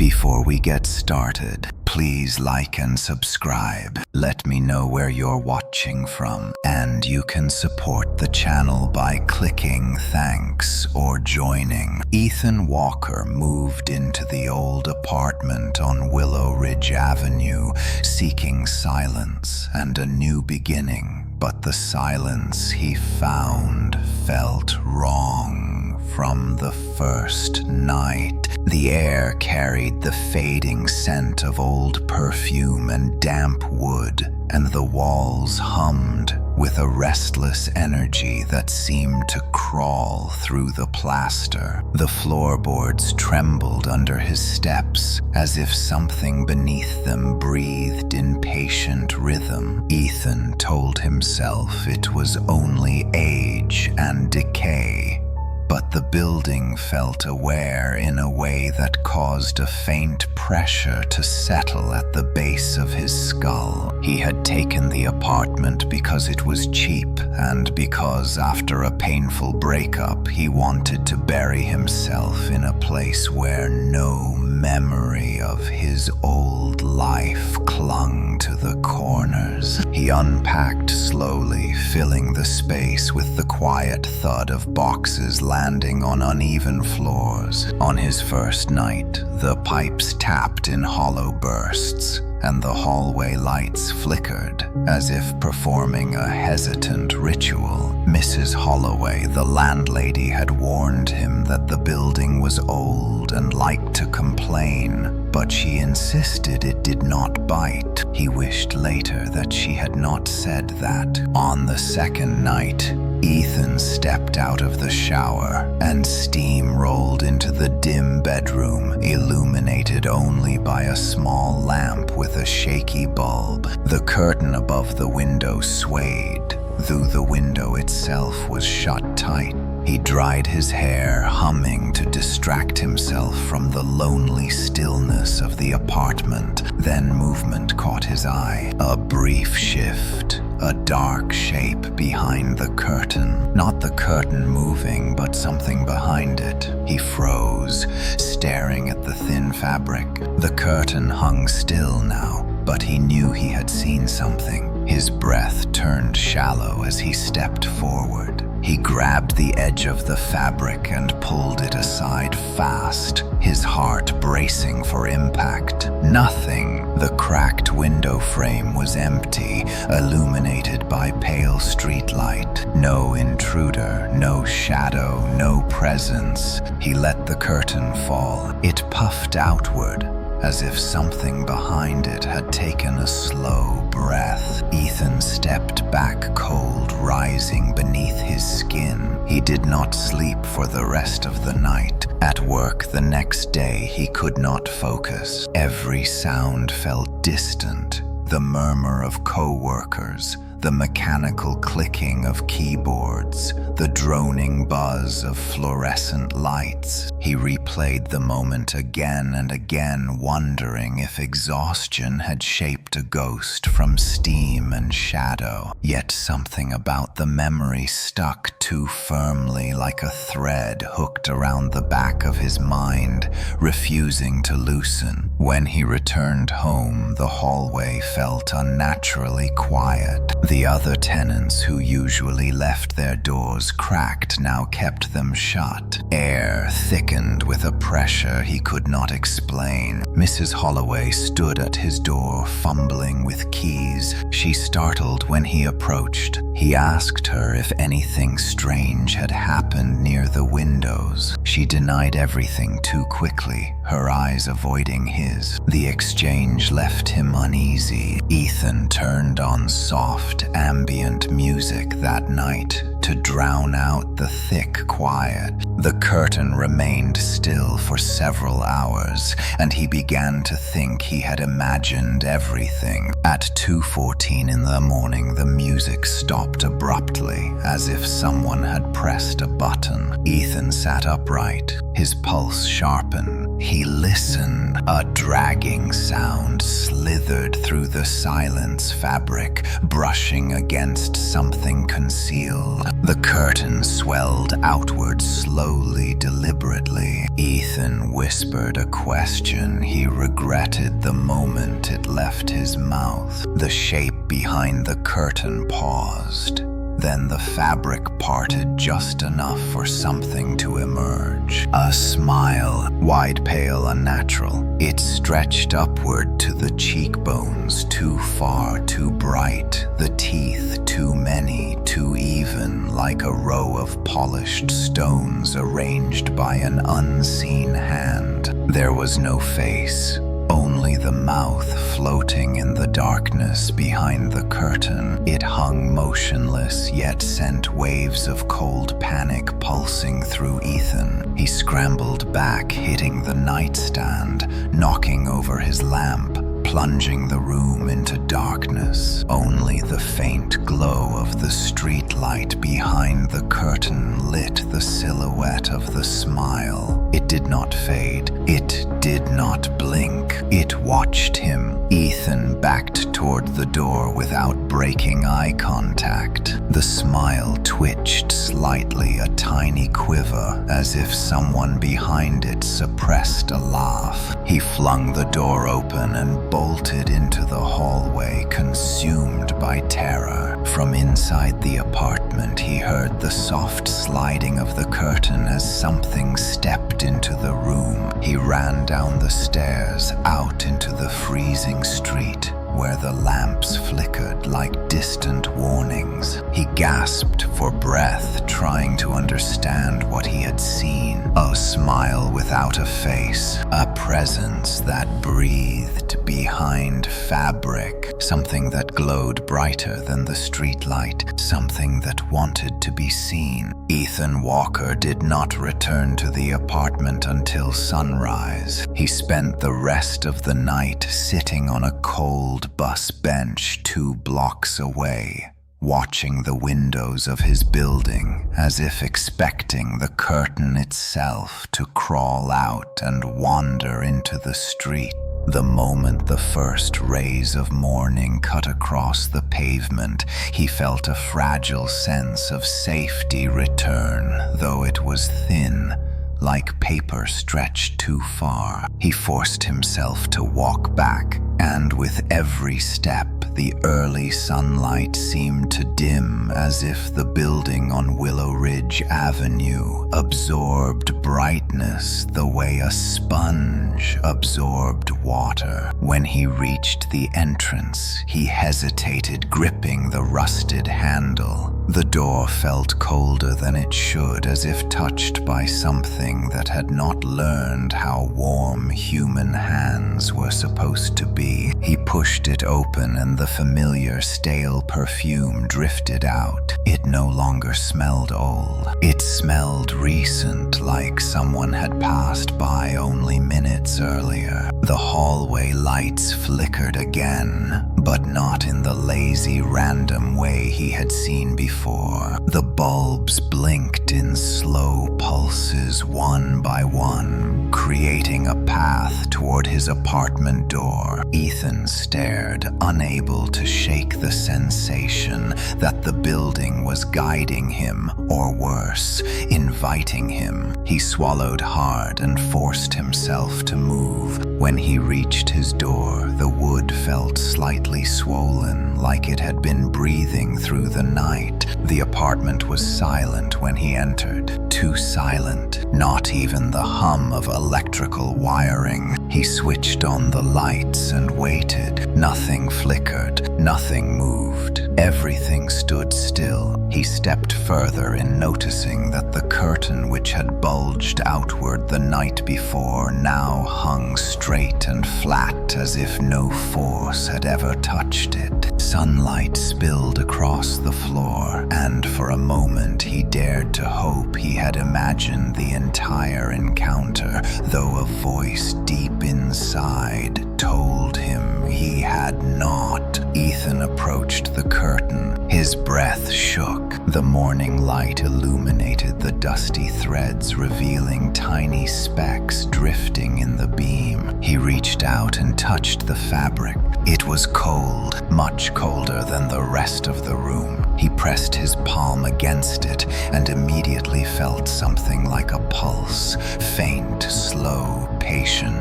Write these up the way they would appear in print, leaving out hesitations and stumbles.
Before we get started, please like and subscribe. Let me know where you're watching from, and you can support the channel by clicking thanks or joining. Ethan Walker moved into the old apartment on Willow Ridge Avenue, seeking silence and a new beginning. But the silence he found felt wrong. From the first night, the air carried the fading scent of old perfume and damp wood, and the walls hummed with a restless energy that seemed to crawl through the plaster. The floorboards trembled under his steps, as if something beneath them breathed in patient rhythm. Ethan told himself it was only age and decay. But the building felt aware in a way that caused a faint pressure to settle at the base of his skull. He had taken the apartment because it was cheap, and because after a painful breakup he wanted to bury himself in a place where no memory of his old life clung to the corners. He unpacked slowly, filling the space with the quiet thud of boxes landing on uneven floors. On his first night, the pipes tapped in hollow bursts, and the hallway lights flickered, as if performing a hesitant ritual. Mrs. Holloway, the landlady, had warned him that the building was old and liked to complain, but she insisted it did not bite. He wished later that she had not said that. On the second night, Ethan stepped out of the shower, and steam rolled into the dim bedroom, illuminated only by a small lamp with a shaky bulb. The curtain above the window swayed, though the window itself was shut tight. He dried his hair, humming to distract himself from the lonely stillness of the apartment. Then movement caught his eye. A brief shift. A dark shape behind the curtain. Not the curtain moving, but something behind it. He froze, staring at the thin fabric. The curtain hung still now, but he knew he had seen something. His breath turned shallow as he stepped forward. He grabbed the edge of the fabric and pulled it aside fast, his heart bracing for impact. Nothing. The cracked window frame was empty, illuminated by pale streetlight. No intruder, no shadow, no presence. He let the curtain fall. It puffed outward, as if something behind it had taken a slow breath. Ethan stepped back, cold rising beneath his skin. He did not sleep for the rest of the night. At work the next day, he could not focus. Every sound felt distant. The murmur of co-workers, the mechanical clicking of keyboards, the droning buzz of fluorescent lights. He replayed the moment again and again, wondering if exhaustion had shaped a ghost from steam and shadow. Yet something about the memory stuck too firmly, like a thread hooked around the back of his mind, refusing to loosen. When he returned home, the hallway felt unnaturally quiet. The other tenants, who usually left their doors cracked, now kept them shut. Air thickened with a pressure he could not explain. Mrs. Holloway stood at his door, fumbling with keys. She startled when he approached. He asked her if anything strange had happened near the windows. She denied everything too quickly, her eyes avoiding his. The exchange left him uneasy. Ethan turned on soft, ambient music that night to drown out the thick quiet. The curtain remained still for several hours, and he began to think he had imagined everything. At 2:14 in the morning, the music stopped abruptly, as if someone had pressed a button. Ethan sat upright, his pulse sharpened. He listened. A dragging sound slithered through the silence fabric, brushing against something concealed. The curtain swelled outward slowly, deliberately. Ethan whispered a question he regretted the moment it left his mouth. The shape behind the curtain paused. Then the fabric parted just enough for something to emerge. A smile, wide, pale, unnatural. It stretched upward to the cheekbones, too far, too bright. The teeth, too many, too even, like a row of polished stones arranged by an unseen hand. There was no face. Only the mouth floating in the darkness behind the curtain. It hung motionless, yet sent waves of cold panic pulsing through Ethan. He scrambled back, hitting the nightstand, knocking over his lamp, plunging the room into darkness. Only the faint glow of the street light behind the curtain lit the silhouette of the smile. It did not fade. It did not blink. It watched him. Ethan backed toward the door without breaking eye contact. The smile twitched slightly, a tiny quiver, as if someone behind it suppressed a laugh. He flung the door open and bolted into the hallway, consumed by terror. From inside the apartment, he heard the soft sliding of the curtain as something stepped into the room. He ran down the stairs, out into the freezing street, where the lamps flickered like distant warnings. He gasped for breath, trying to understand what he had seen. A smile without a face, a presence that breathed behind fabric, something that glowed brighter than the streetlight, something that wanted to be seen. Ethan Walker did not return to the apartment until sunrise. He spent the rest of the night sitting on a cold bus bench 2 blocks away, watching the windows of his building as if expecting the curtain itself to crawl out and wander into the street. The moment the first rays of morning cut across the pavement, he felt a fragile sense of safety return, though it was thin, like paper stretched too far. He forced himself to walk back, and with every step, the early sunlight seemed to dim, as if the building on Willow Ridge Avenue absorbed brightness the way a sponge absorbed water. When he reached the entrance, he hesitated, gripping the rusted handle. The door felt colder than it should, as if touched by something that had not learned how warm human hands were supposed to be. He pushed it open, and the familiar stale perfume drifted out. It no longer smelled old. It smelled recent, like someone had passed by only minutes earlier. The hallway lights flickered again, but not in the lazy, random way he had seen before. The bulbs blinked in slow pulses, one by one, creating a path toward his apartment door. Ethan stared, unable to shake the sensation that the building was guiding him, or worse, inviting him. He swallowed hard and forced himself to move. When he reached his door, the wood felt slightly swollen, like it had been breathing through the night. The apartment was silent when he entered. Too silent. Not even the hum of electrical wiring. He switched on the lights and waited. Nothing flickered. Nothing moved. Everything stood still. He stepped further in, noticing that the curtain, which had bulged outward the night before, now hung straight and flat, as if no force had ever touched it. Sunlight spilled across the floor, and for a moment he dared to hope he had imagined the entire encounter, though a voice deep inside told him he had not. Ethan approached the curtain, his His breath shook. The morning light illuminated the dusty threads, revealing tiny specks drifting in the beam. He reached out and touched the fabric. It was cold, much colder than the rest of the room. He pressed his palm against it and immediately felt something like a pulse, faint, slow, patient.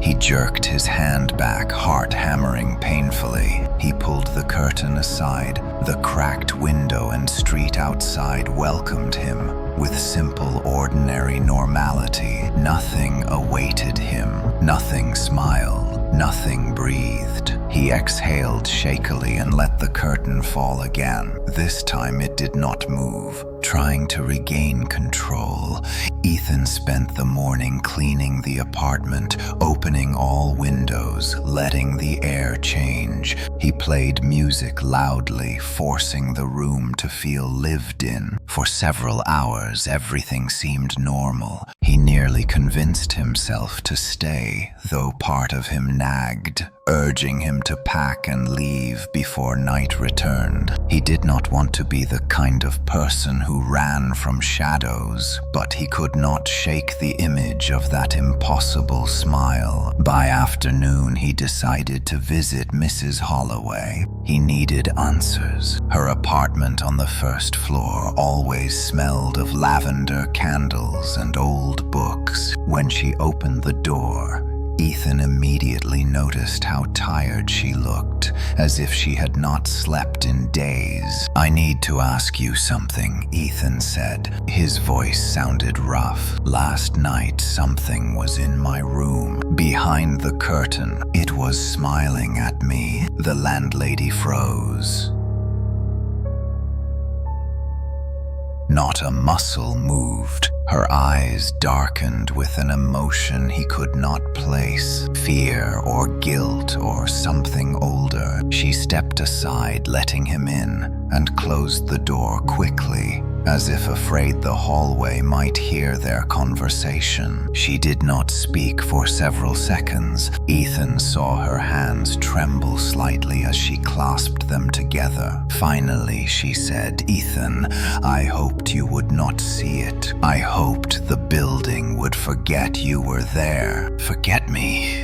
He jerked his hand back, heart hammering painfully. He pulled the curtain aside. The cracked window and street outside welcomed him with simple, ordinary normality. Nothing awaited him. Nothing smiled. Nothing breathed. He exhaled shakily and let the curtain fall again. This time it did not move. Trying to regain control, Ethan spent the morning cleaning the apartment, opening all windows, letting the air change. He played music loudly, forcing the room to feel lived in. For several hours, everything seemed normal. He nearly convinced himself to stay, though part of him nagged, urging him to pack and leave before night returned. He did not want to be the kind of person who ran from shadows, but he could not shake the image of that impossible smile. By afternoon, he decided to visit Mrs. Holloway. He needed answers. Her apartment on the first floor always smelled of lavender candles and old books. When she opened the door, Ethan immediately noticed how tired she looked, as if she had not slept in days. "I need to ask you something," Ethan said. His voice sounded rough. "Last night, something was in my room. Behind the curtain, it was smiling at me." The landlady froze. Not a muscle moved. Her eyes darkened with an emotion he could not place, fear or guilt or something older. She stepped aside, letting him in, and closed the door quickly, as if afraid the hallway might hear their conversation. She did not speak for several seconds. Ethan saw her hands tremble slightly as she clasped them together. Finally, she said, "Ethan, I hoped you would not see it. I hoped the building would forget you were there." "Forget me?"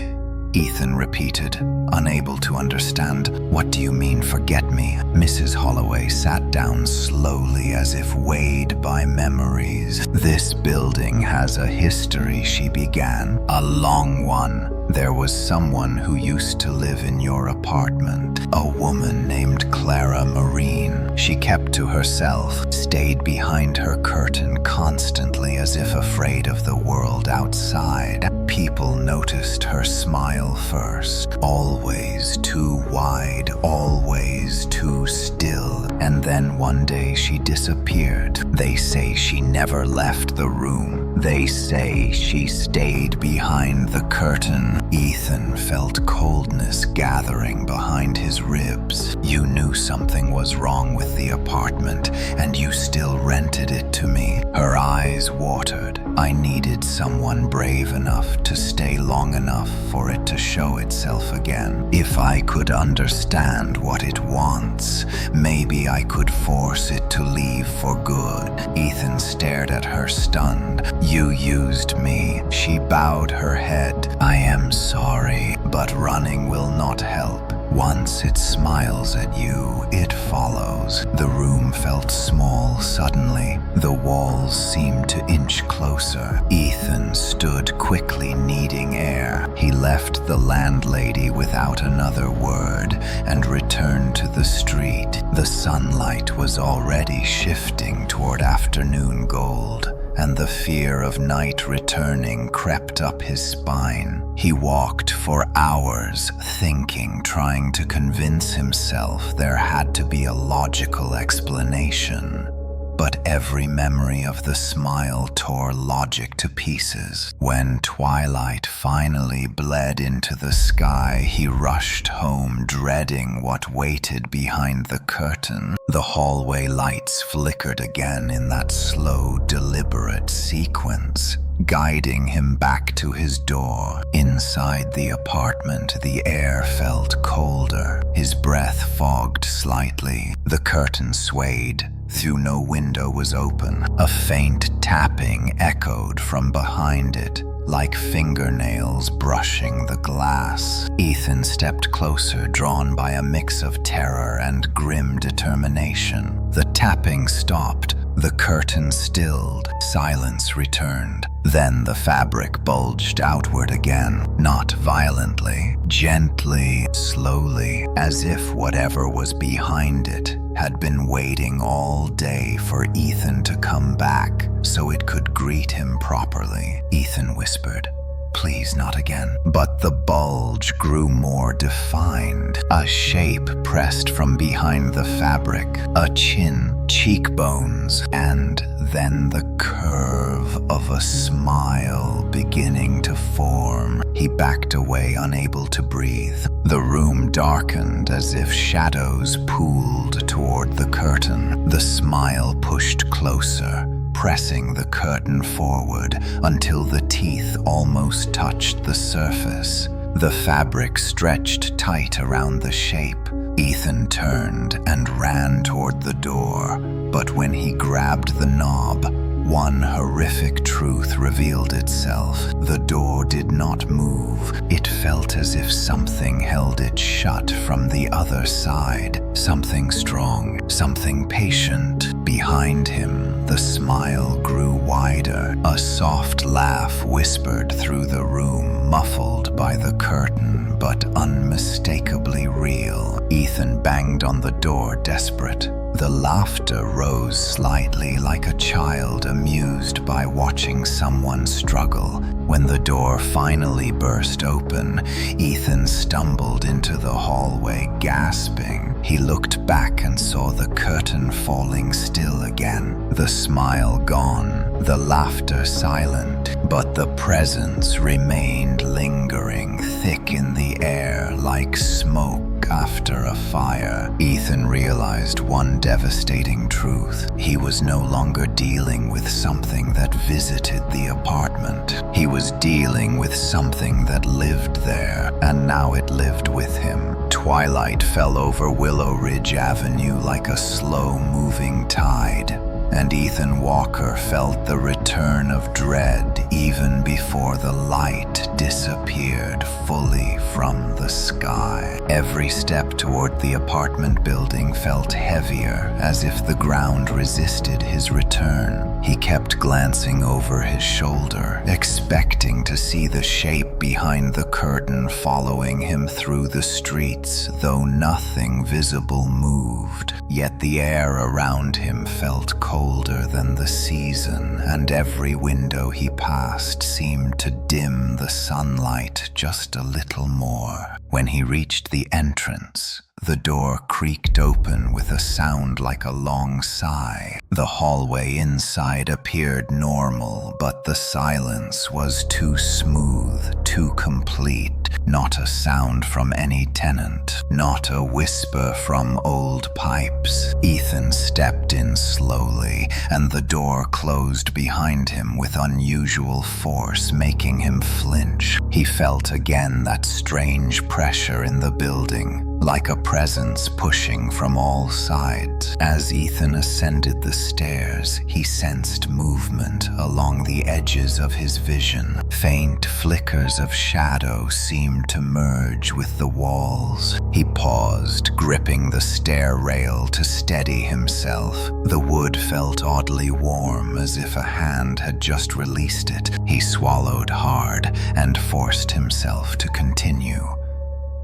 Ethan repeated, unable to understand. "What do you mean, forget me?" Mrs. Holloway sat down slowly, as if weighed by memories. "This building has a history," she began. "A long one. There was someone who used to live in your apartment, a woman named Clara Marine. She kept to herself, stayed behind her curtain constantly as if afraid of the world outside. People noticed her smile first, always too wide, always too still, and then one day she disappeared. They say she never left the room. They say she stayed behind the curtain." Ethan felt coldness gathering behind his ribs. "You knew something was wrong with the apartment, and you still rented it to me." Her eyes watered. "I needed someone brave enough to stay long enough for it to show itself again. If I could understand what it wants, maybe I could force it to leave for good." Ethan stared at her, stunned. "You used me." She bowed her head. "I am sorry, but running will not help. Once it smiles at you, it follows." The room felt small suddenly. The walls seemed to inch closer. Ethan stood quickly, needing air. He left the landlady without another word and returned to the street. The sunlight was already shifting toward afternoon gold, and the fear of night returning crept up his spine. He walked for hours, thinking, trying to convince himself there had to be a logical explanation. But every memory of the smile tore logic to pieces. When twilight finally bled into the sky, he rushed home, dreading what waited behind the curtain. The hallway lights flickered again in that slow, deliberate sequence. guiding him back to his door. Inside the apartment, the air felt colder. His breath fogged slightly. The curtain swayed. Through no window was open. A faint tapping echoed from behind it, like fingernails brushing the glass. Ethan stepped closer, drawn by a mix of terror and grim determination. The tapping stopped. The curtain stilled. Silence returned. Then the fabric bulged outward again, not violently, gently, slowly, as if whatever was behind it had been waiting all day for Ethan to come back so it could greet him properly. Ethan whispered, "Please, not again." But the bulge grew more defined. A shape pressed from behind the fabric, a chin, cheekbones, and then the curve of a smile beginning to form. He backed away, unable to breathe. The room darkened as if shadows pooled toward the curtain. The smile pushed closer, pressing the curtain forward until the teeth almost touched the surface. The fabric stretched tight around the shape. Ethan turned and ran toward the door, but when he grabbed the knob, one horrific truth revealed itself. The door did not move. It felt as if something held it shut from the other side. Something strong, something patient. Behind him, the smile grew wider. A soft laugh whispered through the room, muffled by the curtain, but unmistakably real. Ethan banged on the door, desperate. The laughter rose slightly, like a child amused by watching someone struggle. When the door finally burst open, Ethan stumbled into the hallway, gasping. He looked back and saw the curtain falling still again, the smile gone, the laughter silent, but the presence remained lingering, thick in the air like smoke after a fire. Ethan realized one devastating truth. He was no longer dealing with something that visited the apartment. He was dealing with something that lived there, and now it lived with him. Twilight fell over Willow Ridge Avenue like a slow-moving tide, and Ethan Walker felt the return of dread even before the light disappeared fully from the sky. Every step toward the apartment building felt heavier, as if the ground resisted his return. He kept glancing over his shoulder, expecting to see the shape behind the curtain following him through the streets, though nothing visible moved. Yet the air around him felt colder than the season, and every window he passed seemed to dim the sunlight just a little more. When he reached the entrance, the door creaked open with a sound like a long sigh. The hallway inside appeared normal, but the silence was too smooth, too complete. Not a sound from any tenant, not a whisper from old pipes. Ethan stepped in slowly, and the door closed behind him with unusual force, making him flinch. He felt again that strange pressure in the building, like a presence pushing from all sides. As Ethan ascended the stairs, he sensed movement along the edges of his vision. Faint flickers of shadow seemed to merge with the walls. He paused, gripping the stair rail to steady himself. The wood felt oddly warm, as if a hand had just released it. He swallowed hard and forced himself to continue,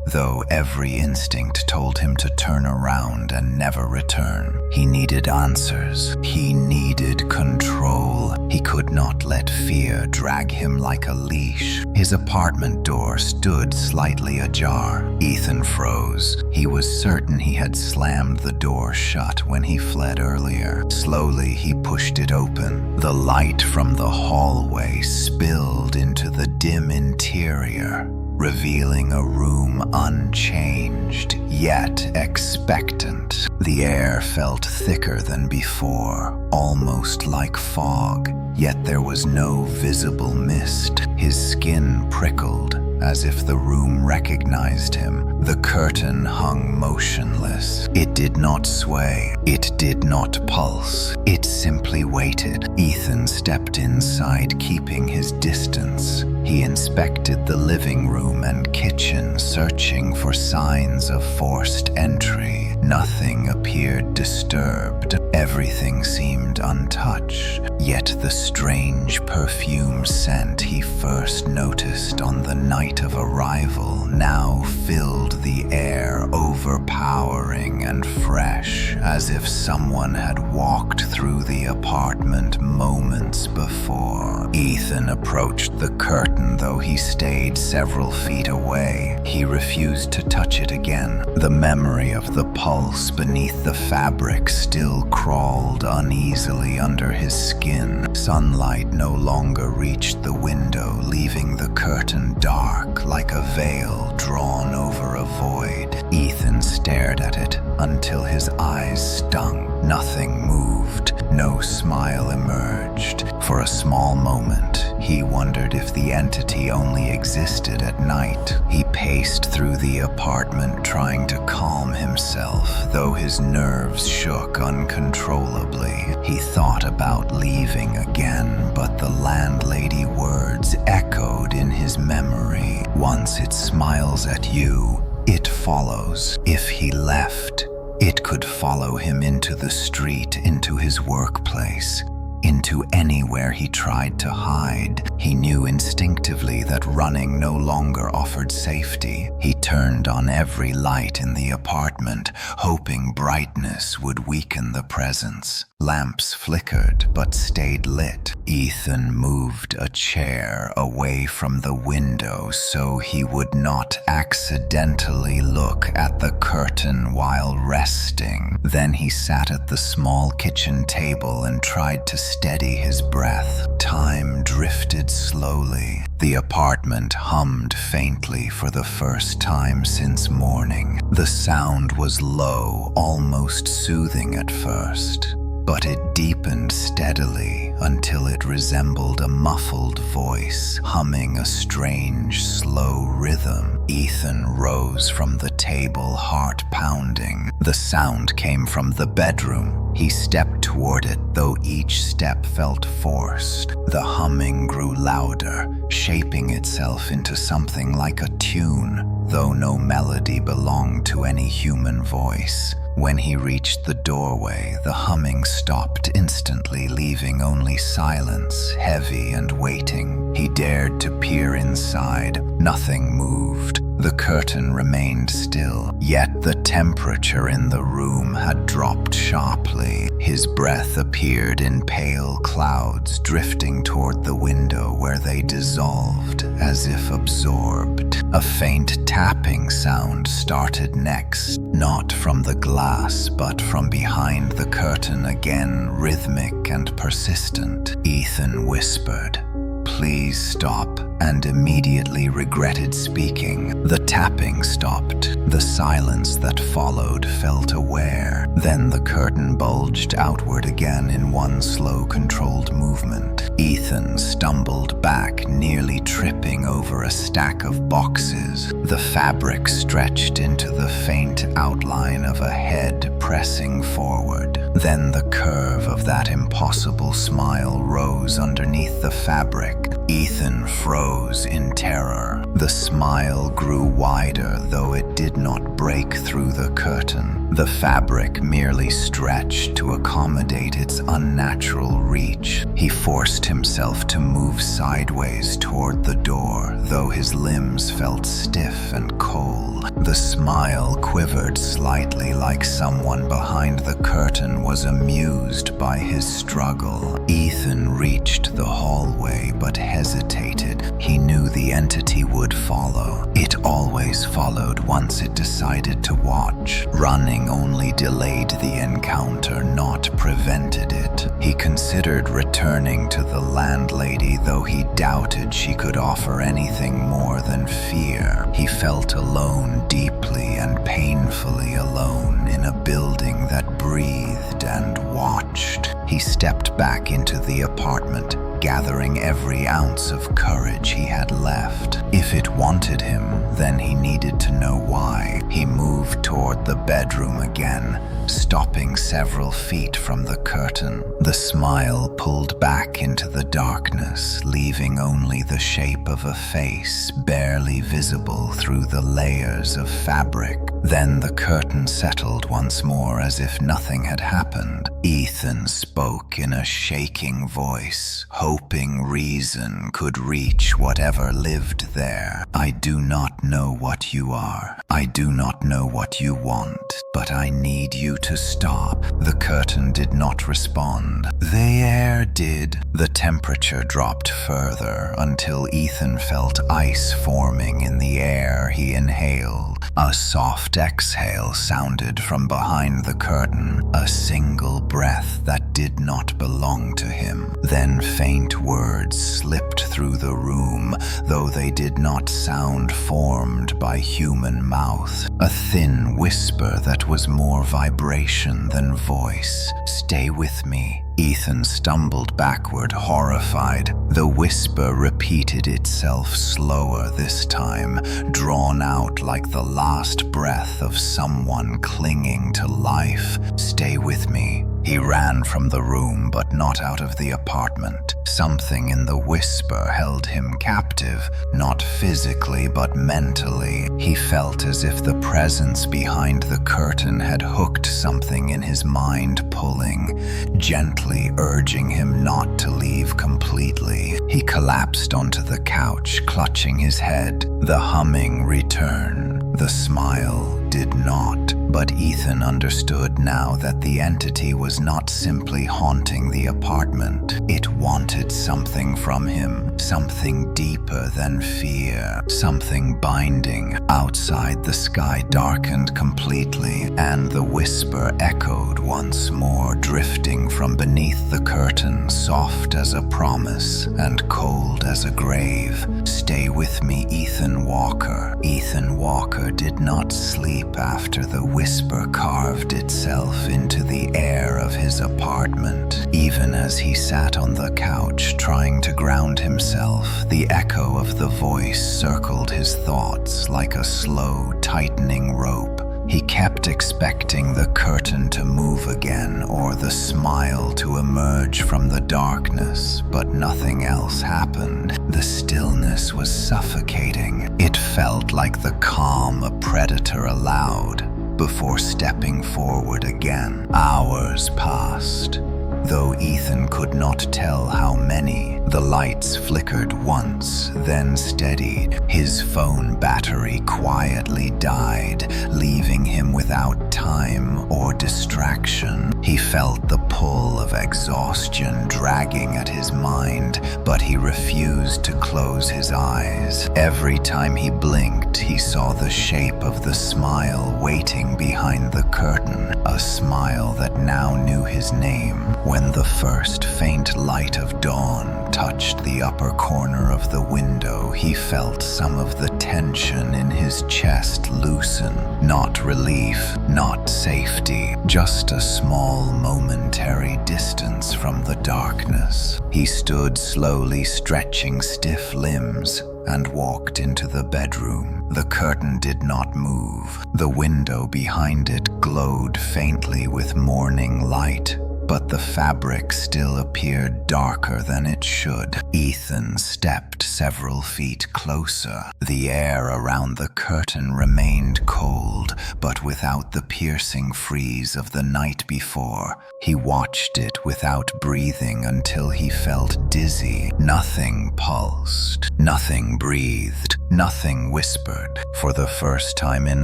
though every instinct told him to turn around and never return. He needed answers. He needed control. He could not let fear drag him like a leash. His apartment door stood slightly ajar. Ethan froze. He was certain he had slammed the door shut when he fled earlier. Slowly, he pushed it open. The light from the hallway spilled into the dim interior, revealing a room unchanged, yet expectant. The air felt thicker than before, almost like fog, yet there was no visible mist. His skin prickled, as if the room recognized him. The curtain hung motionless. It did not sway. It did not pulse. It simply waited. Ethan stepped inside, keeping his distance. He inspected the living room and kitchen, searching for signs of forced entry. Nothing appeared disturbed. Everything seemed untouched. Yet the strange perfume scent he first noticed on the night of arrival now filled the air, overpowering and fresh, as if someone had walked through the apartment moments before. Ethan approached the curtain, though he stayed several feet away. He refused to touch it again. The memory of the pulse beneath the fabric still crawled uneasily under his skin. Sunlight no longer reached the window, leaving the curtain dark like a veil drawn over a void. Ethan stared at it until his eyes stung. Nothing moved. No smile emerged. For a small moment, he wondered if the entity only existed at night. He paced through the apartment, trying to calm himself, though his nerves shook uncontrollably. He thought about leaving again, but the landlady words echoed in his memory. Once it smiles at you, it follows. If he left, it could follow him into the street, into his workplace, into anywhere he tried to hide. He knew instinctively that running no longer offered safety. He turned on every light in the apartment, hoping brightness would weaken the presence. Lamps flickered but stayed lit. Ethan moved a chair away from the window so he would not accidentally look at the curtain while resting. Then he sat at the small kitchen table and tried to steady his breath. Time drifted slowly. The apartment hummed faintly for the first time since morning. The sound was low, almost soothing at first, but it deepened steadily until it resembled a muffled voice humming a strange, slow rhythm. Ethan rose from the table, heart pounding. The sound came from the bedroom. He stepped toward it, though each step felt forced. The humming grew louder, shaping itself into something like a tune, though no melody belonged to any human voice. When he reached the doorway, the humming stopped instantly, leaving only silence, heavy and waiting. He dared to peer inside. Nothing moved. The curtain remained still, yet the temperature in the room had dropped sharply. His breath appeared in pale clouds, drifting toward the window where they dissolved, as if absorbed. A faint tapping sound started next, not from the glass, but from behind the curtain, again rhythmic and persistent. Ethan whispered, "Please stop," and immediately regretted speaking. The tapping stopped. The silence that followed felt aware. Then the curtain bulged outward again in one slow, controlled movement. Ethan stumbled back, nearly tripping over a stack of boxes. The fabric stretched into the faint outline of a head pressing forward. Then the curve of that impossible smile rose underneath the fabric. Ethan froze in terror. The smile grew wider, though it did not break through the curtain. The fabric merely stretched to accommodate its unnatural reach. He forced himself to move sideways toward the door, though his limbs felt stiff and cold. The smile quivered slightly, like someone behind the curtain was amused by his struggle. Ethan reached the hallway but hesitated. He knew the entity would follow. It always followed once it decided to watch. Running only delayed the encounter, not prevented it. He considered returning to the landlady, though he doubted she could offer anything more than fear. He felt alone, deeply and painfully alone, in a building that breathed and watched. He stepped back into the apartment, gathering every ounce of courage he had left. If it wanted him, then he needed to know why. He moved toward the bedroom again, stopping several feet from the curtain. The smile pulled back into the darkness, leaving only the shape of a face barely visible through the layers of fabric. Then the curtain settled once more as if nothing had happened. Ethan spoke in a shaking voice, hoping reason could reach whatever lived there. "I do not know what you are. I do not know what you want, but I need you to stop." The curtain did not respond. The air did. The temperature dropped further until Ethan felt ice forming in the air he inhaled. A soft exhale sounded from behind the curtain, a single breath that did not belong to him. Then faint words slipped through the room, though they did not sound formed by human mouth. A thin whisper that was more vibration than voice. "Stay with me." Ethan stumbled backward, horrified. The whisper repeated itself slower this time, drawn out like the last breath of someone clinging to life. "Stay with me." He ran from the room, but not out of the apartment. Something in the whisper held him captive, not physically but mentally. He felt as if the presence behind the curtain had hooked something in his mind, pulling, gently urging him not to leave completely. He collapsed onto the couch, clutching his head. The humming returned. The smile did not. But Ethan understood now that the entity was not simply haunting the apartment. It wanted something from him, something deeper than fear, something binding. Outside, the sky darkened completely, and the whisper echoed once more, drifting from beneath the curtain, soft as a promise and cold as a grave. "Stay with me, Ethan Walker." Ethan Walker did not sleep after the whisper carved itself into the air of his apartment. Even as he sat on the couch trying to ground himself, the echo of the voice circled his thoughts like a slow, tightening rope. He kept expecting the curtain to move again or the smile to emerge from the darkness, but nothing else happened. The stillness was suffocating. It felt like the calm a predator allowed before stepping forward again. Hours passed. Though Ethan could not tell how many, the lights flickered once, then steadied. His phone battery quietly died, leaving him without time or distraction. He felt the pull of exhaustion dragging at his mind, but he refused to close his eyes. Every time he blinked, he saw the shape of the smile waiting behind the curtain, a smile that now knew his name. When the first faint light of dawn touched the upper corner of the window, he felt some of the tension in his chest loosen. Not relief, not safety, just a small momentary distance from the darkness. He stood slowly, stretching stiff limbs, and walked into the bedroom. The curtain did not move. The window behind it glowed faintly with morning light, but the fabric still appeared darker than it should. Ethan stepped several feet closer. The air around the curtain remained cold, but without the piercing freeze of the night before. He watched it without breathing until he felt dizzy. Nothing pulsed, nothing breathed, nothing whispered. For the first time in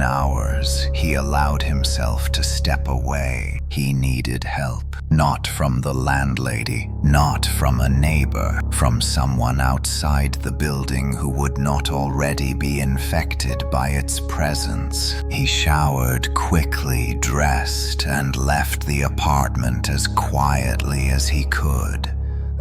hours, he allowed himself to step away. He needed help. Not from the landlady, not from a neighbor, from someone outside the building who would not already be infected by its presence. He showered quickly, dressed, and left the apartment as quietly as he could,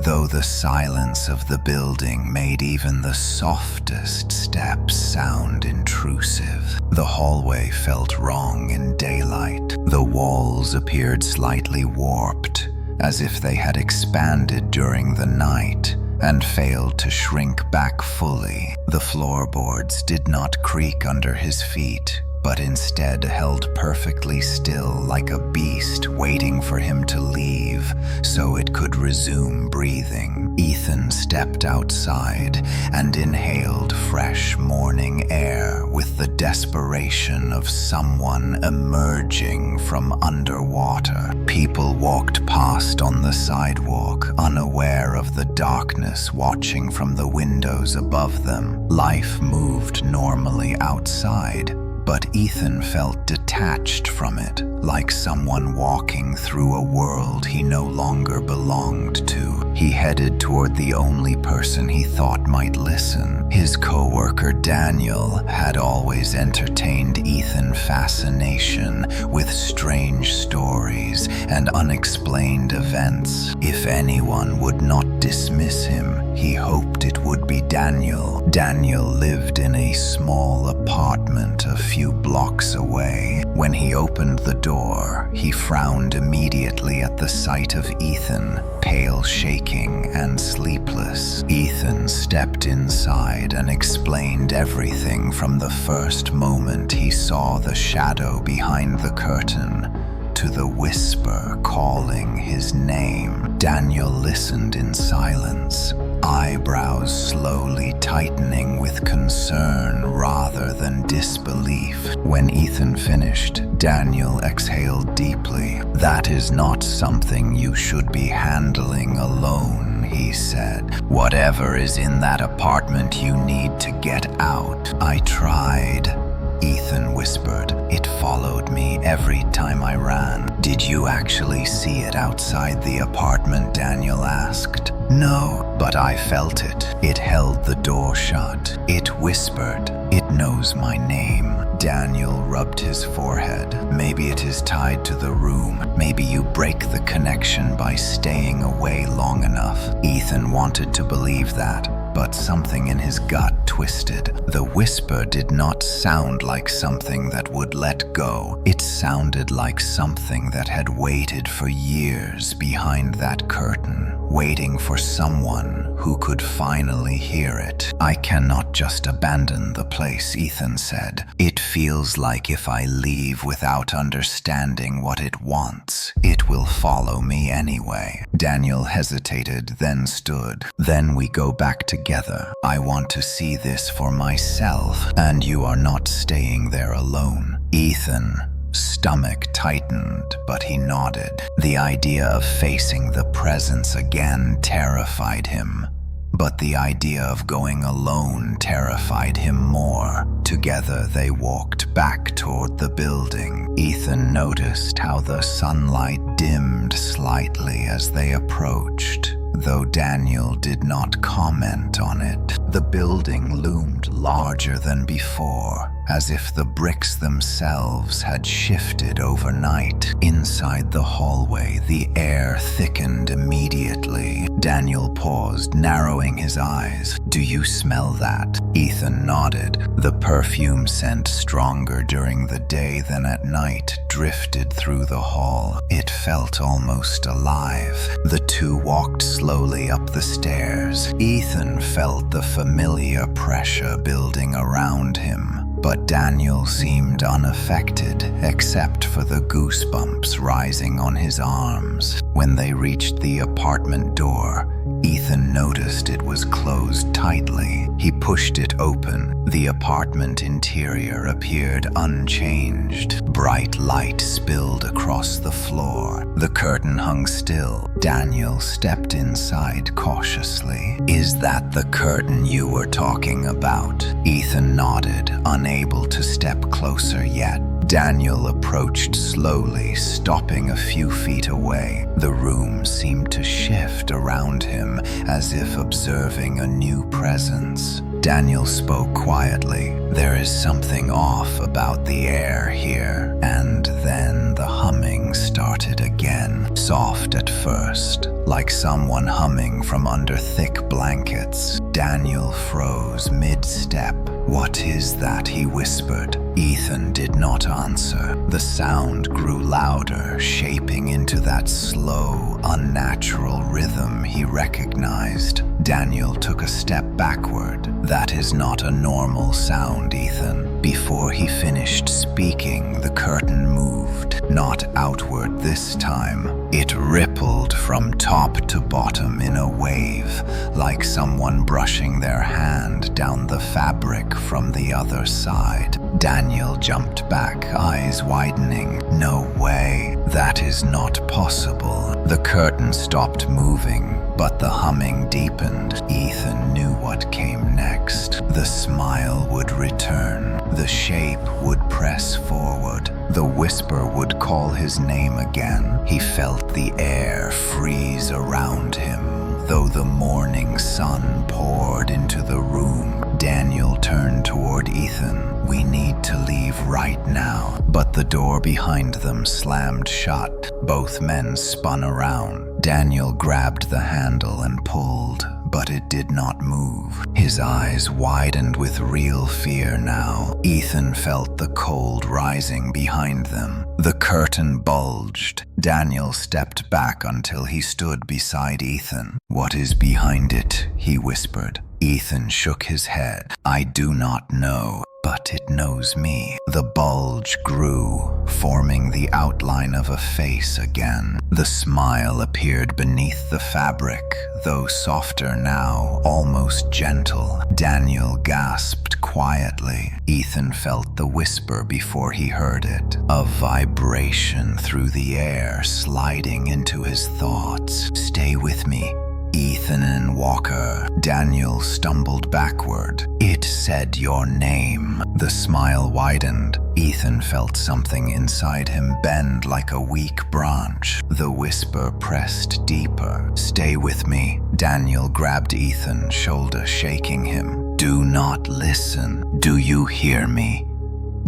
though the silence of the building made even the softest steps sound intrusive. The hallway felt wrong in daylight. The walls appeared slightly warped, as if they had expanded during the night, and failed to shrink back fully. The floorboards did not creak under his feet, but instead held perfectly still like a beast waiting for him to leave so it could resume breathing. Ethan stepped outside and inhaled fresh morning air with the desperation of someone emerging from underwater. People walked past on the sidewalk, unaware of the darkness watching from the windows above them. Life moved normally outside, but Ethan felt detached from it, like someone walking through a world he no longer belonged to. He headed toward the only person he thought might listen. His co-worker Daniel had always entertained Ethan's fascination with strange stories and unexplained events. If anyone would not dismiss him, he hoped it would be Daniel. Daniel lived in a small apartment a few blocks away. When he opened the door, he frowned immediately at the sight of Ethan, pale, shaking, and sleepless. Ethan stepped inside and explained everything from the first moment he saw the shadow behind the curtain to the whisper calling his name. Daniel listened in silence, eyebrows slowly tightening with concern rather than disbelief. When Ethan finished, Daniel exhaled deeply. "That is not something you should be handling alone," he said. "Whatever is in that apartment, you need to get out." "I tried," Ethan whispered. "It followed me every time I ran." "Did you actually see it outside the apartment?" Daniel asked. "No, but I felt it. It held the door shut. It whispered, 'It knows my name.'" Daniel rubbed his forehead. "Maybe it is tied to the room. Maybe you break the connection by staying away long enough." Ethan wanted to believe that, but something in his gut twisted. The whisper did not sound like something that would let go. It sounded like something that had waited for years behind that curtain, waiting for someone who could finally hear it. "I cannot just abandon the place," Ethan said. "It feels like if I leave without understanding what it wants, it will follow me anyway." Daniel hesitated, then stood. "Then we go back together. I want to see this for myself, and you are not staying there alone." Ethan stomach tightened, but he nodded. The idea of facing the presence again terrified him, but the idea of going alone terrified him more. Together they walked back toward the building. Ethan noticed how the sunlight dimmed slightly as they approached, though Daniel did not comment on it. The building loomed larger than before, as if the bricks themselves had shifted overnight. Inside the hallway, the air thickened immediately. Daniel paused, narrowing his eyes. "Do you smell that?" Ethan nodded. The perfume scent, stronger during the day than at night, drifted through the hall. It felt almost alive. The two walked slowly up the stairs. Ethan felt the familiar pressure building around him, but Daniel seemed unaffected, except for the goosebumps rising on his arms. When they reached the apartment door, Ethan noticed it was closed tightly. He pushed it open. The apartment interior appeared unchanged. Bright light spilled across the floor. The curtain hung still. Daniel stepped inside cautiously. "Is that the curtain you were talking about?" Ethan nodded, unable to step closer yet. Daniel approached slowly, stopping a few feet away. The room seemed to shift around him, as if observing a new presence. Daniel spoke quietly. "There is something off about the air here." And then the humming started again, soft at first, like someone humming from under thick blankets. Daniel froze mid-step. "What is that?" he whispered. Ethan did not answer. The sound grew louder, shaping into that slow, unnatural rhythm he recognized. Daniel took a step backward. "That is not a normal sound, Ethan." Before he finished speaking, the curtain moved, not outward this time. It rippled from top to bottom in a wave, like someone brushing their hand down the fabric from the other side. Daniel jumped back, eyes widening. "No way, that is not possible." The curtain stopped moving, but the humming deepened. Ethan knew what came next. The smile would return. The shape would press forward. The whisper would call his name again. He felt the air freeze around him, though the morning sun poured into the room. Daniel turned toward Ethan. "We need to leave right now." But the door behind them slammed shut. Both men spun around. Daniel grabbed the handle and pulled, but it did not move. His eyes widened with real fear now. Ethan felt the cold rising behind them. The curtain bulged. Daniel stepped back until he stood beside Ethan. "What is behind it?" he whispered. Ethan shook his head. "I do not know, but it knows me." The bulge grew, forming the outline of a face again. The smile appeared beneath the fabric, though softer now, almost gentle. Daniel gasped quietly. Ethan felt the whisper before he heard it, a vibration through the air sliding into his thoughts. "Stay with me, Ethan and Walker." Daniel stumbled backward. "It said your name." The smile widened. Ethan felt something inside him bend like a weak branch. The whisper pressed deeper. "Stay with me." Daniel grabbed Ethan, shoulder shaking him. "Do not listen. Do you hear me?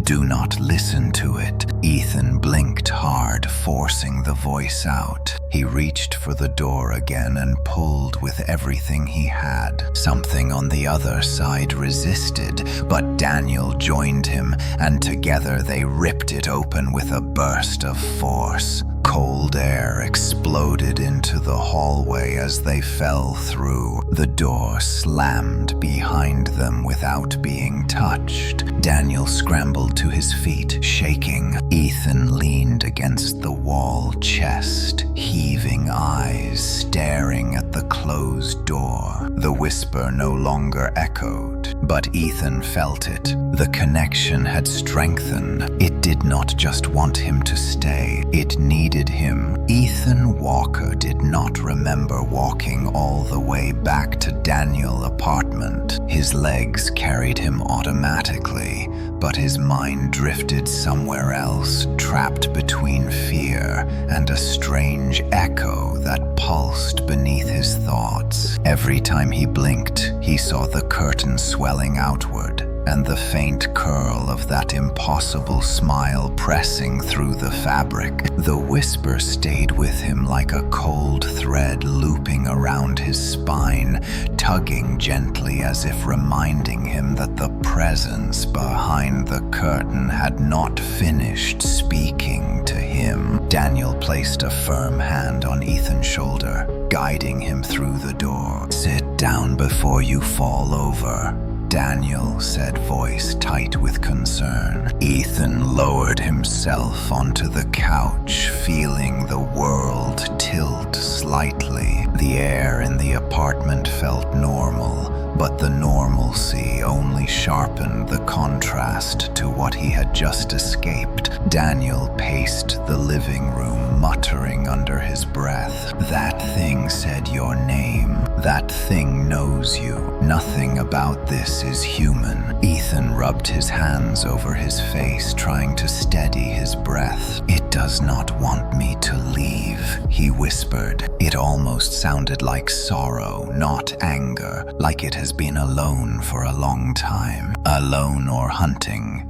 Do not listen to it." Ethan blinked hard, forcing the voice out. He reached for the door again and pulled with everything he had. Something on the other side resisted, but Daniel joined him, and together they ripped it open with a burst of force. Cold air exploded into the hallway as they fell through. The door slammed behind them without being touched. Daniel scrambled to his feet, shaking. Ethan leaned against the wall, chest heaving, eyes staring at the closed door. The whisper no longer echoed, but Ethan felt it. The connection had strengthened. It did not just want him to stay, it needed him. Ethan Walker did not remember walking all the way back to Daniel's apartment. His legs carried him automatically, but his mind drifted somewhere else, trapped between fear and a strange echo that pulsed beneath his thoughts. Every time he blinked, he saw the curtain swelling outward, and the faint curl of that impossible smile pressing through the fabric. The whisper stayed with him like a cold thread looping around his spine, tugging gently as if reminding him that the presence behind the curtain had not finished speaking to him. Daniel placed a firm hand on Ethan's shoulder, guiding him through the door. "Sit down before you fall over," Daniel said, voice tight with concern. Ethan lowered himself onto the couch, feeling the world tilt slightly. The air in the apartment felt normal, but the normalcy only sharpened the contrast to what he had just escaped. Daniel paced the living room, muttering under his breath. "That thing said your name. That thing knows you. Nothing about this is human." Ethan rubbed his hands over his face, trying to steady his breath. "It does not want me to leave," he whispered. It almost sounded like sorrow, not anger, like it has been alone for a long time. "Alone or hunting?"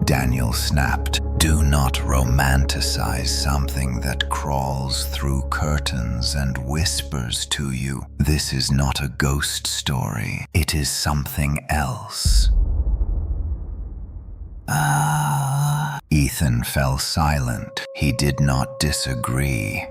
Daniel snapped. "Do not romanticize something that crawls through curtains and whispers to you. This is not a ghost story. It is something else." Ethan fell silent. He did not disagree.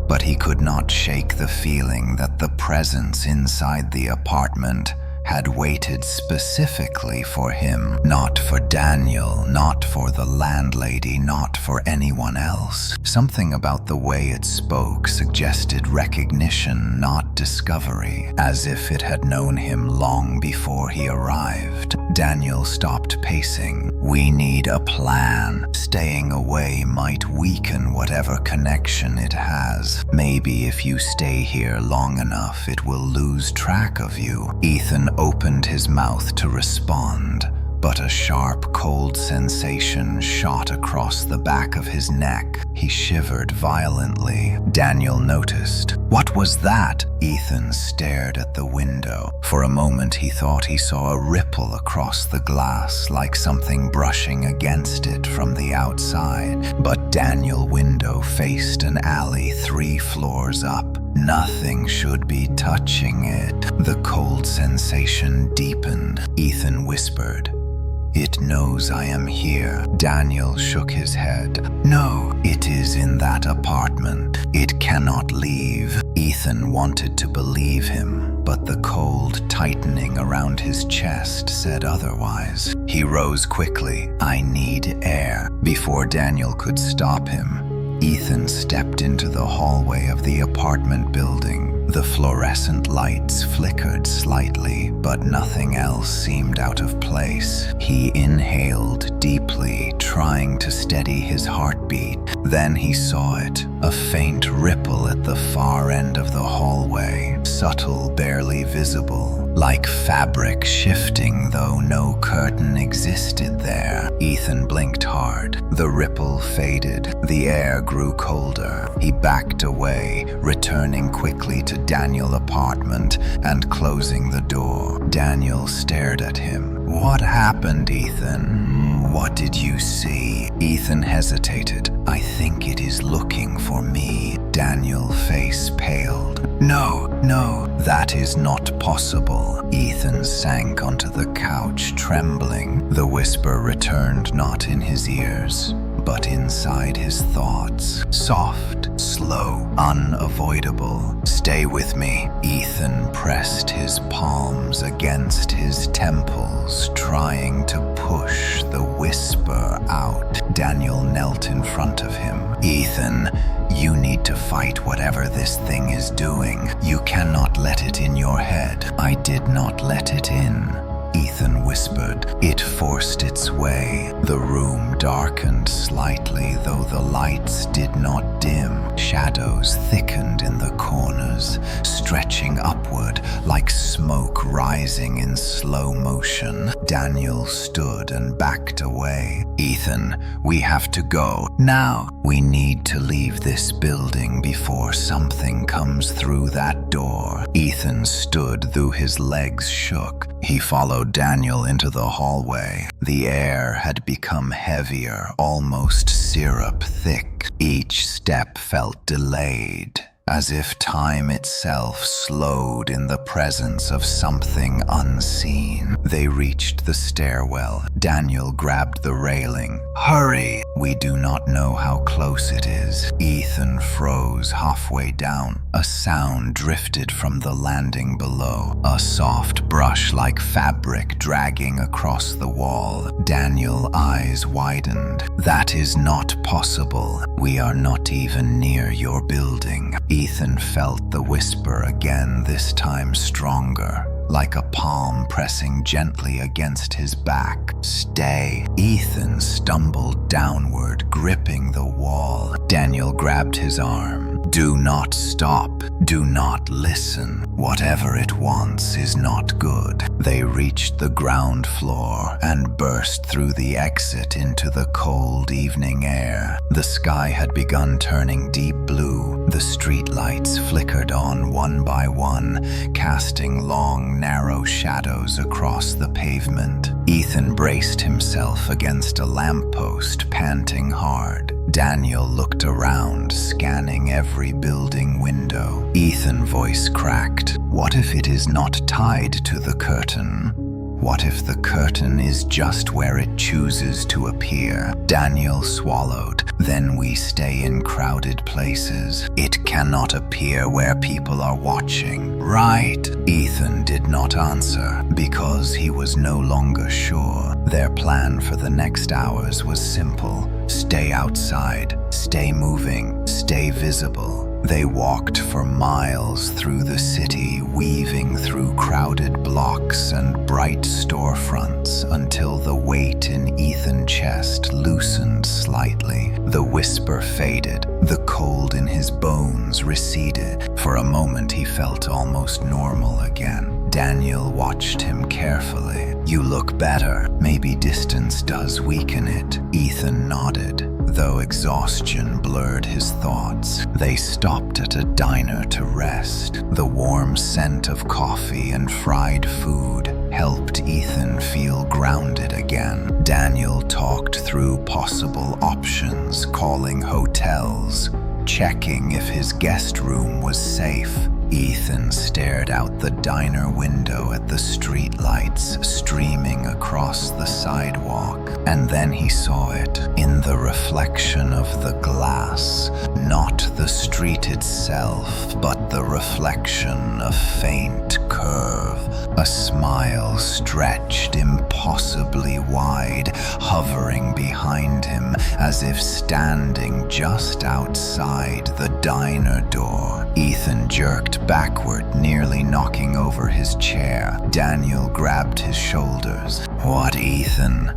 but he could not shake the feeling that the presence inside the apartment had waited specifically for him. Not for Daniel, not for the landlady, not for anyone else. Something about the way it spoke suggested recognition, not discovery, as if it had known him long before he arrived. Daniel stopped pacing. We need a plan. Staying away might weaken whatever connection it has. Maybe if you stay here long enough, it will lose track of you. Ethan opened his mouth to respond, but a sharp, cold sensation shot across the back of his neck. He shivered violently. Daniel noticed. What was that? Ethan stared at the window. For a moment he thought he saw a ripple across the glass, like something brushing against it from the outside. But Daniel's window faced an alley 3 floors up. Nothing should be touching it. The cold sensation deepened. Ethan whispered, "It knows I am here." Daniel shook his head. "No, it is in that apartment. It cannot leave." Ethan wanted to believe him, but the cold tightening around his chest said otherwise. He rose quickly. "I need air." Before Daniel could stop him, Ethan stepped into the hallway of the apartment building. The fluorescent lights flickered slightly, but nothing else seemed out of place. He inhaled deeply, trying to steady his heartbeat. Then he saw it, a faint ripple at the far end of the hallway, subtle, barely visible, like fabric shifting though no curtain existed there. Ethan blinked hard. The ripple faded. The air grew colder. He backed away, returning quickly to Daniel's apartment and closing the door. Daniel stared at him. "What happened, Ethan? What did you see?" Ethan hesitated. "I think it is looking for me." Daniel's face paled. No, that is not possible." Ethan sank onto the couch, trembling. The whisper returned not in his ears, but inside his thoughts. Soft, slow, unavoidable. "Stay with me." Ethan pressed his palms against his temples, trying to push the whisper out. Daniel knelt in front of him. "Ethan, you need to fight whatever this thing is doing. You cannot let it in your head." "I did not let it in," Ethan whispered. "It forced its way." The room darkened slightly, though the lights did not dim. Shadows thickened in the corners, stretching upward like smoke rising in slow motion. Daniel stood and backed away. "Ethan, we have to go. Now. We need to leave this building before something comes through that door." Ethan stood though his legs shook. He followed Daniel into the hallway. The air had become heavier, almost syrup thick. Each step felt delayed, as if time itself slowed in the presence of something unseen. They reached the stairwell. Daniel grabbed the railing. "Hurry!" "We do not know how close it is." Ethan froze halfway down. A sound drifted from the landing below, a soft brush like fabric dragging across the wall. Daniel's eyes widened. "That is not possible. We are not even near your building." Ethan felt the whisper again, this time stronger, like a palm pressing gently against his back. "Stay." Ethan stumbled downward, gripping the wall. Daniel grabbed his arm. "Do not stop. Do not listen. Whatever it wants is not good." They reached the ground floor and burst through the exit into the cold evening air. The sky had begun turning deep blue. The street lights flickered on one by one, casting long, narrow shadows across the pavement. Ethan braced himself against a lamppost, panting hard. Daniel looked around, scanning every building window. Ethan's voice cracked. "What if it is not tied to the curtain? What if the curtain is just where it chooses to appear?" Daniel swallowed. Then we stay in crowded places. It cannot appear where people are watching, right? Ethan did not answer because he was no longer sure. Their plan for the next hours was simple. Stay outside, stay moving, stay visible. They walked for miles through the city, weaving through crowded blocks and bright storefronts until the weight in Ethan's chest loosened slightly. The whisper faded. The cold in his bones receded. For a moment he felt almost normal again. Daniel watched him carefully. "You look better. Maybe distance does weaken it." Ethan nodded, though exhaustion blurred his thoughts. They stopped at a diner to rest. The warm scent of coffee and fried food helped Ethan feel grounded again. Daniel talked through possible options, calling hotels, checking if his guest room was safe. Ethan stared out the diner window at the streetlights streaming across the sidewalk, and then he saw it in the reflection of the glass. Not the street itself, but the reflection of faint curve. A smile stretched impossibly wide, hovering behind him as if standing just outside the diner door. Ethan jerked backward, nearly knocking over his chair. Daniel grabbed his shoulders. "What, Ethan?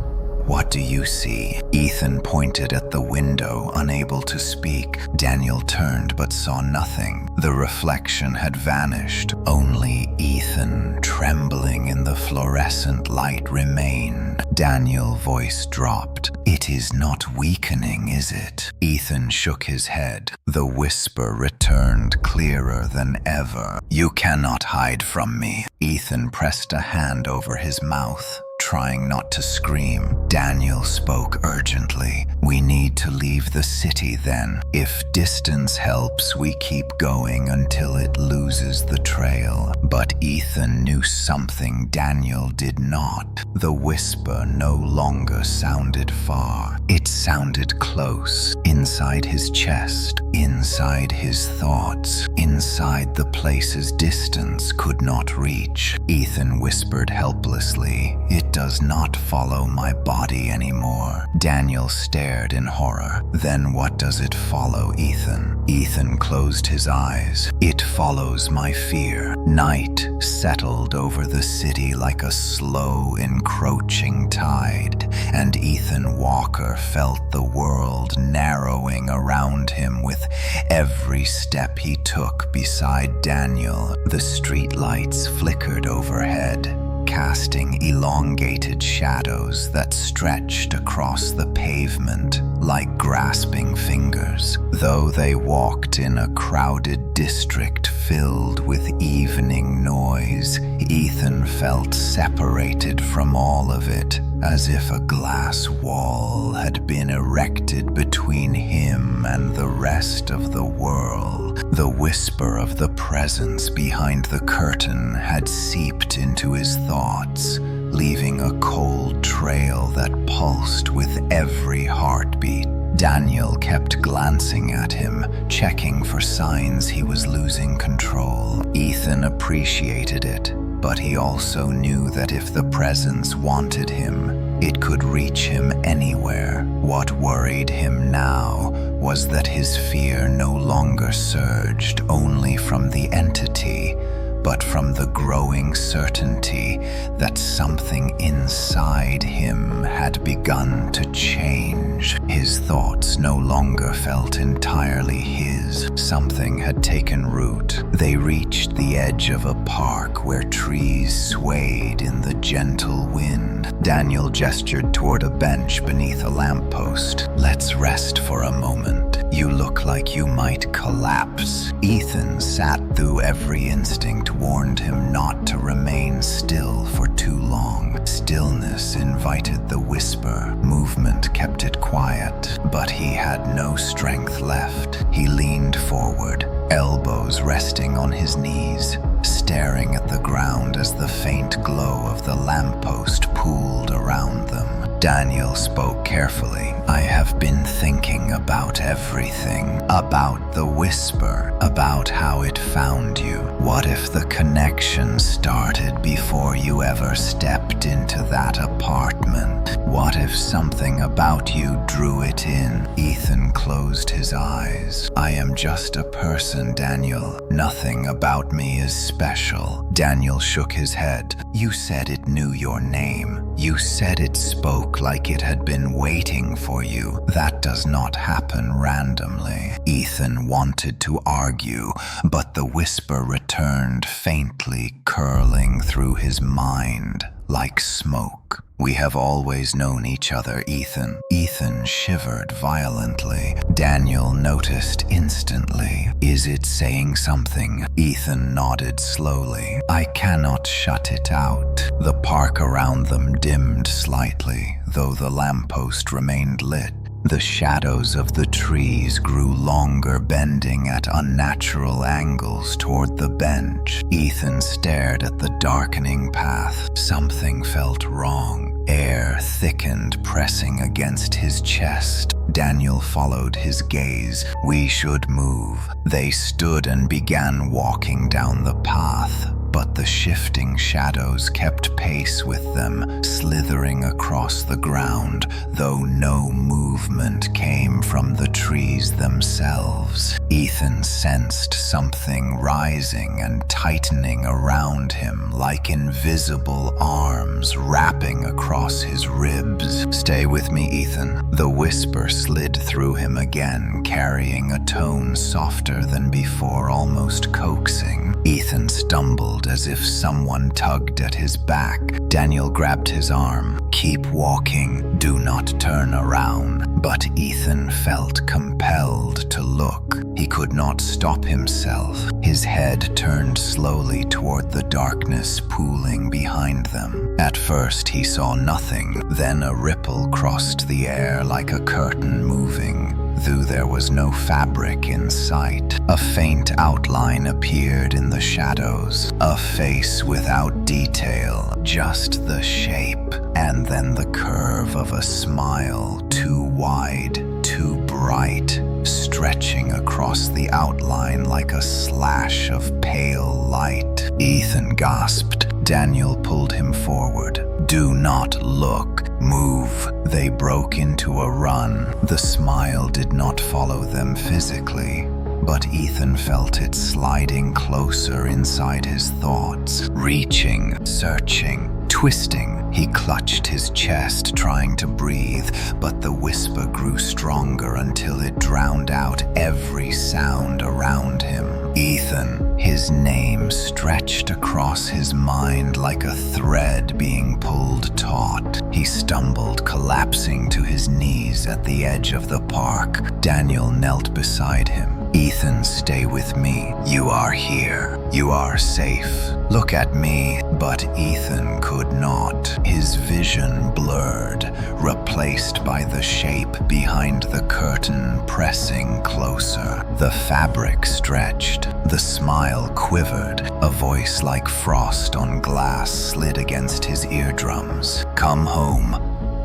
What do you see?" Ethan pointed at the window, unable to speak. Daniel turned but saw nothing. The reflection had vanished. Only Ethan, trembling in the fluorescent light, remained. Daniel's voice dropped. "It is not weakening, is it?" Ethan shook his head. The whisper returned clearer than ever. "You cannot hide from me." Ethan pressed a hand over his mouth, trying not to scream. Daniel spoke urgently. "We need to leave the city then. If distance helps, we keep going until it loses the trail." But Ethan knew something Daniel did not. The whisper no longer sounded far. It sounded close, inside his chest, inside his thoughts, inside the places distance could not reach. Ethan whispered helplessly, "It does not follow my body anymore." Daniel stared in horror. "Then what does it follow, Ethan?" Ethan closed his eyes. "It follows my fear." Night settled over the city like a slow, encroaching tide, and Ethan Walker felt the world narrowing around him with every step he took beside Daniel. The streetlights flickered overhead, casting elongated shadows that stretched across the pavement like grasping fingers. Though they walked in a crowded district filled with evening noise, Ethan felt separated from all of it, as if a glass wall had been erected between him and the rest of the world. The whisper of the presence behind the curtain had seeped into his thoughts, leaving a cold trail that pulsed with every heartbeat. Daniel kept glancing at him, checking for signs he was losing control. Ethan appreciated it, but he also knew that if the presence wanted him, it could reach him anywhere. What worried him now was that his fear no longer surged only from the entity, but from the growing certainty that something inside him had begun to change. His thoughts no longer felt entirely his. Something had taken root. They reached the edge of a park where trees swayed in the gentle wind. Daniel gestured toward a bench beneath a lamppost. "Let's rest for a moment. You look like you might collapse." Ethan sat through every instinct warned him not to remain still for too long. Stillness invited the whisper. Movement kept it quiet, but he had no strength left. He leaned forward, elbows resting on his knees, staring at the ground as the faint glow of the lamppost pooled around them. Daniel spoke carefully. I have been thinking about everything. About the whisper, about how it found you. What if the connection started before you ever stepped into that apartment? What if something about you drew it in? Ethan closed his eyes. I am just a person, Daniel. Nothing about me is special. Daniel shook his head. You said it knew your name. You said it spoke like it had been waiting for you. That does not happen randomly. Ethan wanted to argue, but the whisper returned faintly, curling through his mind like smoke. We have always known each other, Ethan. Ethan shivered violently. Daniel noticed instantly. Is it saying something? Ethan nodded slowly. I cannot shut it out. The park around them dimmed slightly, though the lamppost remained lit. The shadows of the trees grew longer, bending at unnatural angles toward the bench. Ethan stared at the darkening path. Something felt wrong. Air thickened, pressing against his chest. Daniel followed his gaze. We should move. They stood and began walking down the path. But the shifting shadows kept pace with them, slithering across the ground, though no movement came from the trees themselves. Ethan sensed something rising and tightening around him, like invisible arms wrapping across his ribs. Stay with me, Ethan. The whisper slid through him again, carrying a tone softer than before, almost coaxing. Ethan stumbled as if someone tugged at his back. Daniel grabbed his arm. Keep walking. Do not turn around. But Ethan felt compelled to look. He could not stop himself. His head turned slowly toward the darkness pooling behind them. At first he saw nothing. Then a ripple crossed the air like a curtain moving. Though there was no fabric in sight, a faint outline appeared in the shadows. A face without detail, just the shape, and then the curve of a smile, too wide, too bright, stretching across the outline like a slash of pale light. Ethan gasped. Daniel pulled him forward. Do not look. Move. They broke into a run. The smile did not follow them physically, but Ethan felt it sliding closer inside his thoughts, reaching, searching, twisting. He clutched his chest, trying to breathe, but the whisper grew stronger until it drowned out every sound around him. Ethan, his name stretched across his mind like a thread being pulled taut. He stumbled, collapsing to his knees at the edge of the park. Daniel knelt beside him. Ethan, stay with me. You are here. You are safe. Look at me. But Ethan could not. His vision blurred, replaced by the shape behind the curtain pressing closer. The fabric stretched. The smile quivered. A voice like frost on glass slid against his eardrums. Come home,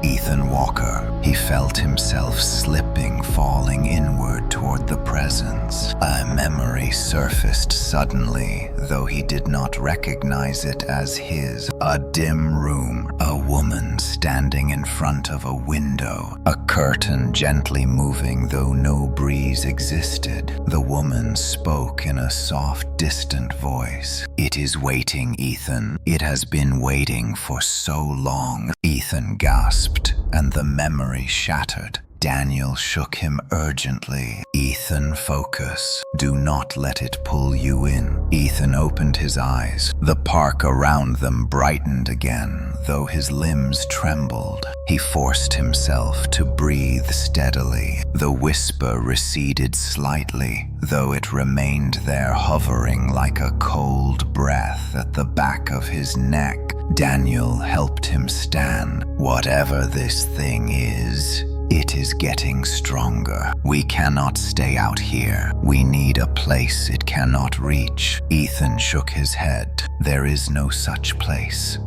Ethan Walker. He felt himself slipping, falling inward toward the presence. A memory surfaced suddenly, though he did not recognize it as his. A dim room, a woman standing in front of a window, a curtain gently moving though no breeze existed. The woman spoke in a soft, distant voice. It is waiting, Ethan. It has been waiting for so long. Ethan gasped, and the memory shattered. Daniel shook him urgently. Ethan, focus. Do not let it pull you in. Ethan opened his eyes. The park around them brightened again, though his limbs trembled. He forced himself to breathe steadily. The whisper receded slightly, though it remained there hovering like a cold breath at the back of his neck. Daniel helped him stand. Whatever this thing is, it is getting stronger. We cannot stay out here. We need a place it cannot reach. Ethan shook his head. There is no such place.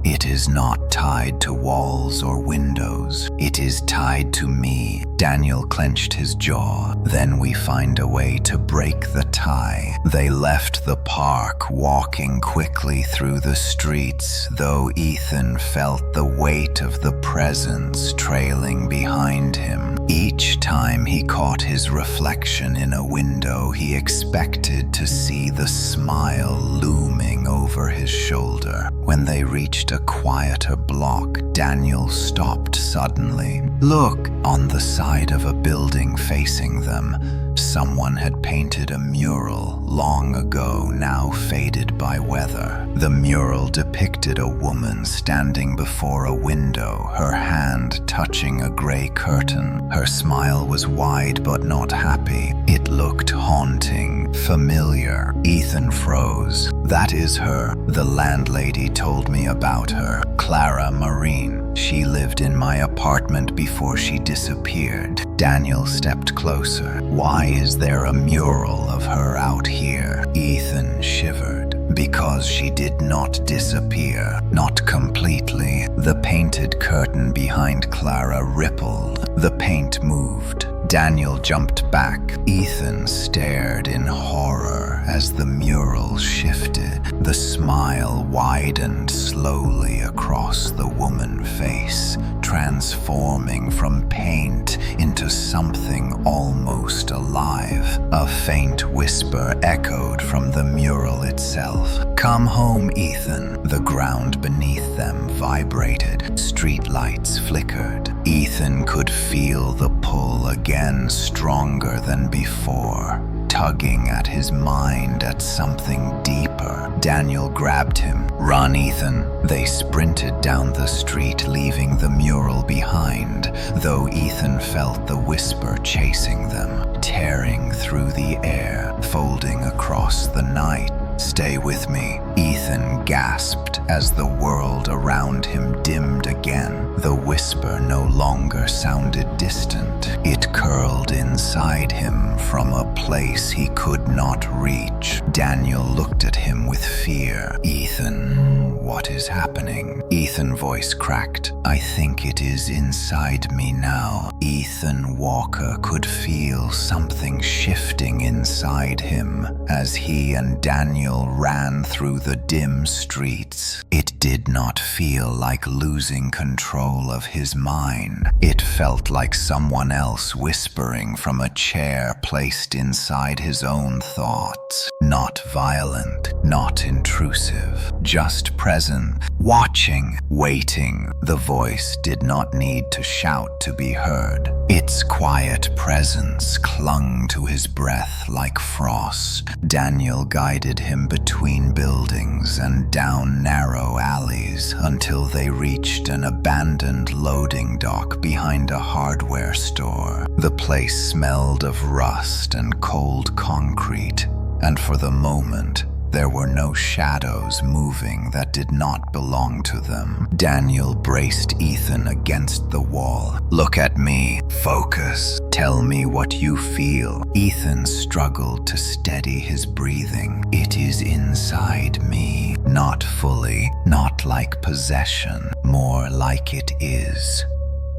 It is not tied to walls or windows. It is tied to me. Daniel clenched his jaw. Then we find a way to break the tie. They left the park, walking quickly through the streets, though Ethan felt the weight of the presence trailing behind him. Each time he caught his reflection in a window, he expected to see the smile looming over his shoulder. When they reached a quieter block, Daniel stopped suddenly. Look! On the side of a building facing them, someone had painted a mural long ago, now faded by weather. The mural depicted a woman standing before a window, her hand touching a gray curtain. Her smile was wide but not happy. It looked haunting, familiar. Ethan froze. That is her. The landlady told me about her. Clara Marine. She lived in my apartment before she disappeared. Daniel stepped closer. Why is there a mural of her out here? Ethan shivered. Because she did not disappear. Not completely. The painted curtain behind Clara rippled. The paint moved. Daniel jumped back. Ethan stared in horror as the mural shifted. The smile widened slowly across the woman's face, transforming from paint into something almost alive. A faint whisper echoed from the mural itself. "Come home, Ethan." The ground beneath them vibrated. Streetlights flickered. Ethan could feel the pull again, stronger than before, tugging at his mind at something deeper. Daniel grabbed him. "Run, Ethan." They sprinted down the street, leaving the mural behind, though Ethan felt the whisper chasing them, tearing through the air, folding across the night. "Stay with me," Ethan gasped as the world around him dimmed again. The whisper no longer sounded distant. It curled inside him from a place he could not reach. Daniel looked at him with fear. "Ethan, what is happening?" Ethan's voice cracked. "I think it is inside me now." Ethan Walker could feel something shifting inside him as he and Daniel ran through the dim streets. It did not feel like losing control of his mind. It felt like someone else whispering from a chair placed inside his own thoughts. Not violent, not intrusive, just present, watching, waiting. The voice did not need to shout to be heard. Its quiet presence clung to his breath like frost. Daniel guided him between buildings and down narrow alleys until they reached an abandoned loading dock behind a hardware store. The place smelled of rust and cold concrete, and for the moment, there were no shadows moving that did not belong to them. Daniel braced Ethan against the wall. "Look at me. Focus. Tell me what you feel." Ethan struggled to steady his breathing. "It is inside me. Not fully, not like possession, more like it is.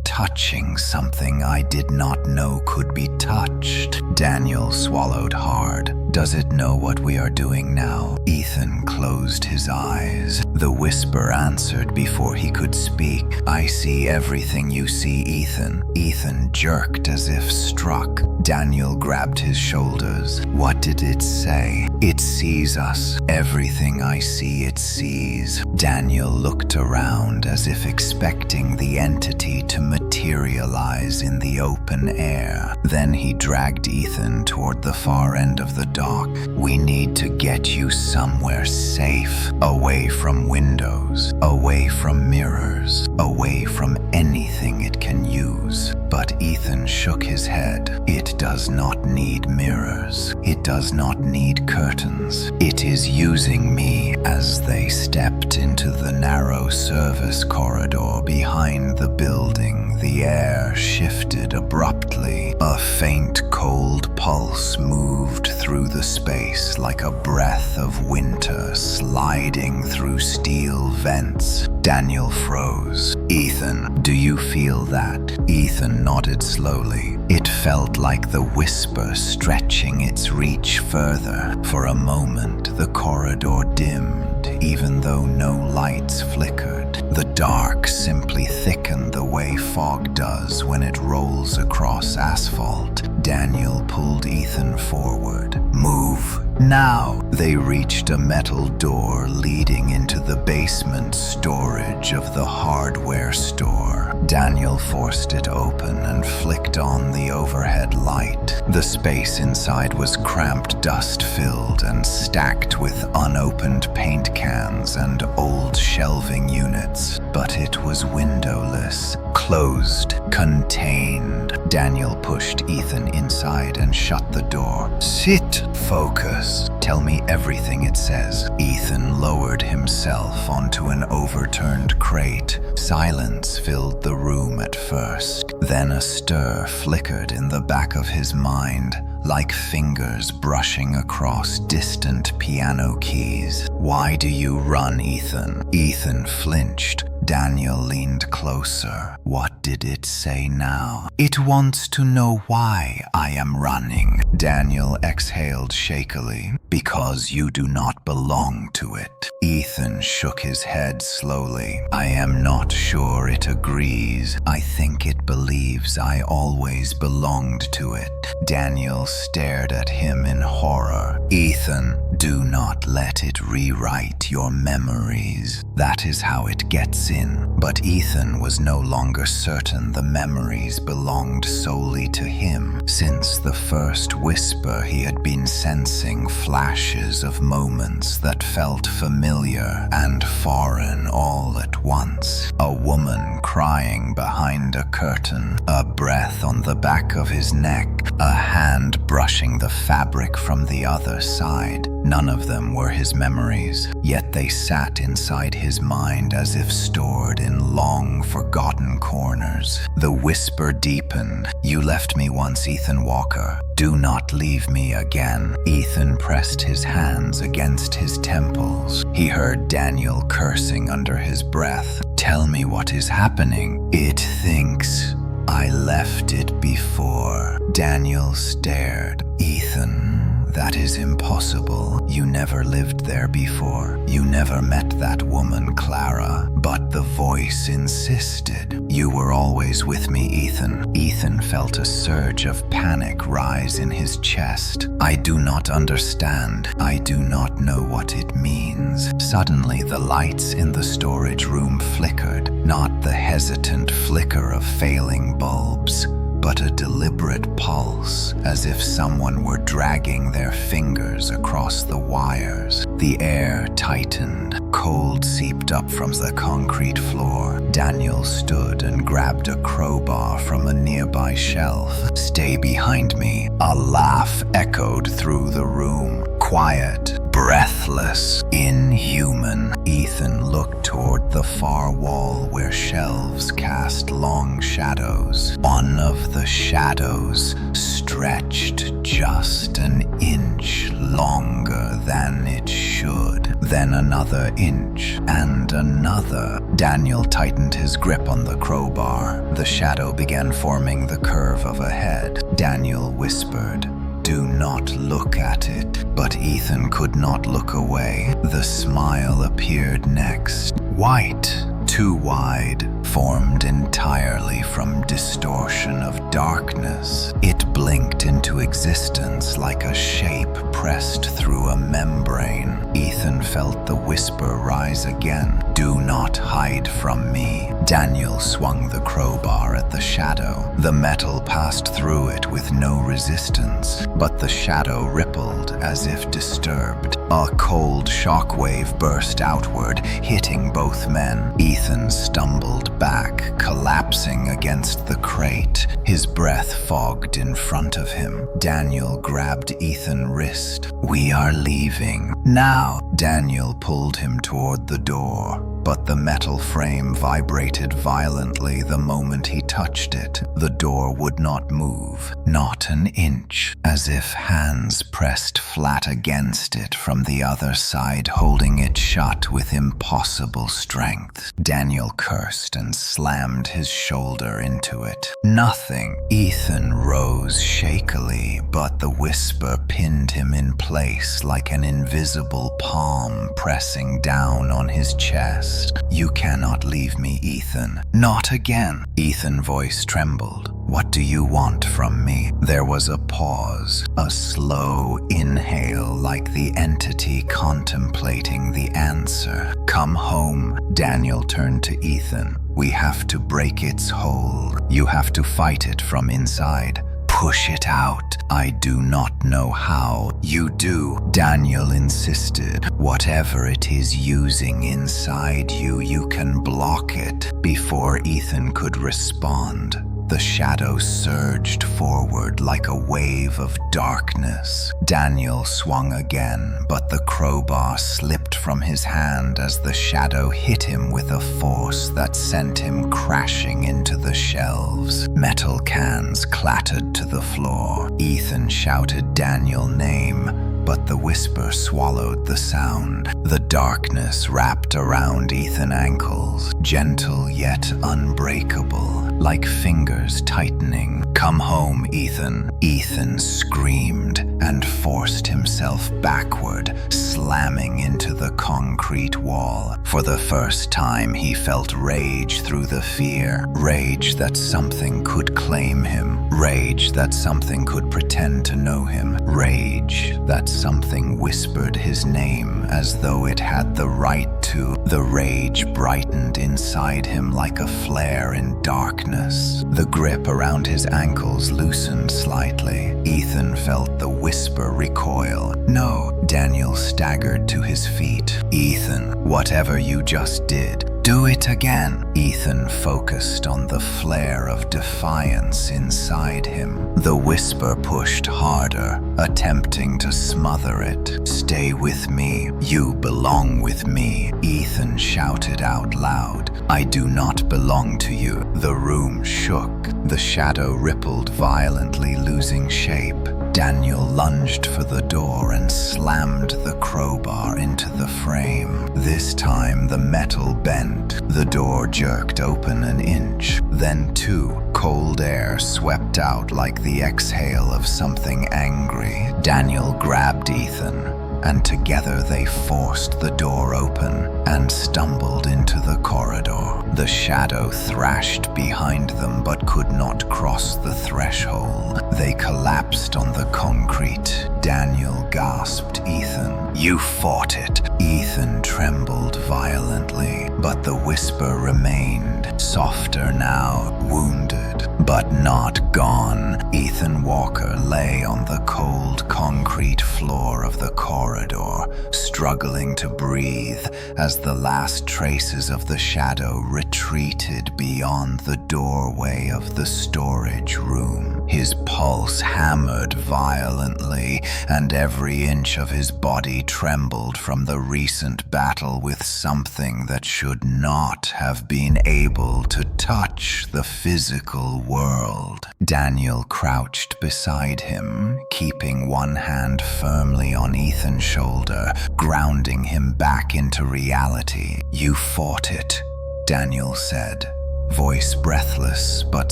Touching something I did not know could be touched." Daniel swallowed hard. "Does it know what we are doing now?" Ethan closed his eyes. The whisper answered before he could speak. "I see everything you see, Ethan." Ethan jerked as if struck. Daniel grabbed his shoulders. "What did it say?" "It sees us. Everything I see, it sees." Daniel looked around as if expecting the entity to materialize in the open air. Then he dragged Ethan toward the far end of the dock. "We need to get you somewhere safe, away from windows, away from mirrors, away from anything it can use." But Ethan shook his head. "It does not need mirrors. It does not need curtains. It is using me." As they stepped into the narrow service corridor behind the building, the air shifted abruptly. A faint cold pulse moved through the space like a breath of winter sliding through steel vents. Daniel froze. Ethan, do you feel that? Ethan nodded slowly. It felt like the whisper stretching its reach further. For a moment, the corridor dimmed, even though no lights flickered. The dark simply thickened the way fog does when it rolls across asphalt. Daniel pulled Ethan forward. Move. Now! They reached a metal door leading into the basement storage of the hardware store. Daniel forced it open and flicked on the overhead light. The space inside was cramped, dust-filled, and stacked with unopened paint cans and old shelving units. But it was windowless, closed, contained. Daniel pushed Ethan inside and shut the door. Sit, focus. Tell me everything it says. Ethan lowered himself onto an overturned crate. Silence filled the room at first. Then a stir flickered in the back of his mind, like fingers brushing across distant piano keys. Why do you run, Ethan? Ethan flinched. Daniel leaned closer. What did it say now? It wants to know why I am running. Daniel exhaled shakily. Because you do not belong to it. Ethan shook his head slowly. I am not sure it agrees. I think it believes I always belonged to it. Daniel stared at him in horror. Ethan, do not let it rewrite your memories. That is how it gets in. But Ethan was no longer certain the memories belonged solely to him. Since the first whisper, he had been sensing flashes of moments that felt familiar and foreign all at once. A woman crying behind a curtain, a breath on the back of his neck, a hand brushing the fabric from the other side. None of them were his memories, yet they sat inside his mind as if stored in long forgotten corners. The whisper deepened. You left me once, Ethan Walker. Do not leave me again. Ethan pressed his hands against his temples. He heard Daniel cursing under his breath. Tell me what is happening. It thinks I left it before. Daniel stared. Ethan, that is impossible. You never lived there before. You never met that woman, Clara. But the voice insisted. You were always with me, Ethan. Ethan felt a surge of panic rise in his chest. I do not understand. I do not know what it means. Suddenly, the lights in the storage room flickered. Not the hesitant flicker of failing bulbs, but a deliberate pulse, as if someone were dragging their fingers across the wires. The air tightened. Cold seeped up from the concrete floor. Daniel stood and grabbed a crowbar from a nearby shelf. Stay behind me. A laugh echoed through the room. Quiet, breathless, inhuman. Ethan looked toward the far wall where shelves cast long shadows. One of the shadows stretched just an inch longer than it should. Then another inch and another. Daniel tightened his grip on the crowbar. The shadow began forming the curve of a head. Daniel whispered, "Do not look at it." But Ethan could not look away. The smile appeared next. White, too wide, formed entirely from distortion of darkness. It blinked into existence like a shape pressed through a membrane. Ethan felt the whisper rise again. "Do not hide from me." Daniel swung the crowbar at the shadow. The metal passed through it with no resistance, but the shadow rippled as if disturbed. A cold shockwave burst outward, hitting both men. Ethan stumbled back, collapsing against the crate. His breath fogged in front of him. Daniel grabbed Ethan's wrist. "We are leaving now." Daniel pulled him toward the door, but the metal frame vibrated vibrated violently the moment he touched it. The door would not move, not an inch, as if hands pressed flat against it from the other side, holding it shut with impossible strength. Daniel cursed and slammed his shoulder into it. Nothing. Ethan rose shakily, but the whisper pinned him in place like an invisible palm pressing down on his chest. "You cannot leave me, Ethan. Not again." Ethan's voice trembled. "What do you want from me?" There was a pause, a slow inhale like the entity contemplating the answer. "Come home." Daniel turned to Ethan. "We have to break its hold. You have to fight it from inside. Push it out." "I do not know how." "You do," Daniel insisted. "Whatever it is using inside you, you can block it." Before Ethan could respond, the shadow surged forward like a wave of darkness. Daniel swung again, but the crowbar slipped from his hand as the shadow hit him with a force that sent him crashing into the shelves. Metal cans clattered to the floor. Ethan shouted Daniel's name, but the whisper swallowed the sound. The darkness wrapped around Ethan's ankles, gentle yet unbreakable, like fingers tightening. "Come home, Ethan." Ethan screamed and forced himself backward, slamming into the concrete wall. For the first time, he felt rage through the fear. Rage that something could claim him. Rage that something could pretend to know him. Rage that something whispered his name as though it had the right to. The rage brightened inside him like a flare in darkness. The grip around his ankles loosened slightly. Ethan felt the whisper recoil. "No." Daniel staggered to his feet. "Ethan, whatever you just did, do it again." Ethan focused on the flare of defiance inside him. The whisper pushed harder, attempting to smother it. "Stay with me. You belong with me." Ethan shouted out loud. "I do not belong to you." The room shook. The shadow rippled violently, losing shape. Daniel lunged for the door and slammed the crowbar into the frame. This time the metal bent. The door jerked open an inch, then two. Cold air swept out like the exhale of something angry. Daniel grabbed Ethan, and together they forced the door open and stumbled into the corridor. The shadow thrashed behind them but could not cross the threshold. They collapsed on the concrete. Daniel gasped, "Ethan, you fought it." Ethan trembled violently, but the whisper remained, softer now, wounded, but not gone. Ethan Walker lay on the cold concrete floor of the corridor, struggling to breathe as the last traces of the shadow retreated beyond the doorway of the storage room. His pulse hammered violently, and every inch of his body trembled from the recent battle with something that should not have been able to touch the physical world. Daniel crouched beside him, keeping one hand firmly on Ethan's shoulder, grounding him back into reality. "You fought it," Daniel said, voice breathless but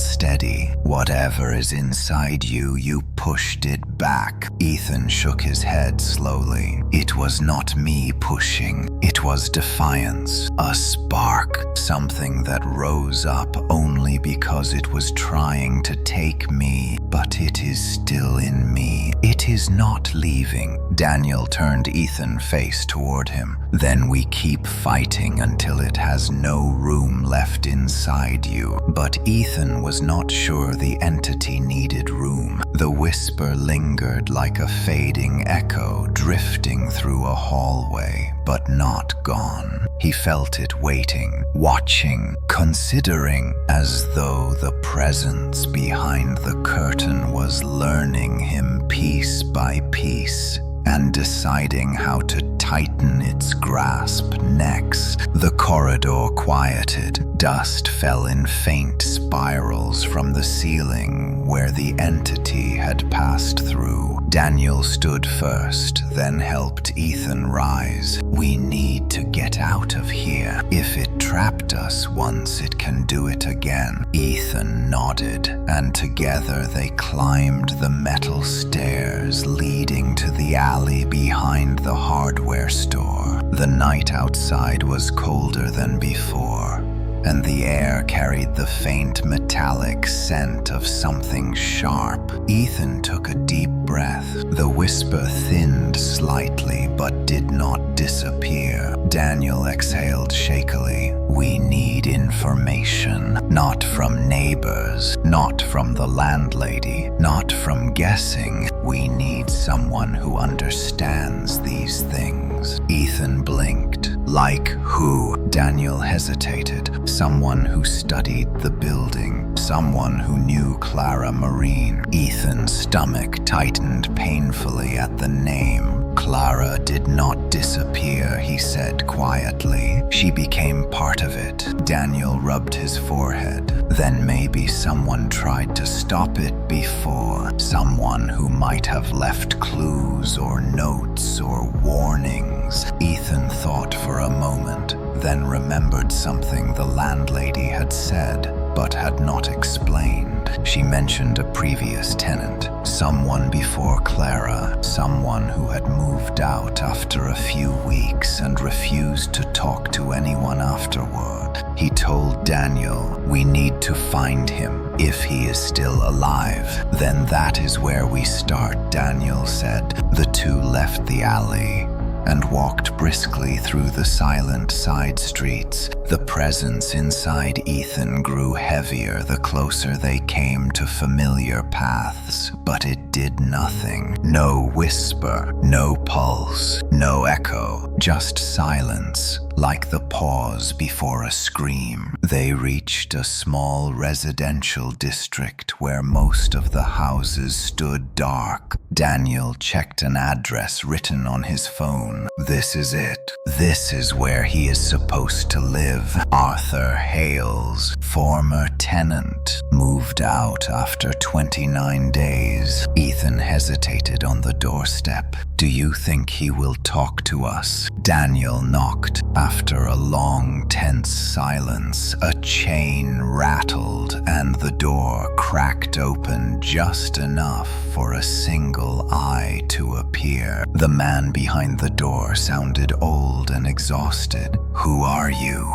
steady. "Whatever is inside you, you pushed it back." Ethan shook his head slowly. "It was not me pushing. It was defiance. A spark. Something that rose up only because it was trying to take me, but it is still in me. It is not leaving." Daniel turned Ethan's face toward him. "Then we keep fighting until it has no room left inside you." But Ethan was not sure the entity needed room. The whisper lingered like a fading echo, drifting through a hallway, but not gone. He felt it waiting, watching, considering, as though the presence behind the curtain was learning him piece by piece and deciding how to tighten its grasp next. The corridor quieted. Dust fell in faint spirals from the ceiling where the entity had passed through. Daniel stood first, then helped Ethan rise. "We need to get out of here. If it trapped us once, it can do it again." Ethan nodded, and together they climbed the metal stairs leading to the alley behind the hardware store. The night outside was colder than before, and the air carried the faint metallic scent of something sharp. Ethan took a deep breath. The whisper thinned slightly but did not disappear. Daniel exhaled shakily. "We need information, not from neighbors, not from the landlady, not from guessing. We need someone who understands these things." Ethan blinked. "Like who?" Daniel hesitated. "Someone who studied the building, someone who knew Clara Marine." Ethan's stomach tightened painfully at the name. "Clara did not disappear," he said quietly. "She became part of it." Daniel rubbed his forehead. "Then maybe someone tried to stop it before. Someone who might have left clues or notes or warnings." Ethan thought for a moment, then remembered something the landlady had said, but had not explained. She mentioned a previous tenant, someone before Clara, someone who had moved out after a few weeks and refused to talk to anyone afterward. He told Daniel, "We need to find him. If he is still alive, then that is where we start," Daniel said. The two left the alley and walked briskly through the silent side streets. The presence inside Ethan grew heavier the closer they came to familiar paths, but it did nothing. No whisper, no pulse, no echo, just silence, like the pause before a scream. They reached a small residential district where most of the houses stood dark. Daniel checked an address written on his phone. "This is it. This is where he is supposed to live." Arthur Hales, former tenant, moved out after 29 days. Ethan hesitated on the doorstep. "Do you think he will talk to us?" Daniel knocked. After a long, tense silence, a chain rattled and the door cracked open just enough for a single eye to appear. The man behind the door sounded old and exhausted. "Who are you?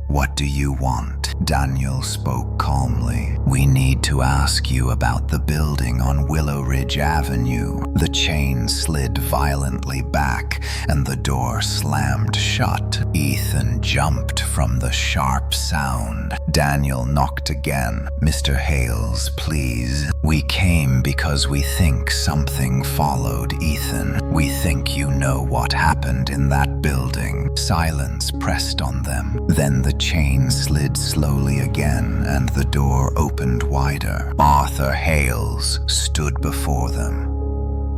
What do you want?" Daniel spoke calmly. "We need to ask you about the building on Willow Ridge Avenue." The chain slid violently back and the door slammed shut. Ethan jumped from the sharp sound. Daniel knocked again. "Mr. Hales, please. We came because we think something followed Ethan. We think you know what happened in that building." Silence pressed on them. Then the chain slid slowly again and the door opened wider. Arthur Hales stood before them.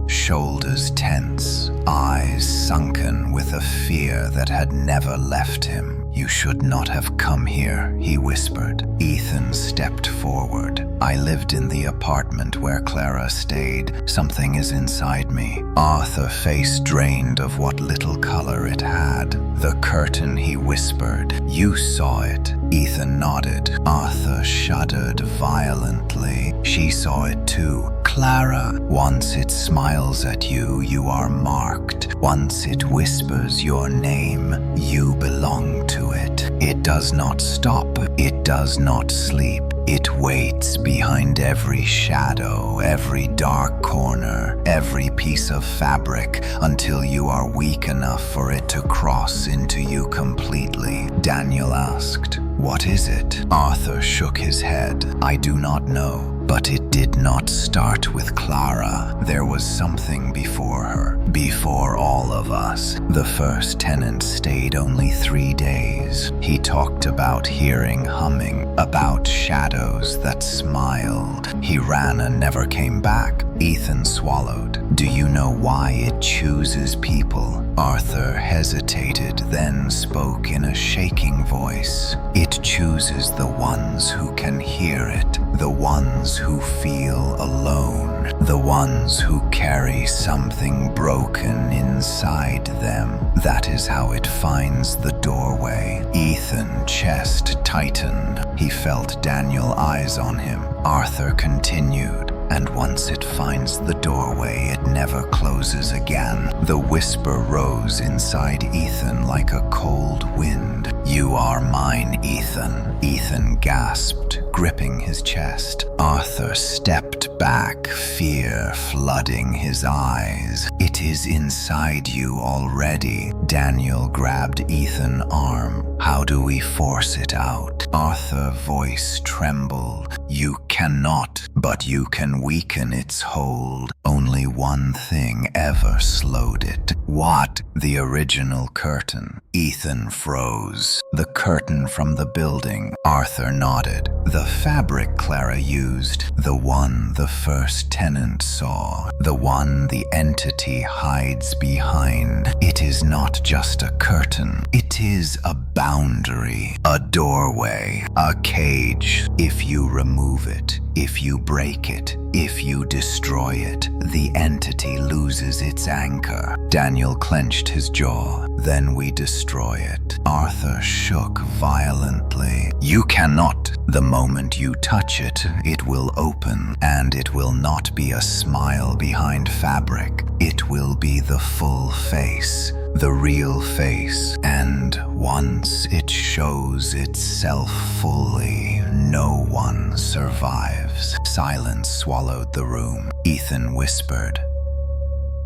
Shoulders tense, eyes sunken with a fear that had never left him. "You should not have come here," he whispered. Ethan stepped forward. "I lived in the apartment where Clara stayed. Something is inside me." Arthur's face drained of what little color it had. "The curtain," he whispered. "You saw it." Ethan nodded. Arthur shuddered violently. "She saw it too. Clara, once it smiles at you, you are marked. Once it whispers your name, you belong to it. It does not stop. It does not sleep. It waits behind every shadow, every dark corner, every piece of fabric until you are weak enough for it to cross into you completely." Daniel asked, "What is it?" Arthur shook his head. "I do not know. But it did not start with Clara. There was something before her, before all of us. The first tenant stayed only 3 days. He talked about hearing humming, about shadows that smiled. He ran and never came back. Ethan swallowed. Do you know why it chooses people? Arthur hesitated, then spoke in a shaking voice. It chooses the ones who can hear it, the ones who feel alone, the ones who carry something broken inside them. That is how it finds the doorway. Ethan's chest tightened. He felt Daniel's eyes on him. Arthur continued. And once it finds the doorway, it never closes again. The whisper rose inside Ethan like a cold wind. You are mine, Ethan. Ethan gasped, gripping his chest. Arthur stepped back, fear flooding his eyes. It is inside you already. Daniel grabbed Ethan's arm. How do we force it out? Arthur's voice trembled. You cannot, but you can weaken its hold. Only one thing ever slowed it. What? The original curtain. Ethan froze. The curtain from the building. Arthur nodded. The fabric Clara used. The one the first tenant saw. The one the entity hides behind. It is not just a curtain. It is a boundary, a doorway, a cage. If you remove it, if you break it, if you destroy it, the entity loses its anchor. Daniel clenched his jaw. Then we destroy it. Arthur shook violently. You cannot. The moment you touch it, it will open, and it will not be a smile behind fabric. It will be the full face, the real face. And once it shows itself fully, no one survives. Silence swallowed the room. Ethan whispered,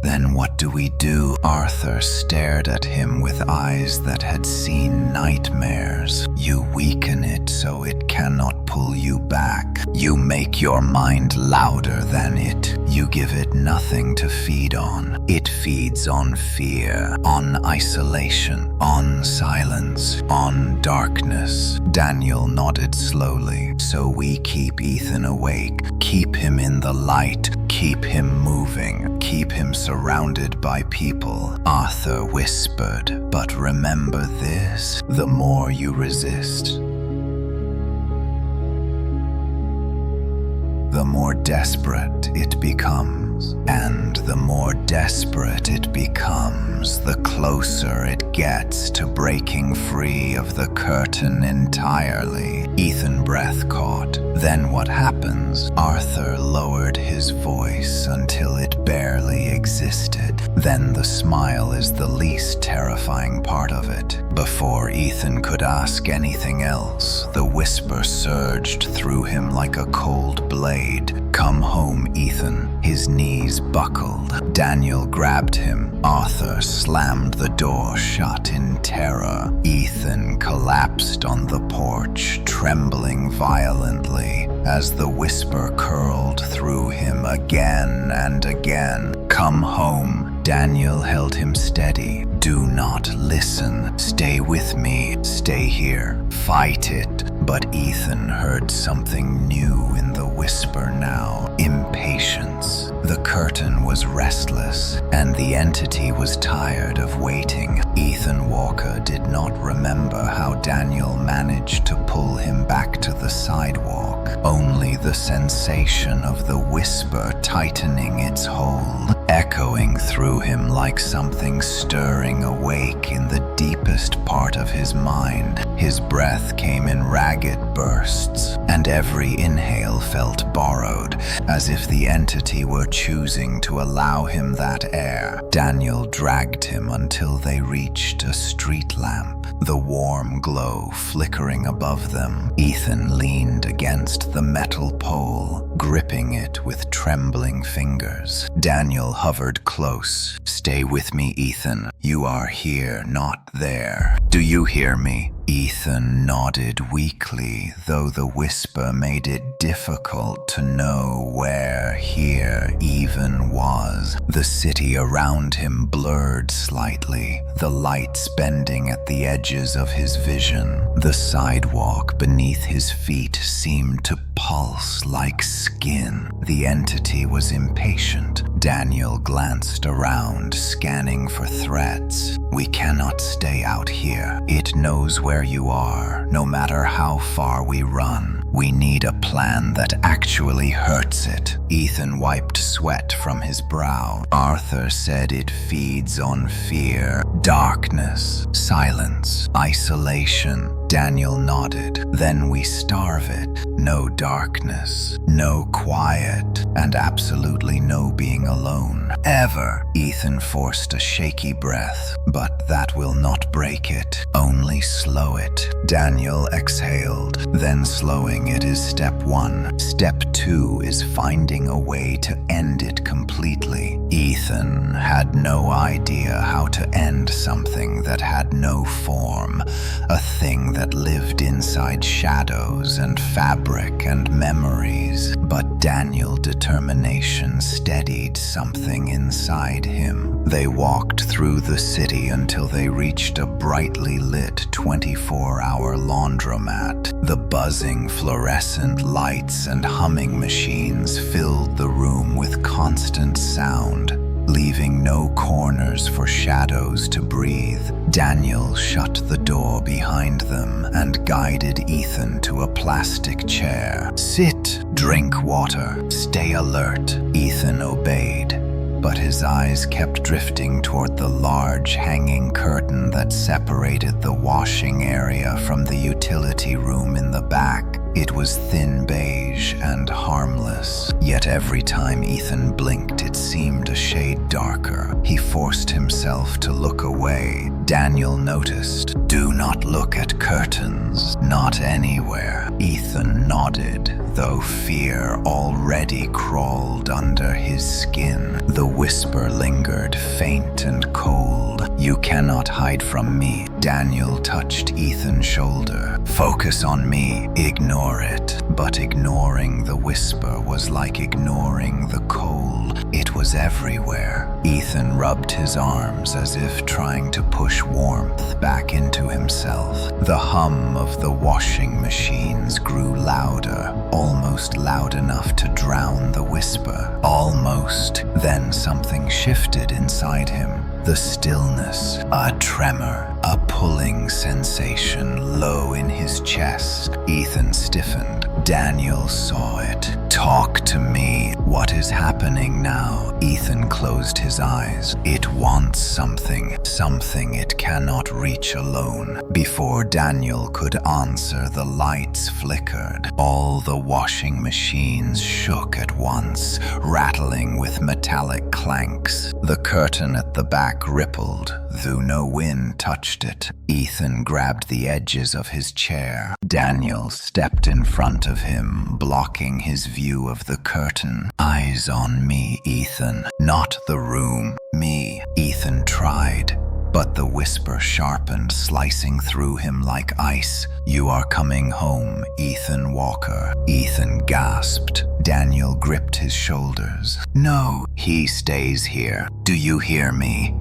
Then what do we do? Arthur stared at him with eyes that had seen nightmares. You weaken it so it cannot pull you back. You make your mind louder than it. You give it nothing to feed on. It feeds on fear, on isolation, on silence, on darkness. Daniel nodded slowly. So we keep Ethan awake, keep him in the light, keep him moving, keep him surrounded by people. Arthur whispered, but remember this, the more you resist, the more desperate it becomes. And the more desperate it becomes, the closer it gets to breaking free of the curtain entirely. Ethan's breath caught. Then what happens? Arthur lowered his voice until it barely existed. Then the smile is the least terrifying part of it. Before Ethan could ask anything else, the whisper surged through him like a cold blade. Come home, Ethan. His knees buckled. Daniel grabbed him. Arthur slammed the door shut in terror. Ethan collapsed on the porch, trembling violently as the whisper curled through him again and again. Come home. Daniel held him steady. Do not listen. Stay with me. Stay here. Fight it. But Ethan heard something new in the whisper now. Impatience. The curtain was restless, and the entity was tired of waiting. Ethan Walker did not remember how Daniel managed to pull him back to the sidewalk. Only the sensation of the whisper tightening its hold, echoing through him like something stirring awake in the deepest part of his mind. His breath came in ragged bursts, and every inhale felt borrowed, as if the entity were choosing to allow him that air. Daniel dragged him until they reached a street lamp, the warm glow flickering above them. Ethan leaned against the metal pole, gripping it with trembling fingers. Daniel Daniel hovered close. "Stay with me, Ethan. You are here, not there. Do you hear me?" Ethan nodded weakly, though the whisper made it difficult to know where here even was. The city around him blurred slightly, the lights bending at the edges of his vision. The sidewalk beneath his feet seemed to pulse like skin. The entity was impatient. Daniel glanced around, scanning for threats. "We cannot stay out here. It knows where you are, no matter how far we run. We need a plan that actually hurts it." Ethan wiped sweat from his brow. "Arthur said it feeds on fear, darkness, silence, isolation." Daniel nodded. "Then we starve it. No darkness, no quiet, and absolutely no being alone. Ever." Ethan forced a shaky breath. "But that will not break it, only slow it." Daniel exhaled. "Then slowing it is step 1. Step 2 is finding a way to end it completely." Ethan had no idea how to end something that had no form, a thing that lived inside shadows and fabric and memories. But Daniel's determination steadied something inside him. They walked through the city until they reached a brightly lit 24-hour laundromat. The buzzing fluorescent lights and humming machines filled the room with constant sound, leaving no corners for shadows to breathe. Daniel shut the door behind them and guided Ethan to a plastic chair. "Sit, drink water, stay alert." Ethan obeyed, but his eyes kept drifting toward the large hanging curtain that separated the washing area from the utility room in the back. It was thin beige and harmless, yet every time Ethan blinked it seemed a shade darker. He forced himself to look away. Daniel noticed, "Do not look at curtains, not anywhere." Ethan nodded, though fear already crawled under his skin. The whisper lingered, faint and cold. "You cannot hide from me." Daniel touched Ethan's shoulder. "Focus on me, ignore it." But ignoring the whisper was like ignoring the cold. It was everywhere. Ethan rubbed his arms as if trying to push warmth back into himself. The hum of the washing machines grew louder, almost loud enough to drown the whisper. Almost. Then something shifted inside him. The stillness, a tremor, a pulling sensation low in his chest. Ethan stiffened. Daniel saw it. "Talk to me. What is happening now?" Ethan closed his eyes. "It wants something, something it cannot reach alone." Before Daniel could answer, the lights flickered. All the washing machines shook at once, rattling with metallic clanks. The curtain at the back rippled, though no wind touched it. Ethan grabbed the edges of his chair. Daniel stepped in front of him, blocking his view of the curtain. "Eyes on me, Ethan. Not the room. Me." Ethan tried, but the whisper sharpened, slicing through him like ice. "You are coming home, Ethan Walker." Ethan gasped. Daniel gripped his shoulders. "No." "He stays here. Do you hear me?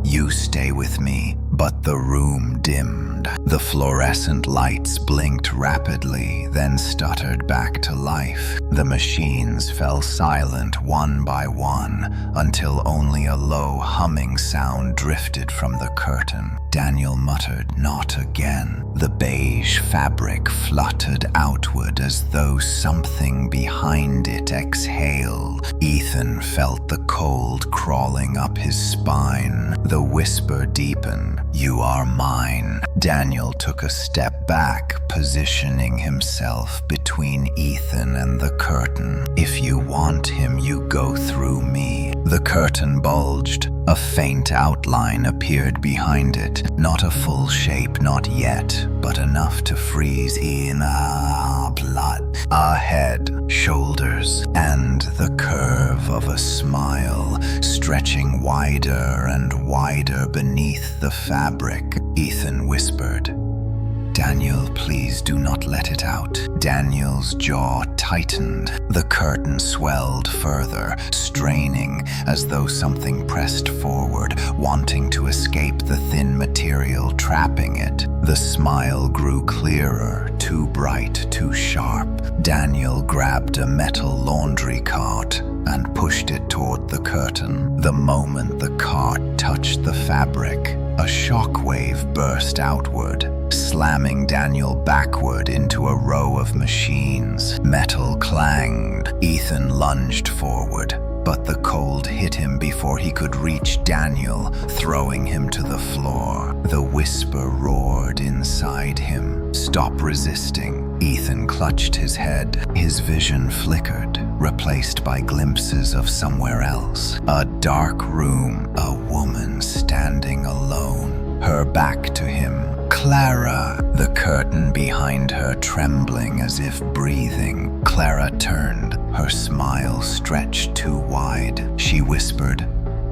You stay with me." But the room dimmed. The fluorescent lights blinked rapidly, then stuttered back to life. The machines fell silent one by one, until only a low humming sound drifted from the curtain. Daniel muttered, "Not again." The beige fabric fluttered outward as though something behind it exhaled. Ethan felt the cold crawling up his spine. The whisper deepened. "You are mine." Daniel took a step back, positioning himself between Ethan and the curtain. "If you want him, you go through me." The curtain bulged. A faint outline appeared behind it. Not a full shape, not yet, but enough to freeze in blood. A head, shoulders, and the curve of a smile stretching wider and wider beneath the fabric. Ethan whispered, "Daniel, please do not let it out." Daniel's jaw tightened. The curtain swelled further, straining as though something pressed forward, wanting to escape the thin material trapping it. The smile grew clearer, too bright, too sharp. Daniel grabbed a metal laundry cart and pushed it toward the curtain. The moment the cart touched the fabric, a shockwave burst outward, slamming Daniel backward into a row of machines. Metal clanged. Ethan lunged forward, but the cold hit him before he could reach Daniel, throwing him to the floor. The whisper roared inside him. "Stop resisting." Ethan clutched his head. His vision flickered, replaced by glimpses of somewhere else. A dark room, a woman standing alone, her back to him. "Clara!" The curtain behind her trembling as if breathing. Clara turned, her smile stretched too wide. She whispered,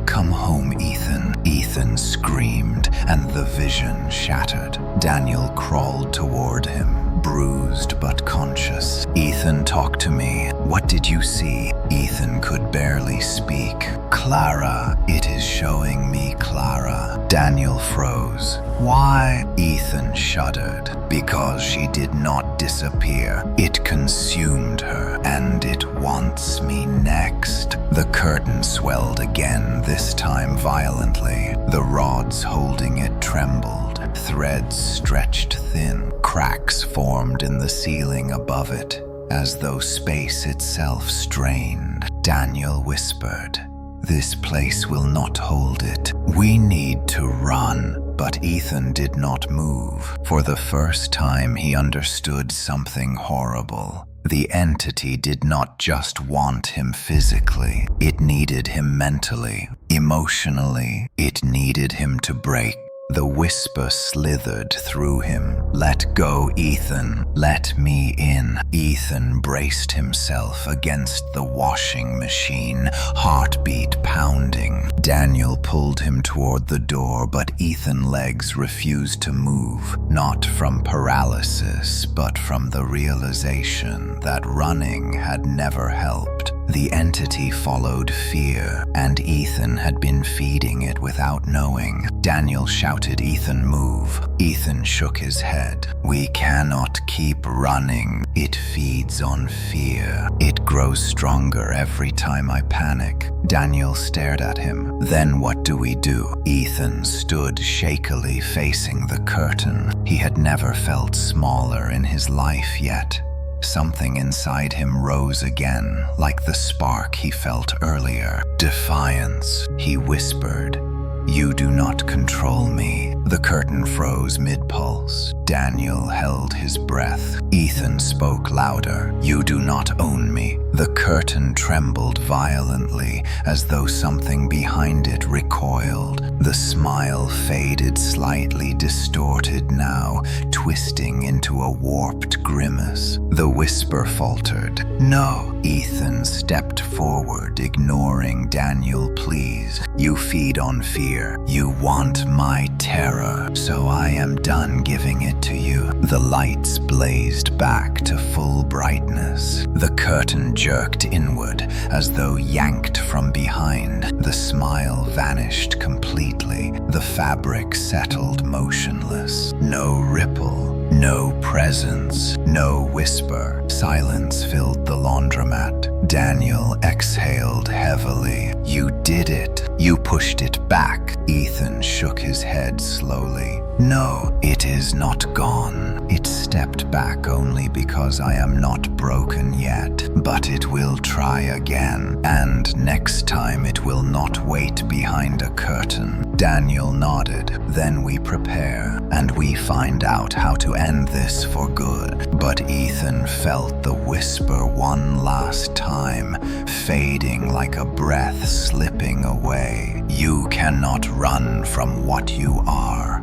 "Come home, Ethan." Ethan screamed, and the vision shattered. Daniel crawled toward him, bruised but conscious. "Ethan, talk to me. What did you see?" Ethan could barely speak. "Clara, it is showing me Clara." Daniel froze. "Why?" Ethan shuddered. "Because she did not disappear. It consumed her, and it wants me next." The curtain swelled again, this time violently. The rods holding it trembled. Threads stretched thin. Cracks formed in the ceiling above it, as though space itself strained. Daniel whispered, "This place will not hold it. We need to run." But Ethan did not move. For the first time, he understood something horrible. The entity did not just want him physically. It needed him mentally, emotionally. It needed him to break. The whisper slithered through him. "Let go, Ethan. Let me in." Ethan braced himself against the washing machine, heartbeat pounding. Daniel pulled him toward the door, but Ethan's legs refused to move, not from paralysis, but from the realization that running had never helped. The entity followed fear, and Ethan had been feeding it without knowing. Daniel shouted, "Ethan, move." Ethan shook his head. "We cannot keep running. It feeds on fear. It grows stronger every time I panic." Daniel stared at him. "Then what do we do?" Ethan stood shakily facing the curtain. He had never felt smaller in his life yet. Something inside him rose again, like the spark he felt earlier. "Defiance," he whispered. "You do not control me." The curtain froze mid-pulse. Daniel held his breath. Ethan spoke louder. "You do not own me." The curtain trembled violently, as though something behind it recoiled. The smile faded, slightly distorted now, twisting into a warped grimace. The whisper faltered. "No." Ethan stepped forward, ignoring Daniel. "Please. You feed on fear. You want my terror, so I am done giving it to you." The lights blazed back to full brightness. The curtain jerked inward, as though yanked from behind. The smile vanished completely. The fabric settled motionless. No ripple, no presence, no whisper. Silence filled the laundromat. Daniel exhaled heavily. "You did it. You pushed it back." Ethan shook his head slowly. "No, it is not gone. It stepped back only because I am not broken yet. But it will try again, and next time it will not wait behind a curtain." Daniel nodded. "Then we prepare, and we find out how to end this for good." But Ethan felt the whisper one last time, fading like a breath slipping away. "You cannot run from what you are."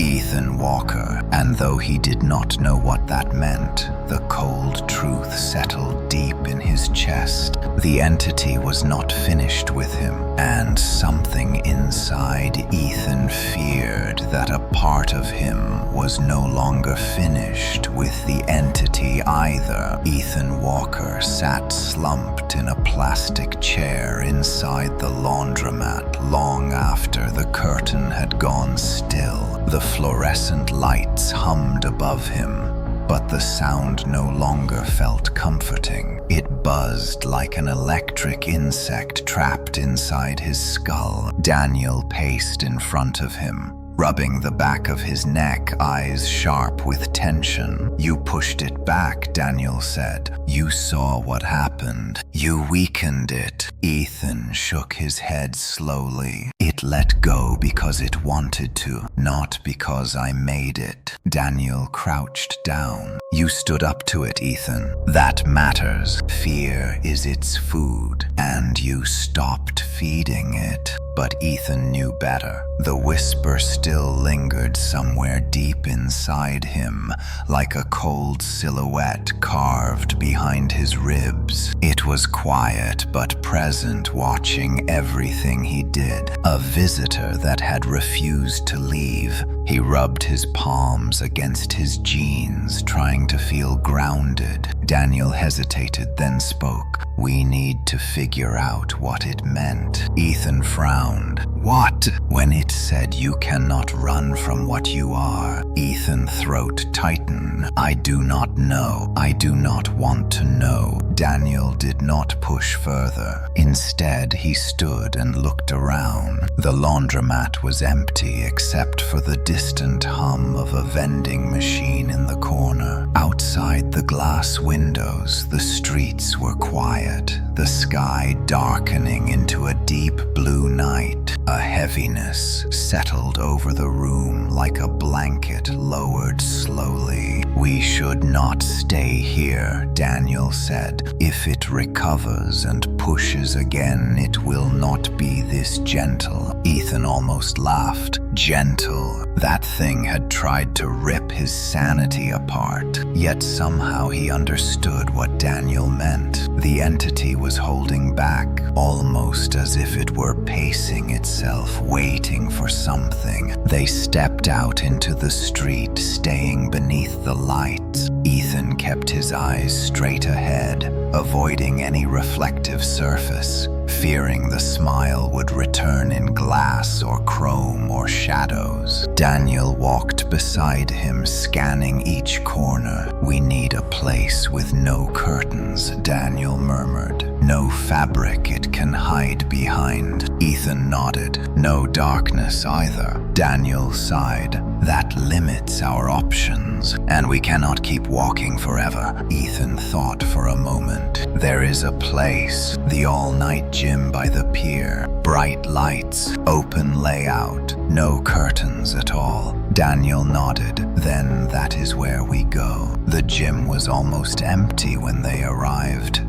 Ethan Walker, and though he did not know what that meant, the cold truth settled deep in his chest. The entity was not finished with him, and something inside Ethan feared that a part of him was no longer finished with the entity either. Ethan Walker sat slumped in a plastic chair inside the laundromat long after the curtain had gone still. The fluorescent lights hummed above him, but the sound no longer felt comforting. It buzzed like an electric insect trapped inside his skull. Daniel paced in front of him, rubbing the back of his neck, eyes sharp with tension. "You pushed it back," Daniel said. "You saw what happened. You weakened it." Ethan shook his head slowly. "It let go because it wanted to, not because I made it." Daniel crouched down. "You stood up to it, Ethan. That matters. Fear is its food, and you stopped feeding it." But Ethan knew better. The whisper still lingered somewhere deep inside him, like a cold silhouette carved behind his ribs. It was quiet but present, watching everything he did. A visitor that had refused to leave. He rubbed his palms against his jeans, trying to feel grounded. Daniel hesitated, then spoke. "We need to figure out what it meant." Ethan frowned. "What?" "When it said you cannot run from what you are." Ethan's throat tightened. "I do not know. I do not want to know." Daniel did not push further. Instead, he stood and looked around. The laundromat was empty except for the distant hum of a vending machine in the corner. Outside the glass windows, the streets were quiet, the sky darkening into a deep blue night. A heaviness settled over the room like a blanket lowered slowly. "We should not stay here," Daniel said. "If it recovers and pushes again, it will not be this gentle." Ethan almost laughed. Gentle. That thing had tried to rip his sanity apart, yet somehow he understood what Daniel meant. The entity was holding back, almost as if it were pacing itself, waiting for something. They stepped out into the street, staying beneath the lights. Ethan kept his eyes straight ahead, avoiding any reflective surface, fearing the smile would return in glass or chrome or shadows. Daniel walked beside him, scanning each corner. "We need a place with no curtains," Daniel murmured. "No fabric it can hide behind." Ethan nodded. "No darkness either." Daniel sighed. "That limits our options, and we cannot keep walking forever." Ethan thought for a moment. "There is a place, the all-night gym by the pier. Bright lights, open layout, no curtains at all." Daniel nodded. "Then that is where we go." The gym was almost empty when they arrived.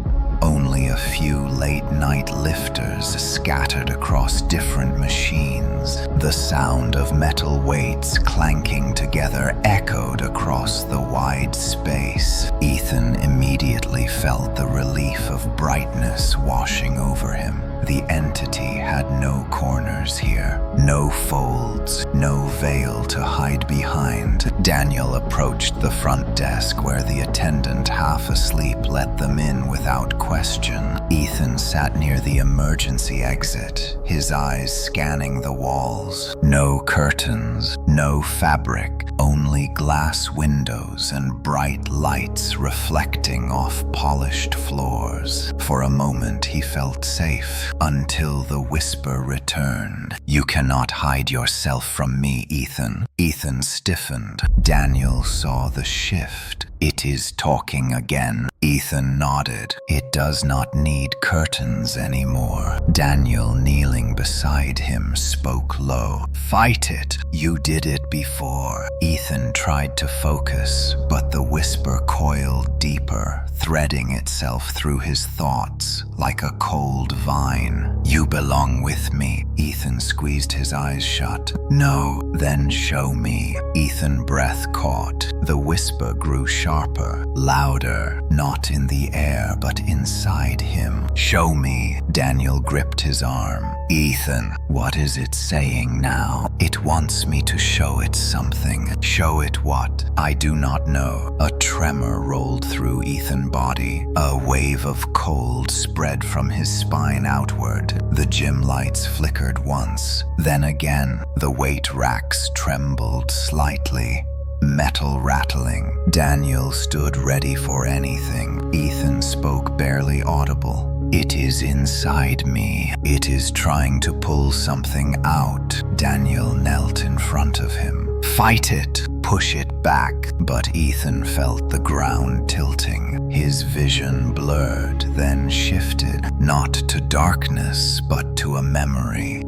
Only a few late-night lifters scattered across different machines. The sound of metal weights clanking together echoed across the wide space. Ethan immediately felt the relief of brightness washing over him. The entity had no corners here, no folds, no veil to hide behind. Daniel approached the front desk where the attendant, half asleep, let them in without question. Ethan sat near the emergency exit, his eyes scanning the walls. No curtains, no fabric, only glass windows and bright lights reflecting off polished floors. For a moment he felt safe, until the whisper returned. "You cannot hide yourself from me, Ethan." Ethan stiffened. Daniel saw the shift. It is talking again. Ethan nodded. It does not need curtains anymore. Daniel, kneeling beside him, spoke low. Fight it. You did it before. Ethan tried to focus, but the whisper coiled deeper, threading itself through his thoughts like a cold vine. You belong with me. Ethan squeezed his eyes shut. No, then show me. Ethan, breath caught. The whisper grew sharper, louder, not in the air but inside him. Show me. Daniel gripped his arm. Ethan, what is it saying now? It wants me to show it something. Show it what? I do not know. A tremor rolled through Ethan's body. A wave of cold spread from his spine outward. The gym lights flickered once. Then again, the weight racks trembled slightly. Metal rattling. Daniel stood ready for anything. Ethan spoke barely audible. It is inside me. It is trying to pull something out. Daniel knelt in front of him. Fight it. Push it back. But Ethan felt the ground tilting. His vision blurred, then shifted, not to darkness, but to a memory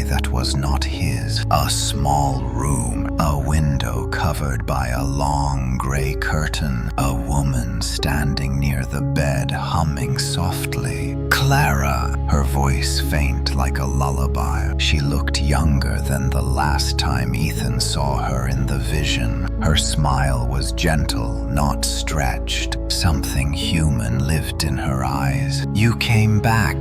that was not his. A small room, a window covered by a long gray curtain, a woman standing near the bed humming softly. Clara, her voice faint like a lullaby. She looked younger than the last time Ethan saw her in the vision. Her smile was gentle, not stretched. Something human lived in her eyes. You came back,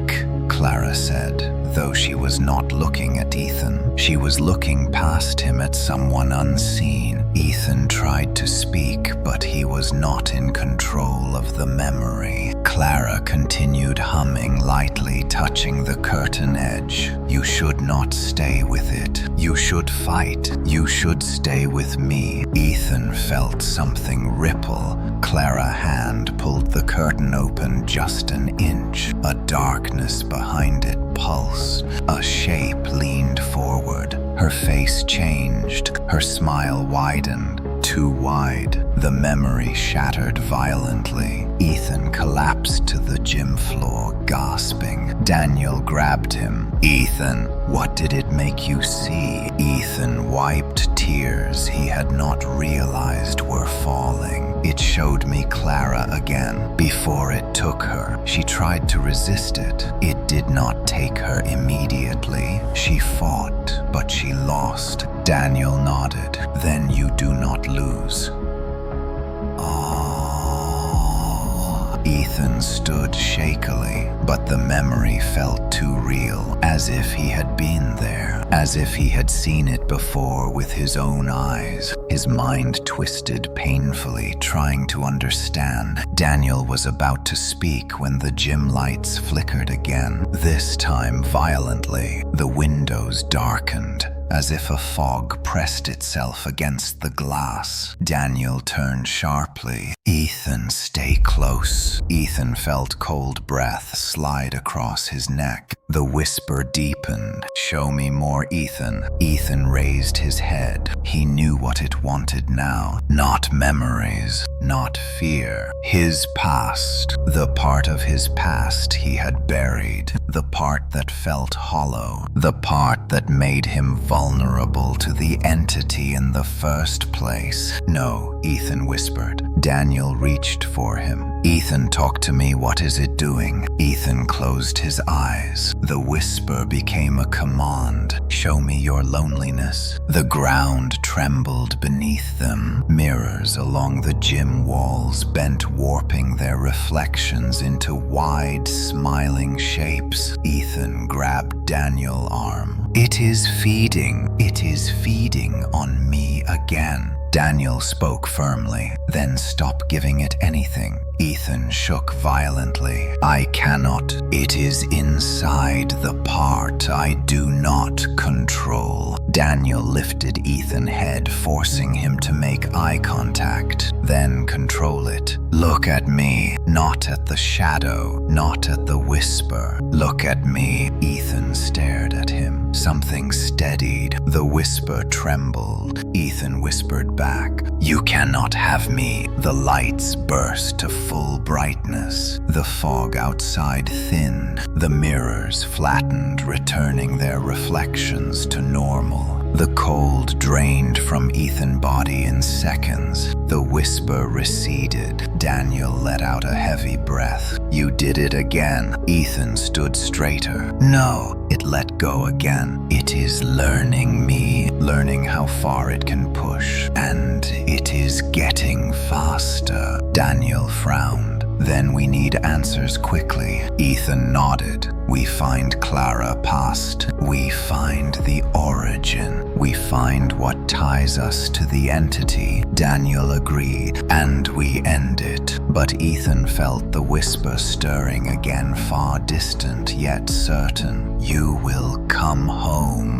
Clara said, though she was not looking at Ethan. She was looking past him at someone unseen. Ethan tried to speak, but he was not in control of the memory. Clara continued humming lightly, touching the curtain edge. You should not stay with it. You should fight. You should stay with me. Ethan felt something ripple. Clara's hand pulled the curtain open just an inch. A darkness behind it pulsed. A shape leaned forward. Her face changed. Her smile widened. Too wide. The memory shattered violently. Ethan collapsed to the gym floor, gasping. Daniel grabbed him. Ethan, what did it make you see? Ethan wiped tears he had not realized were falling. It showed me Clara again. Before it took her, she tried to resist it. It did not take her immediately. She fought, but she lost. Daniel nodded. Then you do not lose. Ethan stood shakily, but the memory felt too real, as if he had been there, as if he had seen it before with his own eyes. His mind twisted painfully, trying to understand. Daniel was about to speak when the gym lights flickered again, this time violently. The windows darkened, as if a fog pressed itself against the glass. Daniel turned sharply. Ethan, stay close. Ethan felt cold breath slide across his neck. The whisper deepened. Show me more, Ethan. Ethan raised his head. He knew what it wanted now. Not memories, not fear. His past. The part of his past he had buried. The part that felt hollow. The part that made him vulnerable to the entity in the first place. No, Ethan whispered. Daniel reached for him. Ethan, talk to me. What is it doing? Ethan closed his eyes. The whisper became a command. Show me your loneliness. The ground trembled beneath them. Mirrors along the gym walls bent, warping their reflections into wide, smiling shapes. Ethan grabbed Daniel's arm. It is feeding. It is feeding on me again. Daniel spoke firmly. Then stop giving it anything. Ethan shook violently. I cannot. It is inside the part I do not control. Daniel lifted Ethan's head, forcing him to make eye contact. Then control it. Look at me, not at the shadow, not at the whisper. Look at me. Ethan stared at him. Something steadied. The whisper trembled. Ethan whispered back. "You cannot have me." The lights burst to full brightness. The fog outside thinned. The mirrors flattened, returning their reflections to normal. The cold drained from Ethan's body in seconds. The whisper receded. Daniel let out a heavy breath. "You did it again." Ethan stood straighter. "No." It let go again. "It is learning me, learning how far it can push, and it is getting faster." Daniel frowned. "Then we need answers quickly." Ethan nodded. "We find Clara past. We find the origin. We find what ties us to the entity." Daniel agreed. "And we end it." But Ethan felt the whisper stirring again, far distant yet certain. "You will come home.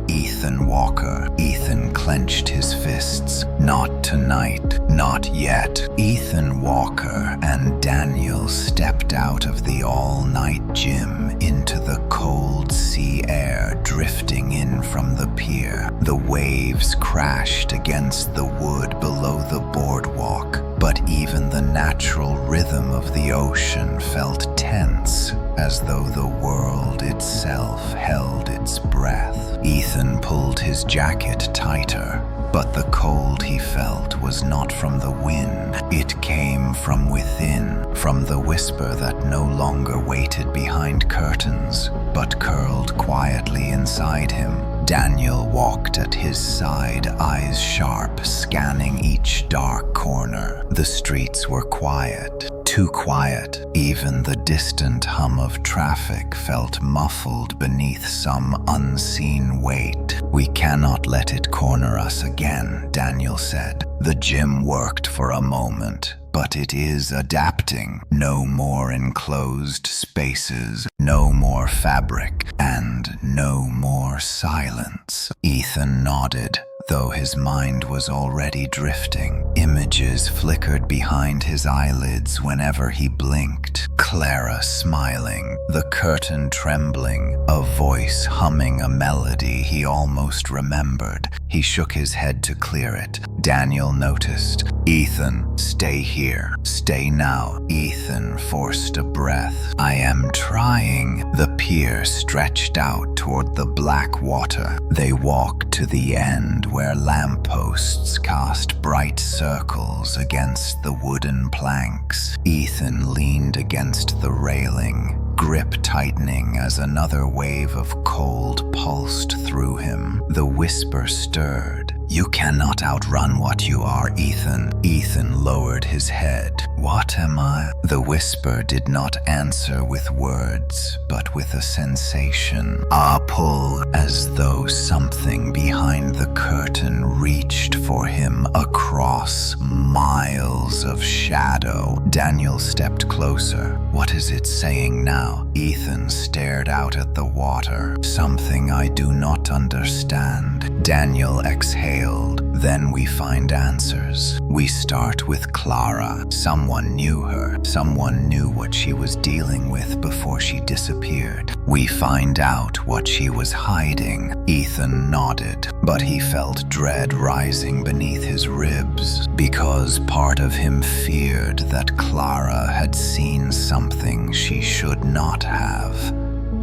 Ethan Walker." Ethan clenched his fists. "Not tonight. Not yet." Ethan Walker and Daniel stepped out of the all-night gym into the cold sea air drifting in from the pier. The waves crashed against the wood below the boardwalk, but even the natural rhythm of the ocean felt tense, as though the world itself held its breath. Ethan pulled his jacket tighter, but the cold he felt was not from the wind. It came from within, from the whisper that no longer waited behind curtains, but curled quietly inside him. Daniel walked at his side, eyes sharp, scanning each dark corner. The streets were quiet, too quiet. Even the distant hum of traffic felt muffled beneath some unseen weight. "We cannot let it corner us again," Daniel said. "The gym worked for a moment, but it is adapting. No more enclosed spaces, no more fabric, and no more silence." Ethan nodded, though his mind was already drifting. Images flickered behind his eyelids whenever he blinked. Clara smiling, the curtain trembling, a voice humming a melody he almost remembered. He shook his head to clear it. Daniel noticed. "Ethan, stay here. Stay now." Ethan forced a breath. "I am trying." The pier stretched out toward the black water. They walked to the end where lampposts cast bright circles against the wooden planks. Ethan leaned against the railing, grip tightening as another wave of cold pulsed through him. The whisper stirred. "You cannot outrun what you are, Ethan." Ethan lowered his head. "What am I?" The whisper did not answer with words, but with a sensation. A pull, as though something behind the curtain reached for him across miles of shadow. Daniel stepped closer. "What is it saying now?" Ethan stared out at the water. "Something I do not understand." Daniel exhaled. "Then we find answers. We start with Clara. Someone knew her. Someone knew what she was dealing with before she disappeared. We find out what she was hiding." Ethan nodded, but he felt dread rising beneath his ribs, because part of him feared that Clara had seen something she should not have,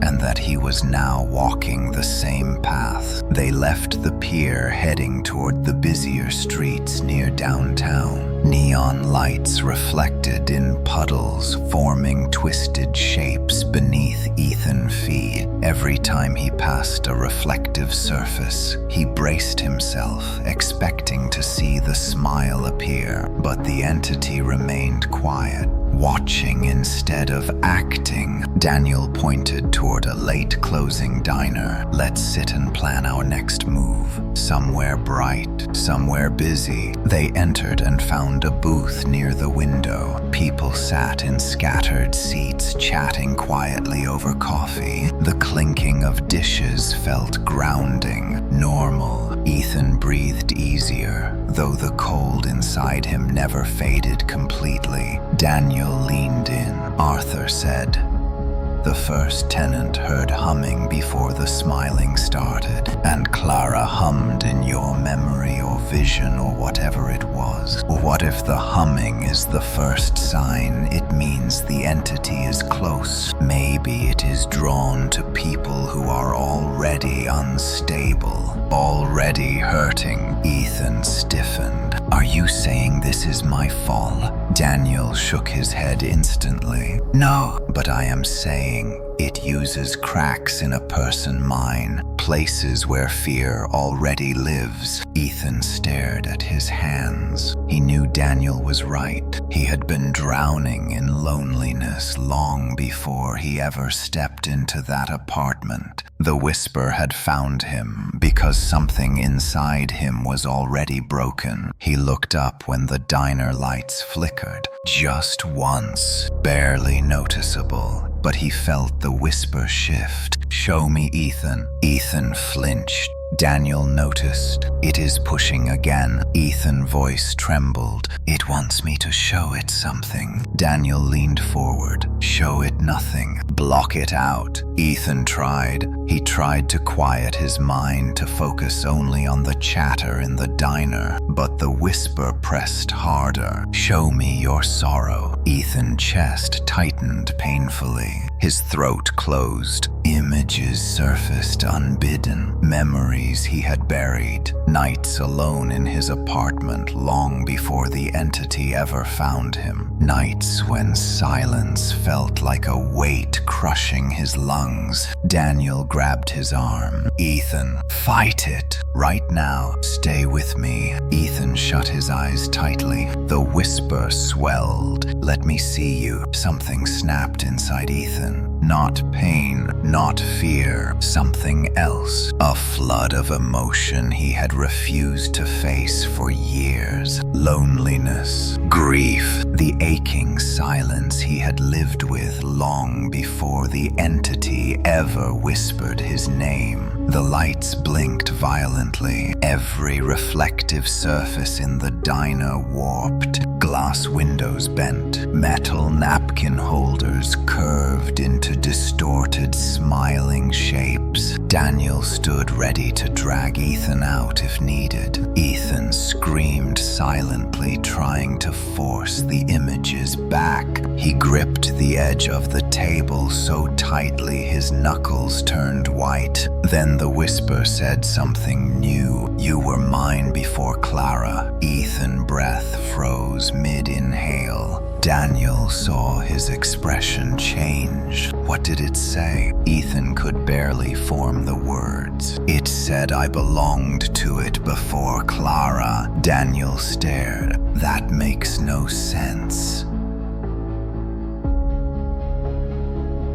and that he was now walking the same path. They left the pier, heading toward the busier streets near downtown. Neon lights reflected in puddles, forming twisted shapes beneath Ethan's feet. Every time he passed a reflective surface, he braced himself, expecting to see the smile appear, but the entity remained quiet, watching instead of acting. Daniel pointed toward a late closing diner. "Let's sit and plan our next move. Somewhere bright, somewhere busy." They entered and found a booth near the window. People sat in scattered seats, chatting quietly over coffee. The clinking of dishes felt grounding, normal. Ethan breathed easier, though the cold inside him never faded completely. Daniel leaned in. Arthur said, The first tenant heard humming before the smiling started, and Clara hummed in your memory or vision or whatever it was. What if the humming is the first sign? It means the entity is close. Maybe it is drawn to people who are already unstable, already hurting. Ethan stiffened. Are you saying this is my fall? Daniel shook his head instantly. No, but I am saying it uses cracks in a person's mind, places where fear already lives. Ethan stared at his hands. He knew Daniel was right. He had been drowning in loneliness long before he ever stepped into that apartment. The whisper had found him because something inside him was already broken. He looked up when the diner lights flickered. Just once, barely noticeable. But he felt the whisper shift. Show me, Ethan. Ethan flinched. Daniel noticed. It is pushing again. Ethan's voice trembled. It wants me to show it something. Daniel leaned forward. Show it nothing. Block it out. Ethan tried. He tried to quiet his mind to focus only on the chatter in the diner, but the whisper pressed harder. Show me your sorrow. Ethan's chest tightened painfully. His throat closed. Images surfaced unbidden. Memories he had buried. Nights alone in his apartment long before the entity ever found him. Nights when silence felt like a weight crushing his lungs. Daniel grabbed his arm. Ethan, fight it. Right now. Stay with me. Ethan shut his eyes tightly. The whisper swelled. Let me see you. Something snapped inside Ethan. Not pain, not fear, something else. A flood of emotion he had refused to face for years. Loneliness, grief, the aching silence he had lived with long before the entity ever whispered his name. The lights blinked violently. Every reflective surface in the diner warped. Glass windows bent. Metal napkin holders curved into distorted, smiling shapes. Daniel stood ready to drag Ethan out if needed. Ethan screamed silently, trying to force the images back. He gripped the edge of the table so tightly his knuckles turned white. Then the whisper said something new. You were mine before Clara. Ethan's breath froze mid-inhale. Daniel saw his expression change. What did it say? Ethan could barely form the words. It said I belonged to it before Clara. Daniel stared. That makes no sense.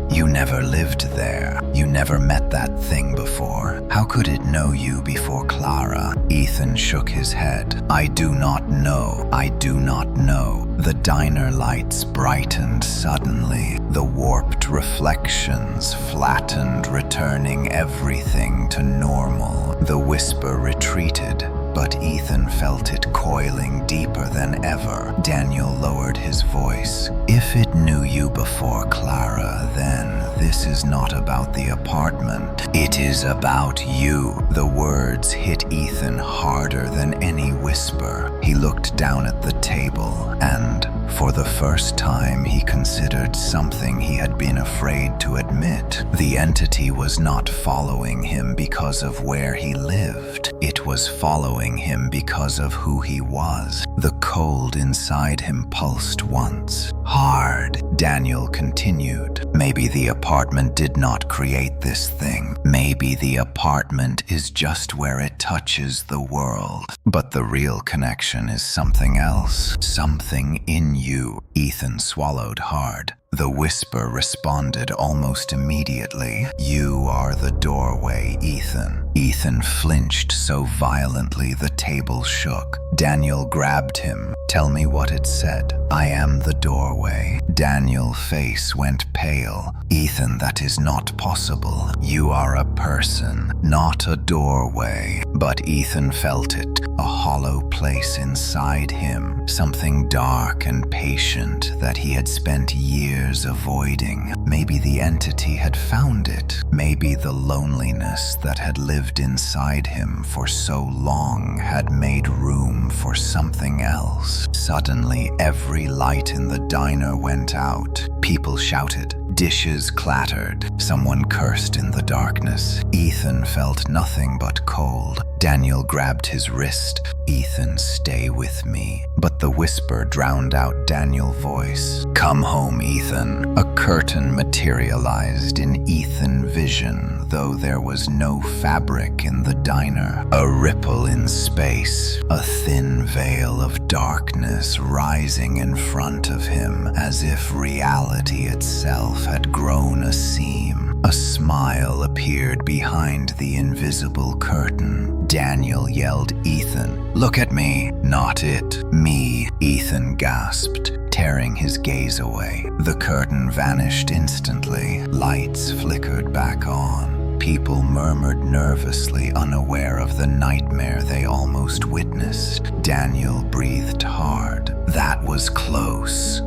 You never lived there. You never met that thing before. How could it know you before Clara? Ethan shook his head. I do not know. I do not know. The diner lights brightened suddenly. The warped reflections flattened, returning everything to normal. The whisper retreated, but Ethan felt it coiling deeper than ever. Daniel lowered his voice. If it knew you before Clara, then this is not about the apartment. It is about you. The words hit Ethan harder than any whisper. He looked down at the table and, for the first time, he considered something he had been afraid to admit. The entity was not following him because of where he lived. It was following him because of who he was. The cold inside him pulsed once. Hard, Daniel continued. Maybe the apartment did not create this thing. Maybe the apartment is just where it touches the world. But the real connection is something else. Something in you. Ethan swallowed hard. The whisper responded almost immediately. You are the doorway, Ethan. Ethan flinched so violently the table shook. Daniel grabbed him. Tell me what it said. I am the doorway. Daniel's face went pale. Ethan, that is not possible. You are a person, not a doorway. But Ethan felt it, a hollow place inside him, something dark and patient that he had spent years avoiding. Maybe the entity had found it. Maybe the loneliness that had lived inside him for so long had made room for something else. Suddenly, every light in the diner went out. People shouted. Dishes clattered. Someone cursed in the darkness. Ethan felt nothing but cold. Daniel grabbed his wrist. Ethan, stay with me. But the whisper drowned out Daniel's voice. Come home, Ethan. A curtain materialized in Ethan's vision, though there was no fabric in the diner. A ripple in space, a thin veil of darkness rising in front of him, as if reality itself had grown a seam. A smile appeared behind the invisible curtain. Daniel yelled, Ethan, look at me. Not it, me, Ethan gasped, tearing his gaze away. The curtain vanished instantly. Lights flickered back on. People murmured nervously, unaware of the nightmare they almost witnessed. Daniel breathed hard. That was close.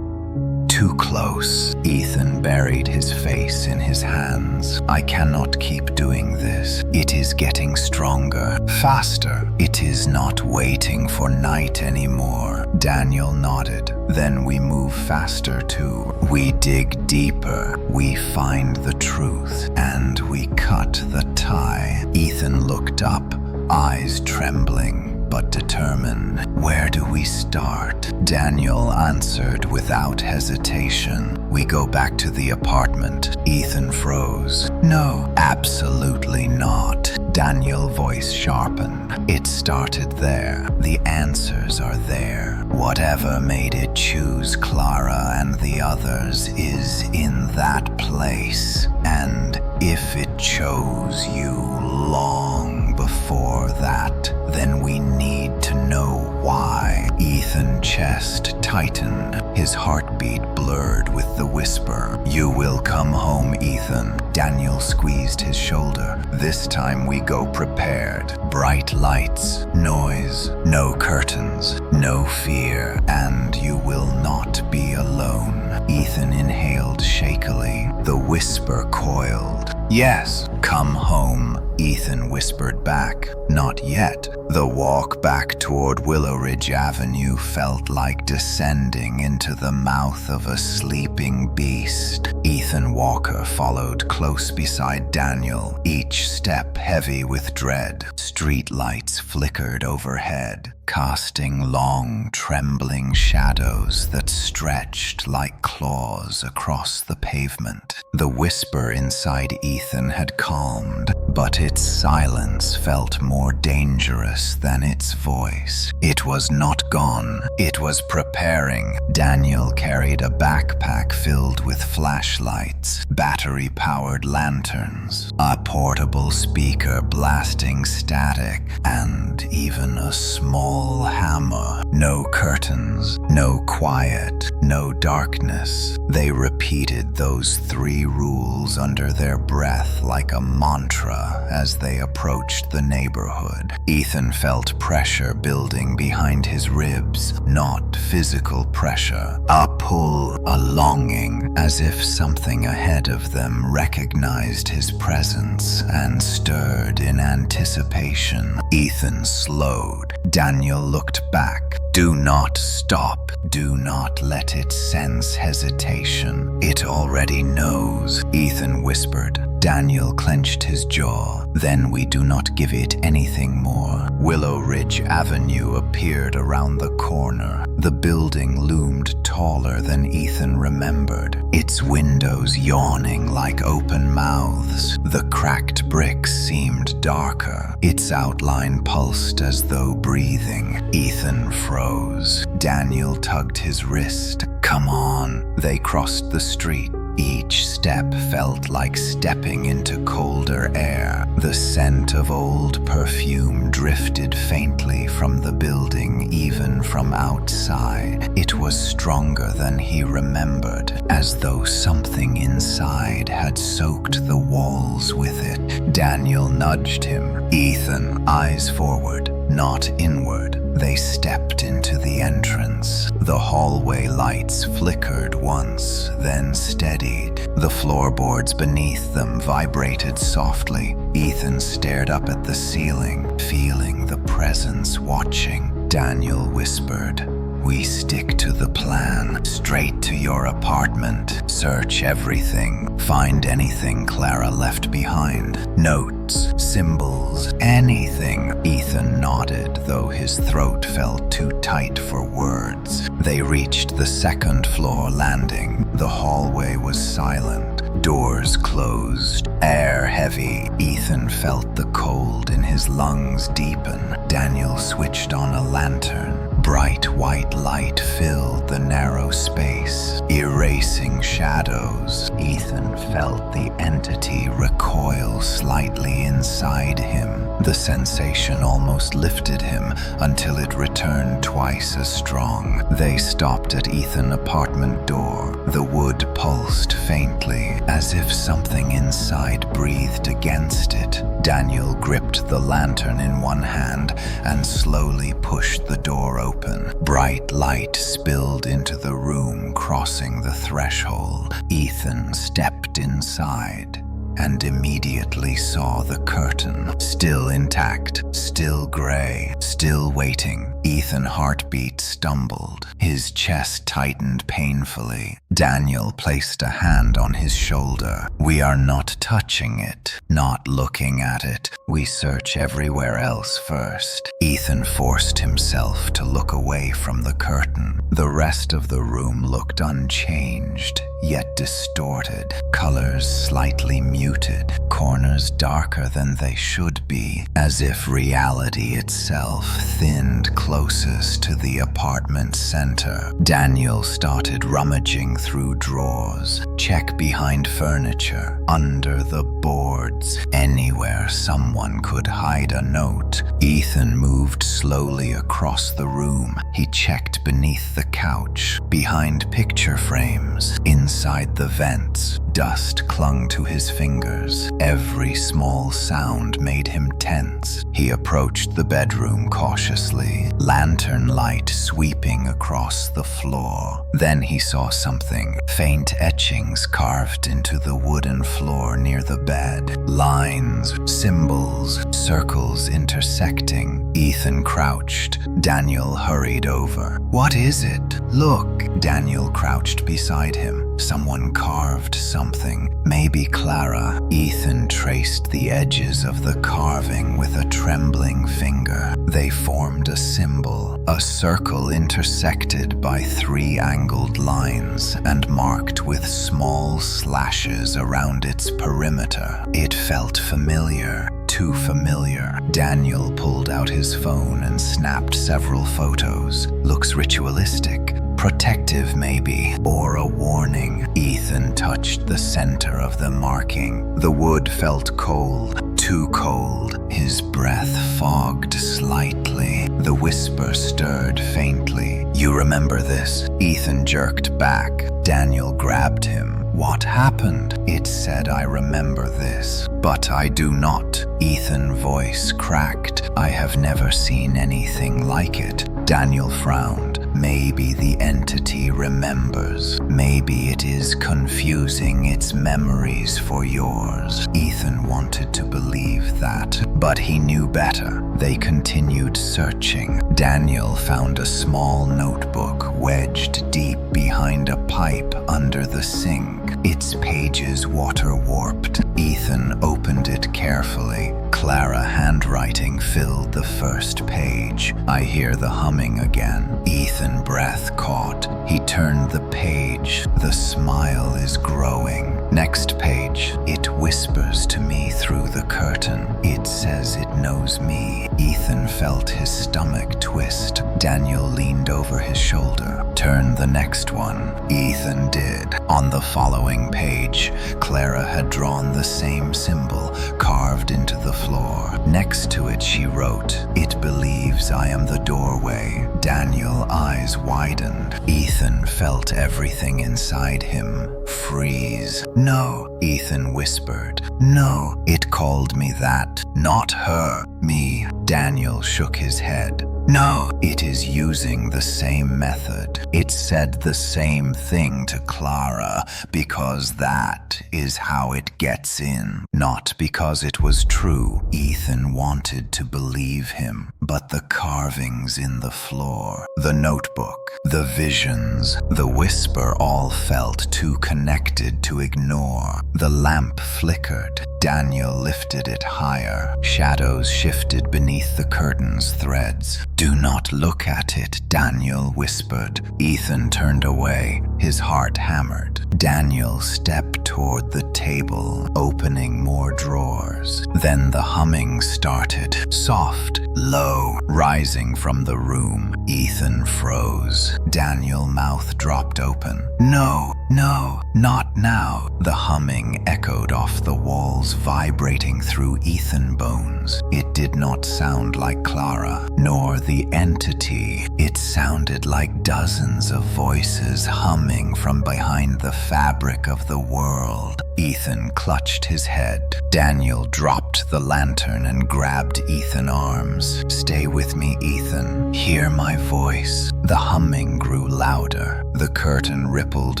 Too close. Ethan buried his face in his hands. I cannot keep doing this. It is getting stronger, faster. It is not waiting for night anymore. Daniel nodded. Then we move faster too. We dig deeper. We find the truth. And we cut the tie. Ethan looked up, eyes trembling but determined. Where do we start? Daniel answered without hesitation. We go back to the apartment. Ethan froze. No, absolutely not. Daniel's voice sharpened. It started there. The answers are there. Whatever made it choose Clara and the others is in that place. And if it chose you long before that, then we need to know why. Ethan's chest tightened, his heartbeat blurred with the whisper. You will come home, Ethan. Daniel squeezed his shoulder. This time we go prepared. Bright lights, noise, no curtains, no fear, and you will not be alone. Ethan inhaled shakily. The whisper coiled. Yes, come home, Ethan whispered back. Not yet. The walk back toward Willow Ridge Avenue felt like descending into the mouth of a sleeping beast. Ethan Walker followed close beside Daniel, each step heavy with dread. Street lights flickered overhead, casting long, trembling shadows that stretched like claws across the pavement. The whisper inside Ethan had calmed, but its silence felt more dangerous than its voice. It was not gone. It was preparing. Daniel carried a backpack filled with flashlights, battery-powered lanterns, a portable speaker blasting static, and even a small hammer. No curtains, no quiet, no darkness. They repeated those 3 rules under their breath like a mantra as they approached the neighborhood. Ethan felt pressure building behind his ribs, not physical pressure. A pull, a longing, as if something ahead of them recognized his presence and stirred in anticipation. Ethan slowed. Daniel looked back. Do not stop. Do not let it sense hesitation. It already knows, Ethan whispered. Daniel clenched his jaw. Then we do not give it anything more. Willow Ridge Avenue appeared around the corner. The building loomed taller than Ethan remembered, its windows yawning like open mouths. The cracked bricks seemed darker. Its outline pulsed as though breathing. Ethan froze. Daniel tugged his wrist. Come on. They crossed the street. Each step felt like stepping into colder air. The scent of old perfume drifted faintly from the building, even from outside. It was stronger than he remembered, as though something inside had soaked the walls with it. Daniel nudged him. Ethan, eyes forward, not inward. They stepped into the entrance. The hallway lights flickered once, then steadied. The floorboards beneath them vibrated softly. Ethan stared up at the ceiling, feeling the presence watching. Daniel whispered, "We stick to the plan. Straight to your apartment. Search everything. Find anything Clara left behind. Notes, symbols, anything." Ethan nodded, though his throat felt too tight for words. They reached the second floor landing. The hallway was silent. Doors closed. Air heavy. Ethan felt the cold in his lungs deepen. Daniel switched on a lantern. Bright white light filled the narrow space, erasing shadows. Ethan felt the entity recoil slightly inside him. The sensation almost lifted him until it returned twice as strong. They stopped at Ethan's apartment door. The wood pulsed faintly, as if something inside breathed against it. Daniel gripped the lantern in one hand and slowly pushed the door open. Bright light spilled into the room, crossing the threshold. Ethan stepped inside and immediately saw the curtain, still intact, still gray, still waiting. Ethan's heartbeat stumbled. His chest tightened painfully. Daniel placed a hand on his shoulder. "We are not touching it, not looking at it. We search everywhere else first." Ethan forced himself to look away from the curtain. The rest of the room looked unchanged, yet distorted. Colors slightly muted, corners darker than they should be, as if reality itself thinned closest to the apartment center. Daniel started rummaging through drawers. Check behind furniture, under the boards, anywhere someone could hide a note. Ethan moved slowly across the room. He checked beneath the couch, behind picture frames, inside the vents. Dust clung to his fingers. Every small sound made him tense. He approached the bedroom cautiously, lantern light sweeping across the floor. Then he saw something, faint etchings carved into the wooden floor near the bed. Lines, symbols, circles intersecting. Ethan crouched. Daniel hurried over. "What is it? Look!" Daniel crouched beside him. Someone carved something. Maybe Clara. Ethan traced the edges of the carving with a trembling finger. They formed a symbol, a circle intersected by 3 angled lines and marked with small slashes around its perimeter. It felt familiar. Too familiar. Daniel pulled out his phone and snapped several photos. Looks ritualistic. Protective maybe, or a warning. Ethan touched the center of the marking. The wood felt cold, too cold. His breath fogged slightly. The whisper stirred faintly. "You remember this?" Ethan jerked back. Daniel grabbed him. "What happened?" It said, "I remember this, but I do not." Ethan's voice cracked. "I have never seen anything like it." Daniel frowned. Maybe the entity remembers. Maybe it is confusing its memories for yours. Ethan wanted to believe that, but he knew better. They continued searching. Daniel found a small notebook wedged deep behind a pipe under the sink. Its pages water-warped. Ethan opened it carefully. Clara handwriting filled the first page. "I hear the humming again." Ethan's breath caught. He turned the page. The smile is growing. Next page. "It whispers to me through the curtain. It says it knows me. Ethan felt his stomach twist. Daniel leaned over his shoulder. Turn the next one. Ethan did. On the following page, Clara had drawn the same symbol carved into the floor. Next to it she wrote, "It believes I am the doorway." Daniel's eyes widened. Ethan felt everything inside him freeze. "No," Ethan whispered. "No, it called me that. Not her, me." Daniel shook his head. "No, it is using the same method. It said the same thing to Clara because that is how it gets in. Not because it was true." Ethan wanted to believe him, but the carvings in the floor, the notebook, the visions, the whisper all felt too connected to ignore. The lamp flickered. Daniel lifted it higher. Shadows shifted beneath the curtain's threads. "Do not look at it," Daniel whispered. Ethan turned away, his heart hammered. Daniel stepped toward the table, opening more drawers. Then the humming started, soft, low, rising from the room. Ethan froze. Daniel's mouth dropped open. "No, no, not now." The humming echoed off the walls, vibrating through Ethan bones. It did not sound like Clara, nor the entity. It sounded like dozens of voices humming from behind the fabric of the world. Ethan clutched his head. Daniel dropped the lantern and grabbed Ethan's arms. "Stay with me, Ethan. Hear my voice." The humming grew louder. The curtain rippled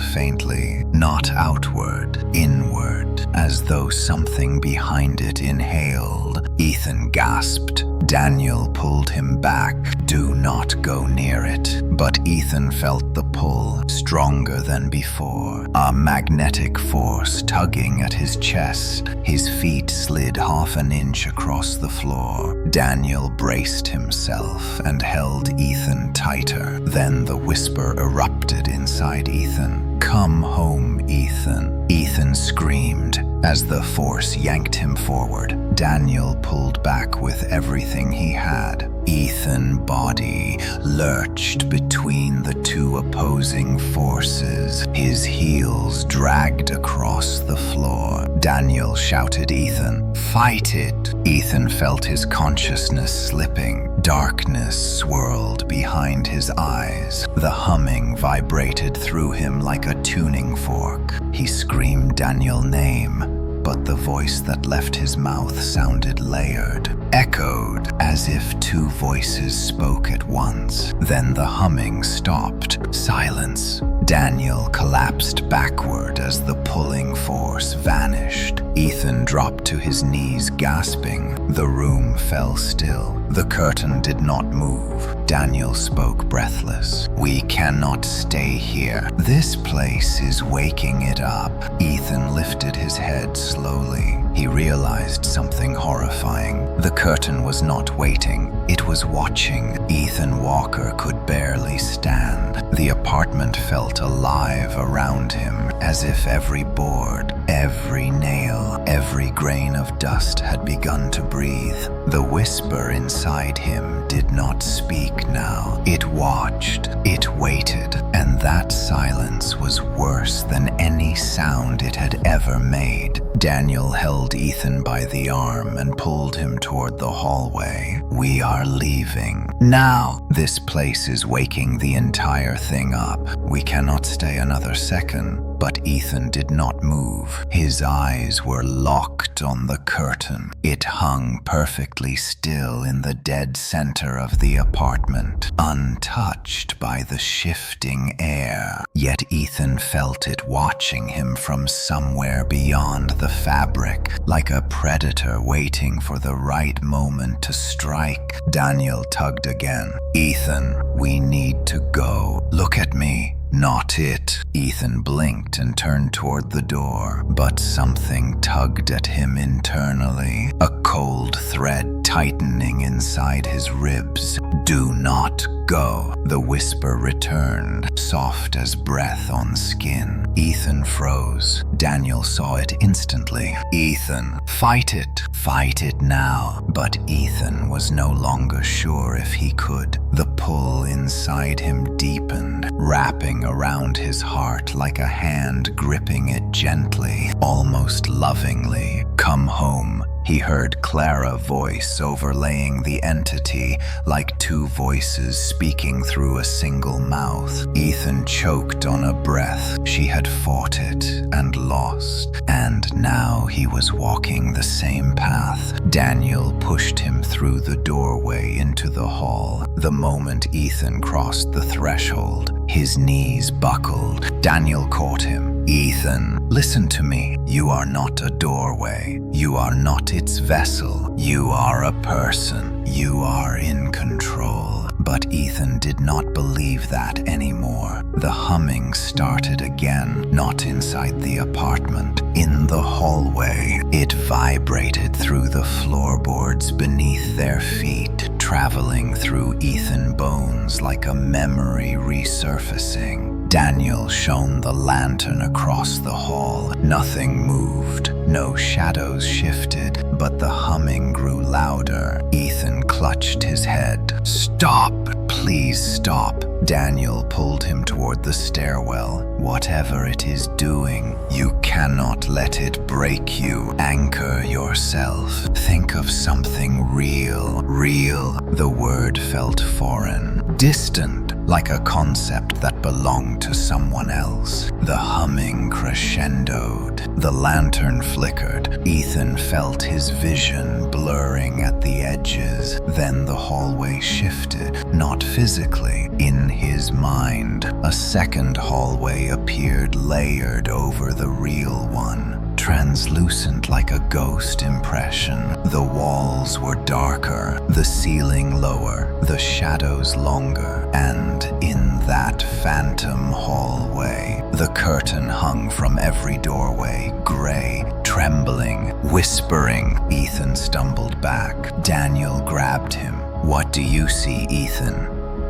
faintly, not outward, inward, as though something behind it inhaled. Ethan gasped. Daniel pulled him back. "Do not go near it." But Ethan felt the pull, stronger than before. A magnetic force tugging at his chest. His feet slid half an inch across the floor. Daniel braced himself and held Ethan tighter. Then the whisper erupted inside Ethan. "Come home, Ethan." Ethan screamed as the force yanked him forward. Daniel pulled back with everything he had. Ethan's body lurched between the two opposing forces. His heels dragged across the floor. Daniel shouted, "Ethan, fight it!" Ethan felt his consciousness slipping. Darkness swirled behind his eyes. The humming vibrated through him like a tuning fork. He screamed Daniel's name, but the voice that left his mouth sounded layered, echoed, as if two voices spoke at once. Then the humming stopped. Silence. Daniel collapsed backward as the pulling force vanished. Ethan dropped to his knees, gasping. The room fell still. The curtain did not move. Daniel spoke breathless. "We cannot stay here. This place is waking it up." Ethan lifted his head slowly. He realized something horrifying. The curtain was not waiting. It was watching. Ethan Walker could barely stand. The apartment felt alive around him, as if every board, every nail, every grain of dust had begun to breathe. The whisper inside him did not speak now. It watched, it waited, and that silence was worse than any sound it had ever made. Daniel held Ethan by the arm and pulled him toward the hallway. "We are leaving. Now!" "This place is waking the entire thing up. We cannot stay another second." But Ethan did not move. His eyes were locked on the curtain. It hung perfectly still in the dead center of the apartment, untouched by the shifting air. Yet Ethan felt it watching him from somewhere beyond the fabric, like a predator waiting for the right moment to strike. Daniel tugged again. "Ethan, we need to go. Look at me." "Not it." Ethan blinked and turned toward the door, but something tugged at him internally, a cold thread tightening inside his ribs. "Do not go." The whisper returned, soft as breath on skin. Ethan froze. Daniel saw it instantly. Ethan, fight it. Fight it now. But Ethan was no longer sure if he could. The pull inside him deepened, wrapping around his heart like a hand gripping it gently, almost lovingly. Come home. He heard Clara's voice overlaying the entity like two voices speaking through a single mouth. Ethan choked on a breath. She had fought it and lost, and now he was walking the same path. Daniel pushed him through the doorway into the hall. The moment Ethan crossed the threshold, his knees buckled. Daniel caught him. Ethan, listen to me. You are not a doorway. You are not its vessel. You are a person. You are in control. But Ethan did not believe that anymore. The humming started again, not inside the apartment, in the hallway. It vibrated through the floorboards beneath their feet, traveling through Ethan's bones like a memory resurfacing. Daniel shone the lantern across the hall. Nothing moved, no shadows shifted, but the humming grew louder. Ethan clutched his head. Stop! Please stop. Daniel pulled him toward the stairwell. Whatever it is doing, you cannot let it break you. Anchor yourself. Think of something real. Real. The word felt foreign, distant, like a concept that belonged to someone else. The humming crescendoed. The lantern flickered. Ethan felt his vision blurring at the edges. Then the hallway shifted, not physically, in his mind. A second hallway appeared, layered over the real one, translucent like a ghost impression. The walls were darker, the ceiling lower, the shadows longer, and in that phantom hallway, the curtain hung from every doorway, gray, trembling, whispering. Ethan stumbled back. Daniel grabbed him. What do you see, Ethan?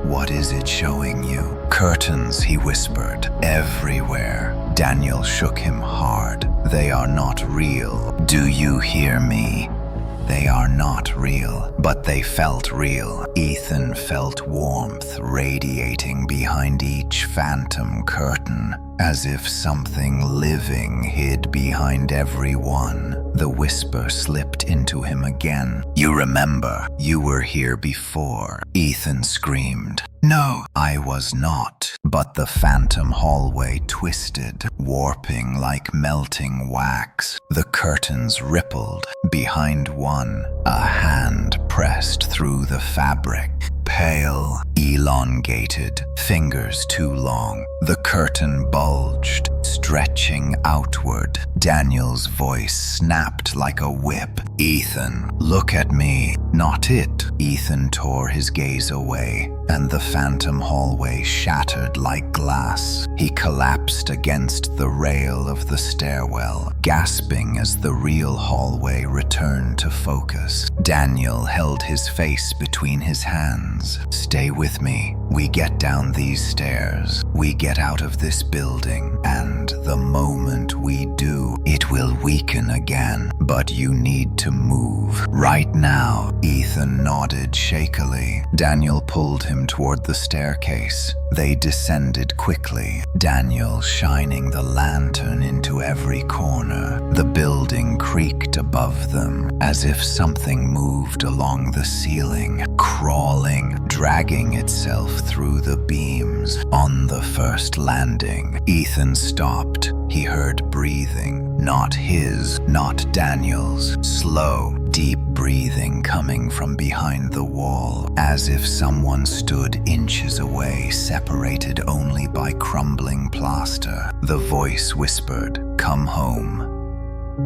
What is it showing you? Curtains, he whispered, everywhere. Daniel shook him hard. They are not real. Do you hear me? They are not real, but they felt real. Ethan felt warmth radiating behind each phantom curtain, as if something living hid behind every one. The whisper slipped into him again. You remember, you were here before. Ethan screamed. No, I was not. But the phantom hallway twisted, warping like melting wax. The curtains rippled. Behind one, a hand pressed through the fabric. Pale, elongated, fingers too long. The curtain bulged, stretching outward. Daniel's voice snapped like a whip. Ethan, look at me. Not it. Ethan tore his gaze away, and the phantom hallway shattered like glass. He collapsed against the rail of the stairwell, gasping as the real hallway returned to focus. Daniel held his face between his hands. Stay with me. We get down these stairs. We get out of this building. And the moment we do, it will weaken again. But you need to move. Right now. Ethan nodded shakily. Daniel pulled him toward the staircase. They descended quickly, Daniel shining the lantern into every corner. The building creaked above them, as if something moved along the ceiling, crawling, dragging itself through the beams. On the first landing, Ethan stopped. He heard breathing, not his, not Daniel's, slow, deep breathing coming from behind the wall, as if someone stood inches away, separated only by crumbling plaster. The voice whispered, "Come home."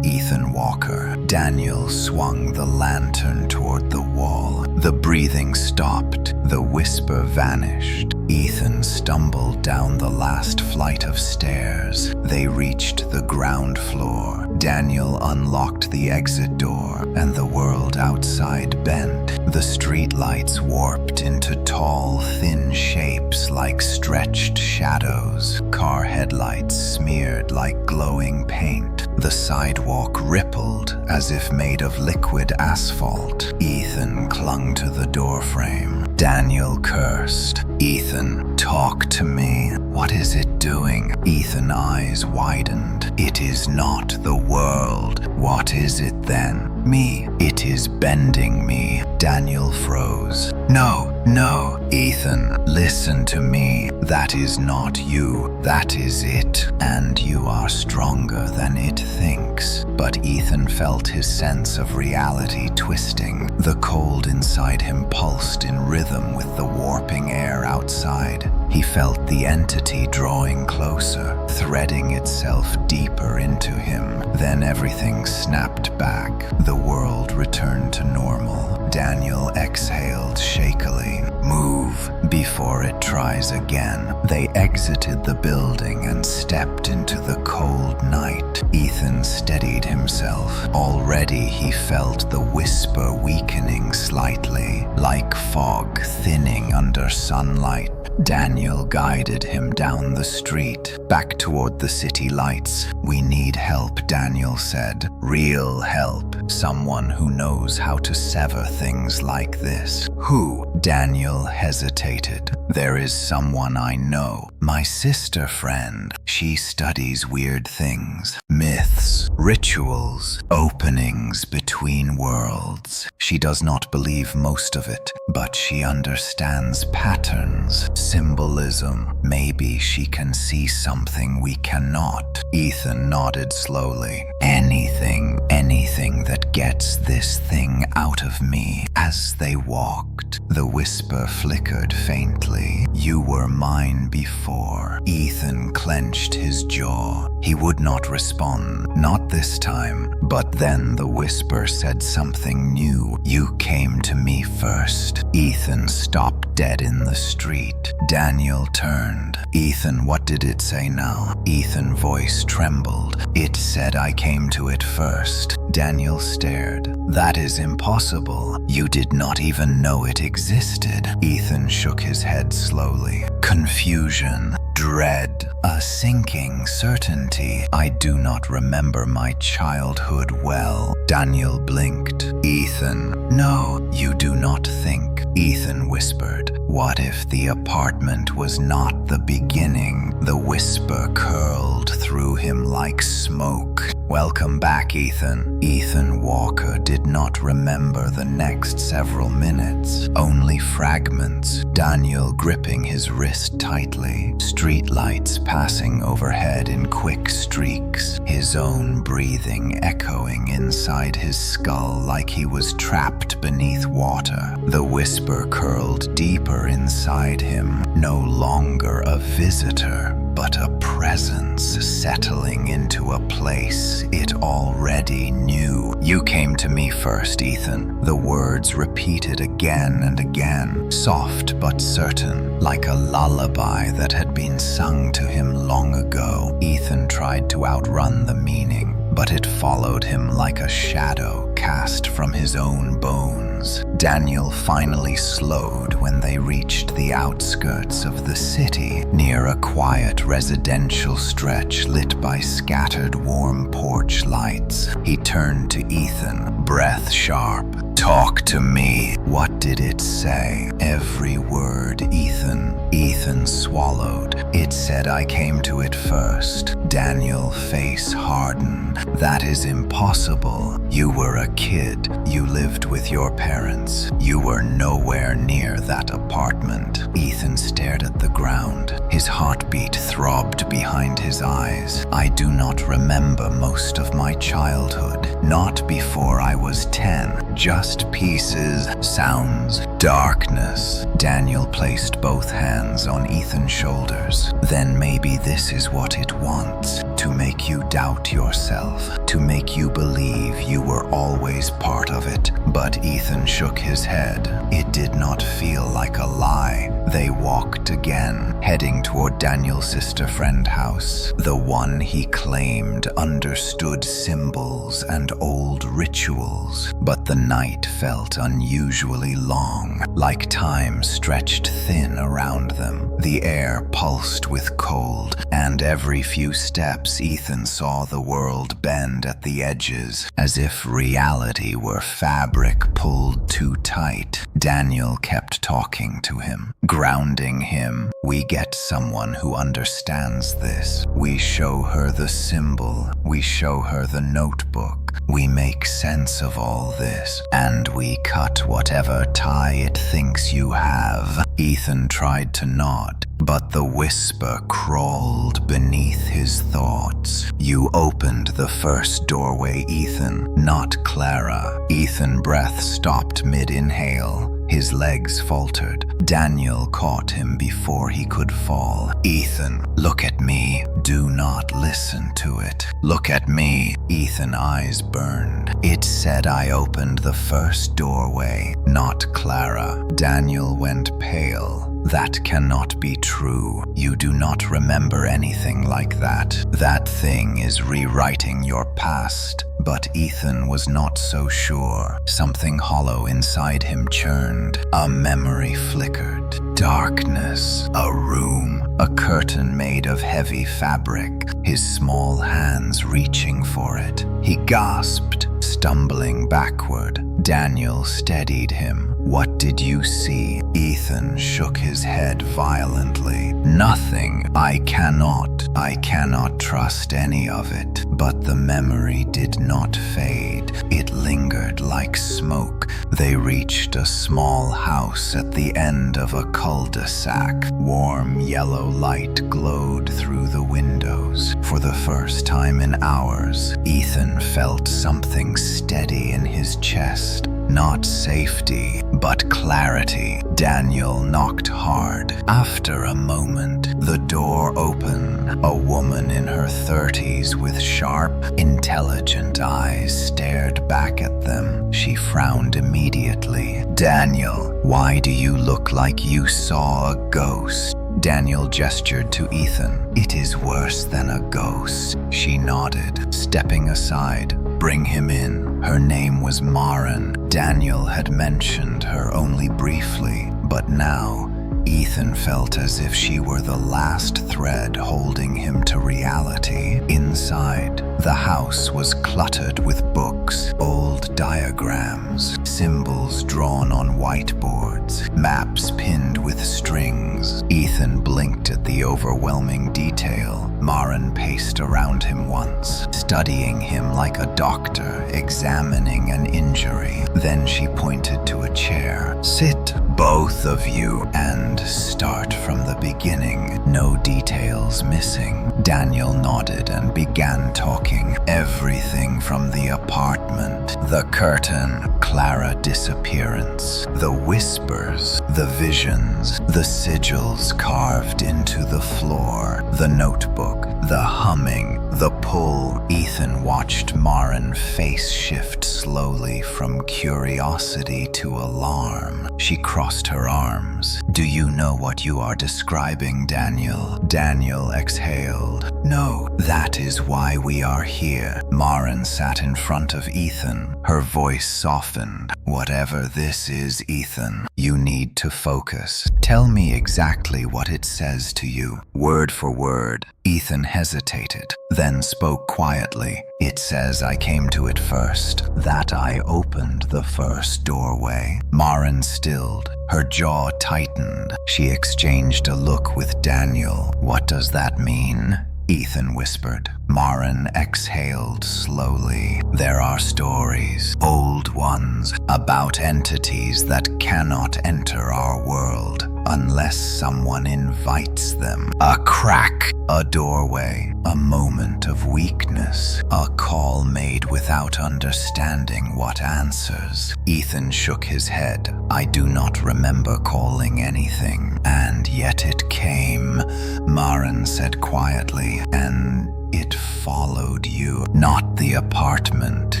Ethan Walker. Daniel swung the lantern toward the wall. The breathing stopped. The whisper vanished. Ethan stumbled down the last flight of stairs. They reached the ground floor. Daniel unlocked the exit door, and the world outside bent. The streetlights warped into tall, thin shapes like stretched shadows. Car headlights smeared like glowing paint. The sidewalk rippled as if made of liquid asphalt. Ethan clung to the doorframe. Daniel cursed. "Ethan, talk to me. What is it doing?" Ethan's eyes widened. "It is not the world. What is it then?" "Me. It is bending me." Daniel froze. "No, no, Ethan, listen to me. That is not you. That is it. And you are stronger than it thinks." But Ethan felt his sense of reality twisting. The cold inside him pulsed in rhythm with the warping air outside. He felt the entity drawing closer, threading itself deeper into him. Then everything snapped back. The world returned to normal. Daniel exhaled shakily. "Move before it tries again." They exited the building and stepped into the cold night. Ethan steadied himself. Already he felt the whisper weakening slightly, like fog thinning under sunlight. Daniel guided him down the street, back toward the city lights. "We need help," Daniel said. "Real help. Someone who knows how to sever things like this." "Who?" Daniel hesitated. "There is someone I know. My sister friend. She studies weird things. Myths, rituals, openings between worlds. She does not believe most of it, but she understands patterns, symbolism. Maybe she can see something we cannot." Ethan nodded slowly. Anything that gets this thing out of me." As they walked, the whisper flickered faintly. "You were mine before." Ethan clenched his jaw. He would not respond, not this time. But then the whisper said something new. "You came to me first." Ethan stopped dead in the street. Daniel turned. "Ethan, what did it say now?" Ethan's voice trembled. "It said I came to it first." Daniel stared. "That is impossible. You did not even know it existed." Ethan shook his head slowly. "Confusion, dread, a sinking certainty. I do not remember my childhood well." Daniel blinked. "Ethan, no, you do not think." Ethan whispered. "What if the apartment was not the beginning?" The whisper curled through him like smoke. "Welcome back, Ethan." Ethan Walker did not remember the next several minutes, only fragments. Daniel gripping his wrist tightly, streetlights passing overhead in quick streaks, his own breathing echoing inside his skull like he was trapped beneath water. The whisper curled deeper inside him, no longer a visitor, but a presence settling into a place it already knew. "You came to me first, Ethan." The words repeated again and again, soft but certain, like a lullaby that had been sung to him long ago. Ethan tried to outrun the meaning, but it followed him like a shadow cast from his own bones. Daniel finally slowed when they reached the outskirts of the city, near a quiet residential stretch lit by scattered warm porch lights. He turned to Ethan, breath sharp. "Talk to me." "What did it say?" "Every word, Ethan." Ethan swallowed. "It said I came to it first." Daniel's face hardened. "That is impossible. You were a kid. You lived with your parents. You were nowhere near that apartment." Ethan stared at the ground. His heartbeat throbbed behind his eyes. "I do not remember most of my childhood. Not before I was 10. Just pieces, sounds, darkness." Daniel placed both hands on Ethan's shoulders. "Then maybe this is what it wants, to make you doubt yourself, to make you believe you were always part of it. But Ethan shook his head. It did not feel like a lie. They walked again, heading toward Daniel's sister-friend house, the one he claimed understood symbols and old rituals. But the night felt unusually long, like time stretched thin around them. The air pulsed with cold, and every few steps Ethan saw the world bend at the edges, as if reality were fabric pulled too tight. Daniel kept talking to him, grounding him. We get someone who understands this. We show her the symbol. We show her the notebook. We make sense of all this, and we cut whatever tie it thinks you have. Ethan tried to nod, but the whisper crawled beneath his thoughts. You opened the first doorway, Ethan, not Clara. Ethan's breath stopped mid-inhale. His legs faltered. Daniel caught him before he could fall. Ethan, look at me. Do not listen to it. Look at me. Ethan's eyes burned. It said I opened the first doorway, not Clara. Daniel went pale. That cannot be true. You do not remember anything like that. That thing is rewriting your past. But Ethan was not so sure. Something hollow inside him churned. A memory flickered. Darkness. A room. A curtain made of heavy fabric. His small hands reaching for it. He gasped, stumbling backward. Daniel steadied him. What did you see? Ethan shook his head violently. Nothing. I cannot trust any of it. But the memory did not fade. It lingered like smoke. They reached a small house at the end of a cul-de-sac. Warm yellow light glowed through the windows. For the first time in hours, Ethan felt something steady in his chest. Not safety, but clarity. Daniel knocked hard. After a moment, the door opened. A woman in her 30s with sharp, intelligent eyes stared back at them. She frowned immediately. Daniel, why do you look like you saw a ghost? Daniel gestured to Ethan. It is worse than a ghost. She nodded, stepping aside. Bring him in. Her name was Maren. Daniel had mentioned her only briefly, but now Ethan felt as if she were the last thread holding him to reality. Inside, the house was cluttered with books, old diagrams, symbols drawn on whiteboards, maps pinned with strings. Ethan blinked at the overwhelming detail. Maren paced around him once, studying him like a doctor examining an injury. Then she pointed to a chair. Sit, both of you, and start from the beginning. No details missing. Daniel nodded and began talking. Everything from the apartment, the curtain, Clara disappearance, the whispers, the visions, the sigils carved into the floor, the notebook, the humming, the pull. Ethan watched Maren face shift slowly from curiosity to alarm. She crossed her arms. Do you know what you are describing, Daniel? Daniel exhaled. No, that is why we are here. Maren sat in front of Ethan. Her voice softened. Whatever this is, Ethan, you need to focus. Tell me exactly what it says to you, word for word. Ethan hesitated, then spoke quietly. It says I came to it first, that I opened the first doorway. Maren stilled. Her jaw tightened. She exchanged a look with Daniel. What does that mean? Ethan whispered. Maren exhaled slowly. There are stories, old ones, about entities that cannot enter our world unless someone invites them. A crack, a doorway, a moment of weakness, a call made without understanding what answers. Ethan shook his head. I do not remember calling anything, and yet it came, Maren said quietly, and it followed you, not the apartment.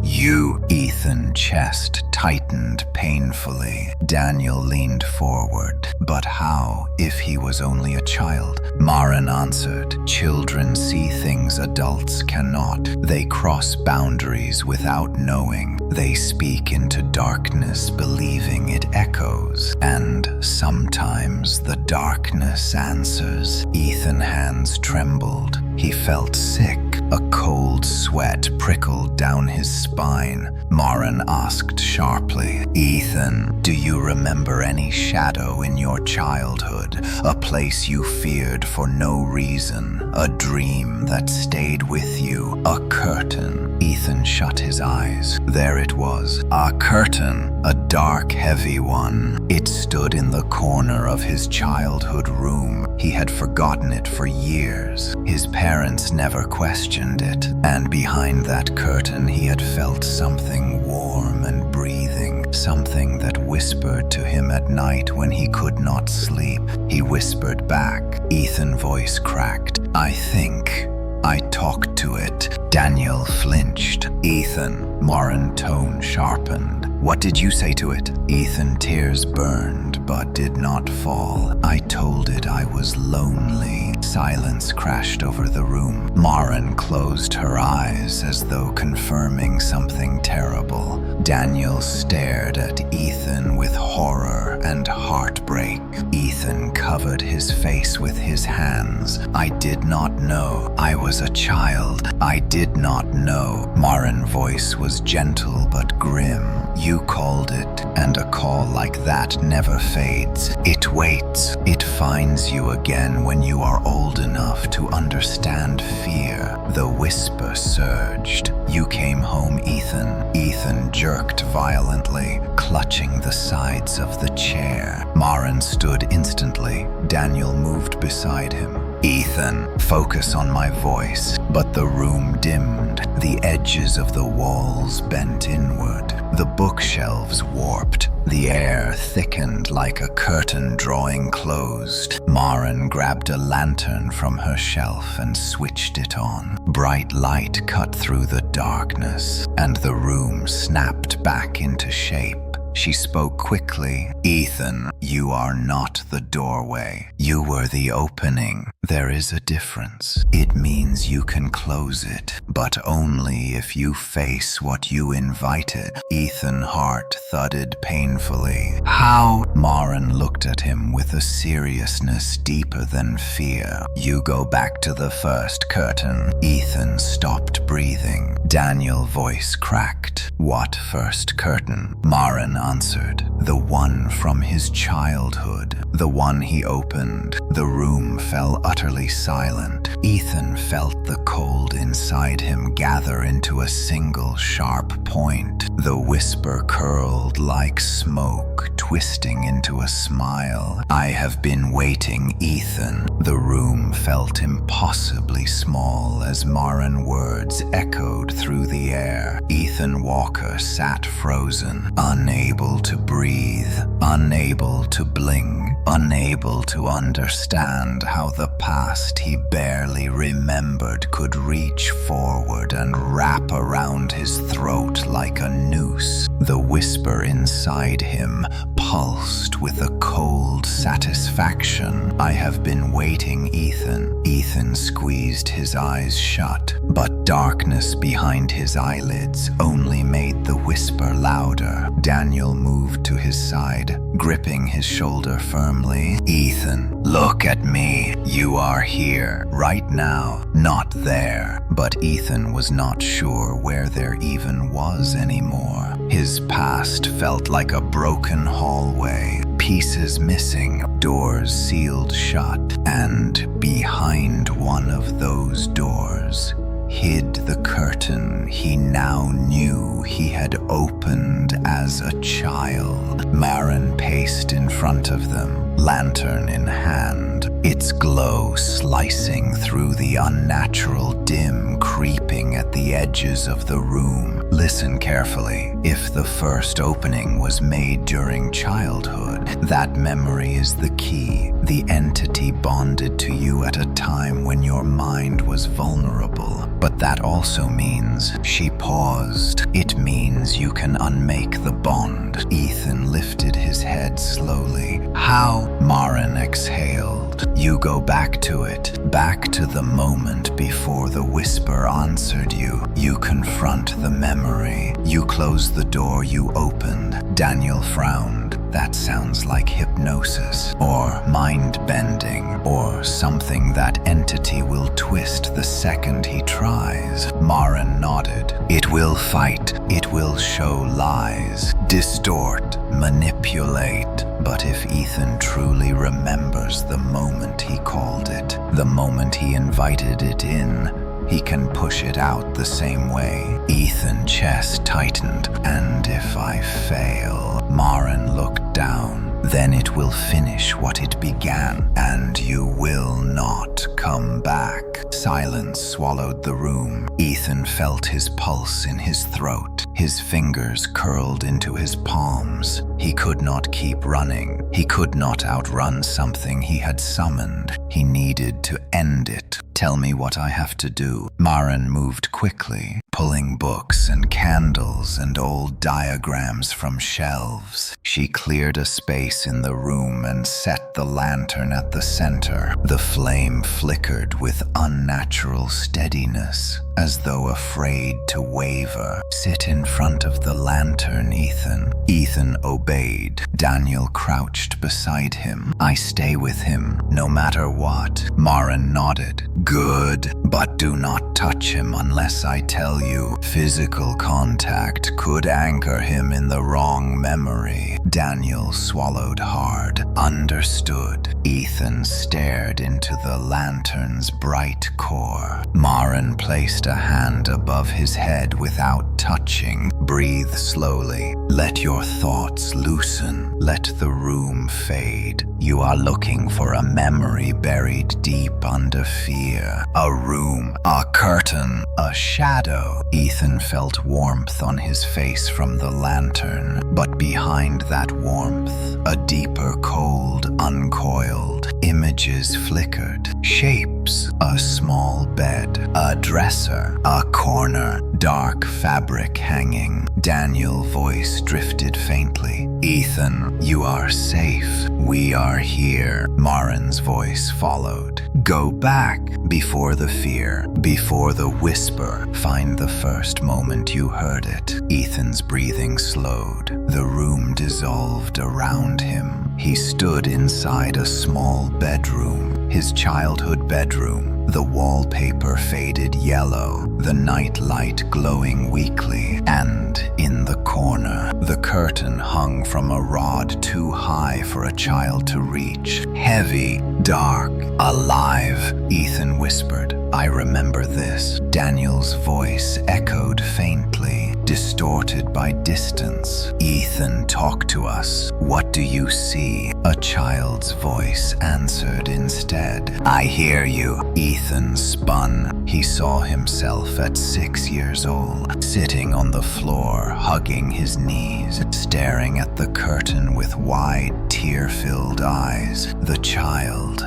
You. Ethan's chest tightened painfully. Daniel leaned forward. But how, if he was only a child? Maren answered, children see things adults cannot. They cross boundaries without knowing. They speak into darkness, believing it echoes. And sometimes the darkness answers. Ethan's hands trembled. He felt sick. A cold sweat prickled down his spine. Maren asked sharply, Ethan, do you remember any shadow in your childhood? A place you feared for no reason? A dream that stayed with you? A curtain? Ethan shut his eyes. There it was. A curtain. A dark, heavy one. It stood in the corner of his childhood room. He had forgotten it for years. His parents never questioned it. And behind that curtain he had felt something warm and breathing. Something that whispered to him at night when he could not sleep. He whispered back. Ethan's voice cracked. I think I talked to it. Daniel flinched. Ethan, Maren's tone sharpened. What did you say to it? Ethan's tears burned but did not fall. I told it I was lonely. Silence crashed over the room. Maren closed her eyes as though confirming something terrible. Daniel stared at Ethan with horror and heartbreak. Ethan covered his face with his hands. I did not know. I was a child. I did not know. Maren's voice was gentle but grim. You called it, and a call like that never fades. It waits. It finds you again when you are old enough to understand fear. The whisper surged. You came home, Ethan. Ethan jerked violently, clutching the sides of the chair. Maren stood instantly. Daniel moved beside him. Ethan, focus on my voice. But the room dimmed. The edges of the walls bent inward. The bookshelves warped. The air thickened like a curtain drawing closed. Maren grabbed a lantern from her shelf and switched it on. Bright light cut through the darkness, and the room snapped back into shape. She spoke quickly. Ethan, you are not the doorway. You were the opening. There is a difference. It means you can close it, but only if you face what you invited. Ethan's heart thudded painfully. How? Maren looked at him with a seriousness deeper than fear. You go back to the first curtain. Ethan stopped breathing. Daniel's voice cracked. What first curtain? Maren answered. The one from his childhood. The one he opened. The room fell utterly silent. Ethan felt the cold inside him gather into a single sharp point. The whisper curled like smoke, twisting into a smile. I have been waiting, Ethan. The room felt impossibly small as Maren's words echoed through the air. Ethan Walker sat frozen, unable to breathe, unable to blink, unable to understand how the past he barely remembered could reach forward and wrap around his throat like a noose. The whisper inside him pulsed with a cold satisfaction. I have been waiting, Ethan. Ethan squeezed his eyes shut, but darkness behind his eyelids only made the whisper louder. Daniel moved to his side, gripping his shoulder firmly. Ethan, look at me. You are here, right now, not there. But Ethan was not sure where there even was anymore. His past felt like a broken hallway, pieces missing, doors sealed shut, and behind one of those doors hid the curtain he now knew he had opened as a child. Maren paced in front of them, lantern in hand, its glow slicing through the unnatural dim creeping at the edges of the room. Listen carefully. If the first opening was made during childhood, that memory is the key. The entity bonded to you at a time when your mind was vulnerable. But that also means she paused. It means you can unmake the bond. Ethan lifted his head slowly. How? Maren exhaled. You go back to it, back to the moment before the whisper answered you. You confront the memory. You close the door you opened. Daniel frowned. That sounds like hypnosis, or mind-bending, or something that entity will twist the second he tries. Maren nodded. It will fight. It will show lies, distort, manipulate. But if Ethan truly remembers the moment he called it, the moment he invited it in, he can push it out the same way. Ethan's chest tightened. And if I fail, Maren looked down. Then it will finish what it began, and you will not come back. Silence swallowed the room. Ethan felt his pulse in his throat. His fingers curled into his palms. He could not keep running. He could not outrun something he had summoned. He needed to end it. Tell me what I have to do. Maren moved quickly, pulling books and candles and old diagrams from shelves. She cleared a space in the room and set the lantern at the center. The flame flickered with unnatural steadiness, as though afraid to waver. Sit in front of the lantern, Ethan. Ethan obeyed. Daniel crouched beside him. I stay with him, no matter what. Maren nodded. Good, but do not touch him unless I tell you. Physical contact could anchor him in the wrong memory. Daniel swallowed hard. Understood. Ethan stared into the lantern's bright core. Maren placed a hand above his head without touching. Breathe slowly. Let your thoughts loosen. Let the room fade. You are looking for a memory buried deep under fear. A room, a curtain, a shadow. Ethan felt warmth on his face from the lantern, but behind that warmth, a deeper cold uncoiled. Images flickered. Shapes. A small bed. A dresser. A corner. Dark fabric hanging. Daniel's voice drifted faintly. Ethan, you are safe. We are here. Maren's voice followed. Go back before the fear, before the whisper. Find the first moment you heard it. Ethan's breathing slowed. The room dissolved around him. He stood inside a small bedroom, his childhood bedroom. The wallpaper faded yellow, the night light glowing weakly, and in the corner, the curtain hung from a rod too high for a child to reach. Heavy, dark, alive, Ethan whispered. I remember this. Daniel's voice echoed faintly, distorted by distance. Ethan, talk to us. What do you see? A child's voice answered instead. I hear you. Ethan spun. He saw himself at 6 years old, sitting on the floor, hugging his knees, staring at the curtain with wide, tear-filled eyes. The child.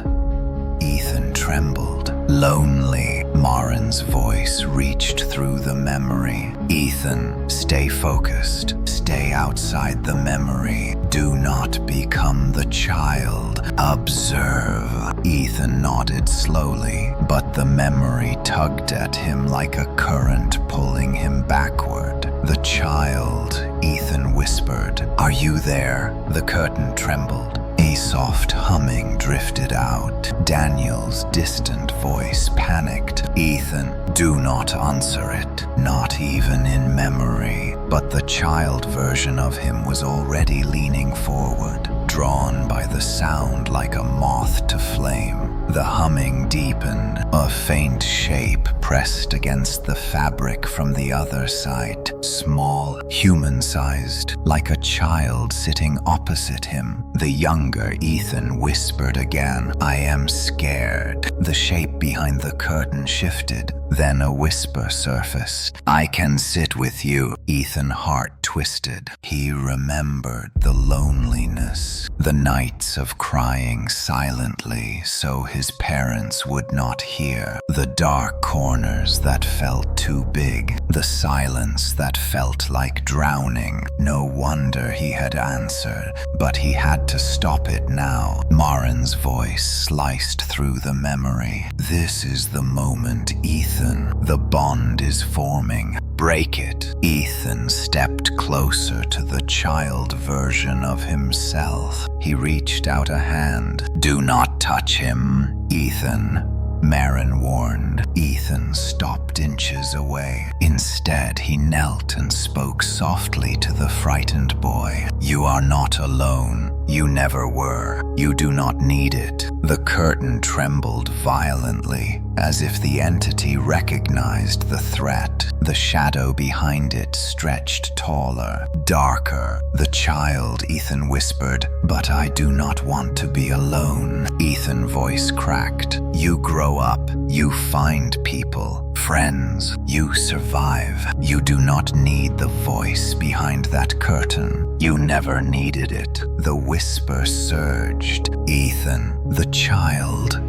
Ethan trembled. Lonely, Maren's voice reached through the memory. Ethan, stay focused. Stay outside the memory. Do not become the child. Observe. Ethan nodded slowly, but the memory tugged at him like a current pulling him backward. The child, Ethan whispered. Are you there? The curtain trembled. A soft humming drifted out. Daniel's distant voice panicked. Ethan, do not answer it, not even in memory. But the child version of him was already leaning forward, drawn by the sound like a moth to flame. The humming deepened. A faint shape pressed against the fabric from the other side. Small, human-sized, like a child sitting opposite him. The younger Ethan whispered again, "I am scared." The shape behind the curtain shifted. Then a whisper surfaced. "I can sit with you." Ethan's heart twisted. He remembered the loneliness, the nights of crying silently so his parents would not hear, the dark corners that felt too big, the silence that felt like drowning. No wonder he had answered, but he had to stop it now. Marin's voice sliced through the memory. "This is the moment, Ethan. The bond is forming. Break it." Ethan stepped closer to the child version of himself. He reached out a hand. "Do not touch him, Ethan," Marin warned. Ethan stopped inches away. Instead, he knelt and spoke softly to the frightened boy. "You are not alone. You never were. You do not need it." The curtain trembled violently, as if the entity recognized the threat. The shadow behind it stretched taller, darker. "The child," Ethan whispered, "but I do not want to be alone." Ethan's voice cracked. "You grow up. You find people, friends. You survive. You do not need the voice behind that curtain. You never needed it." The whisper surged. "Ethan, the child."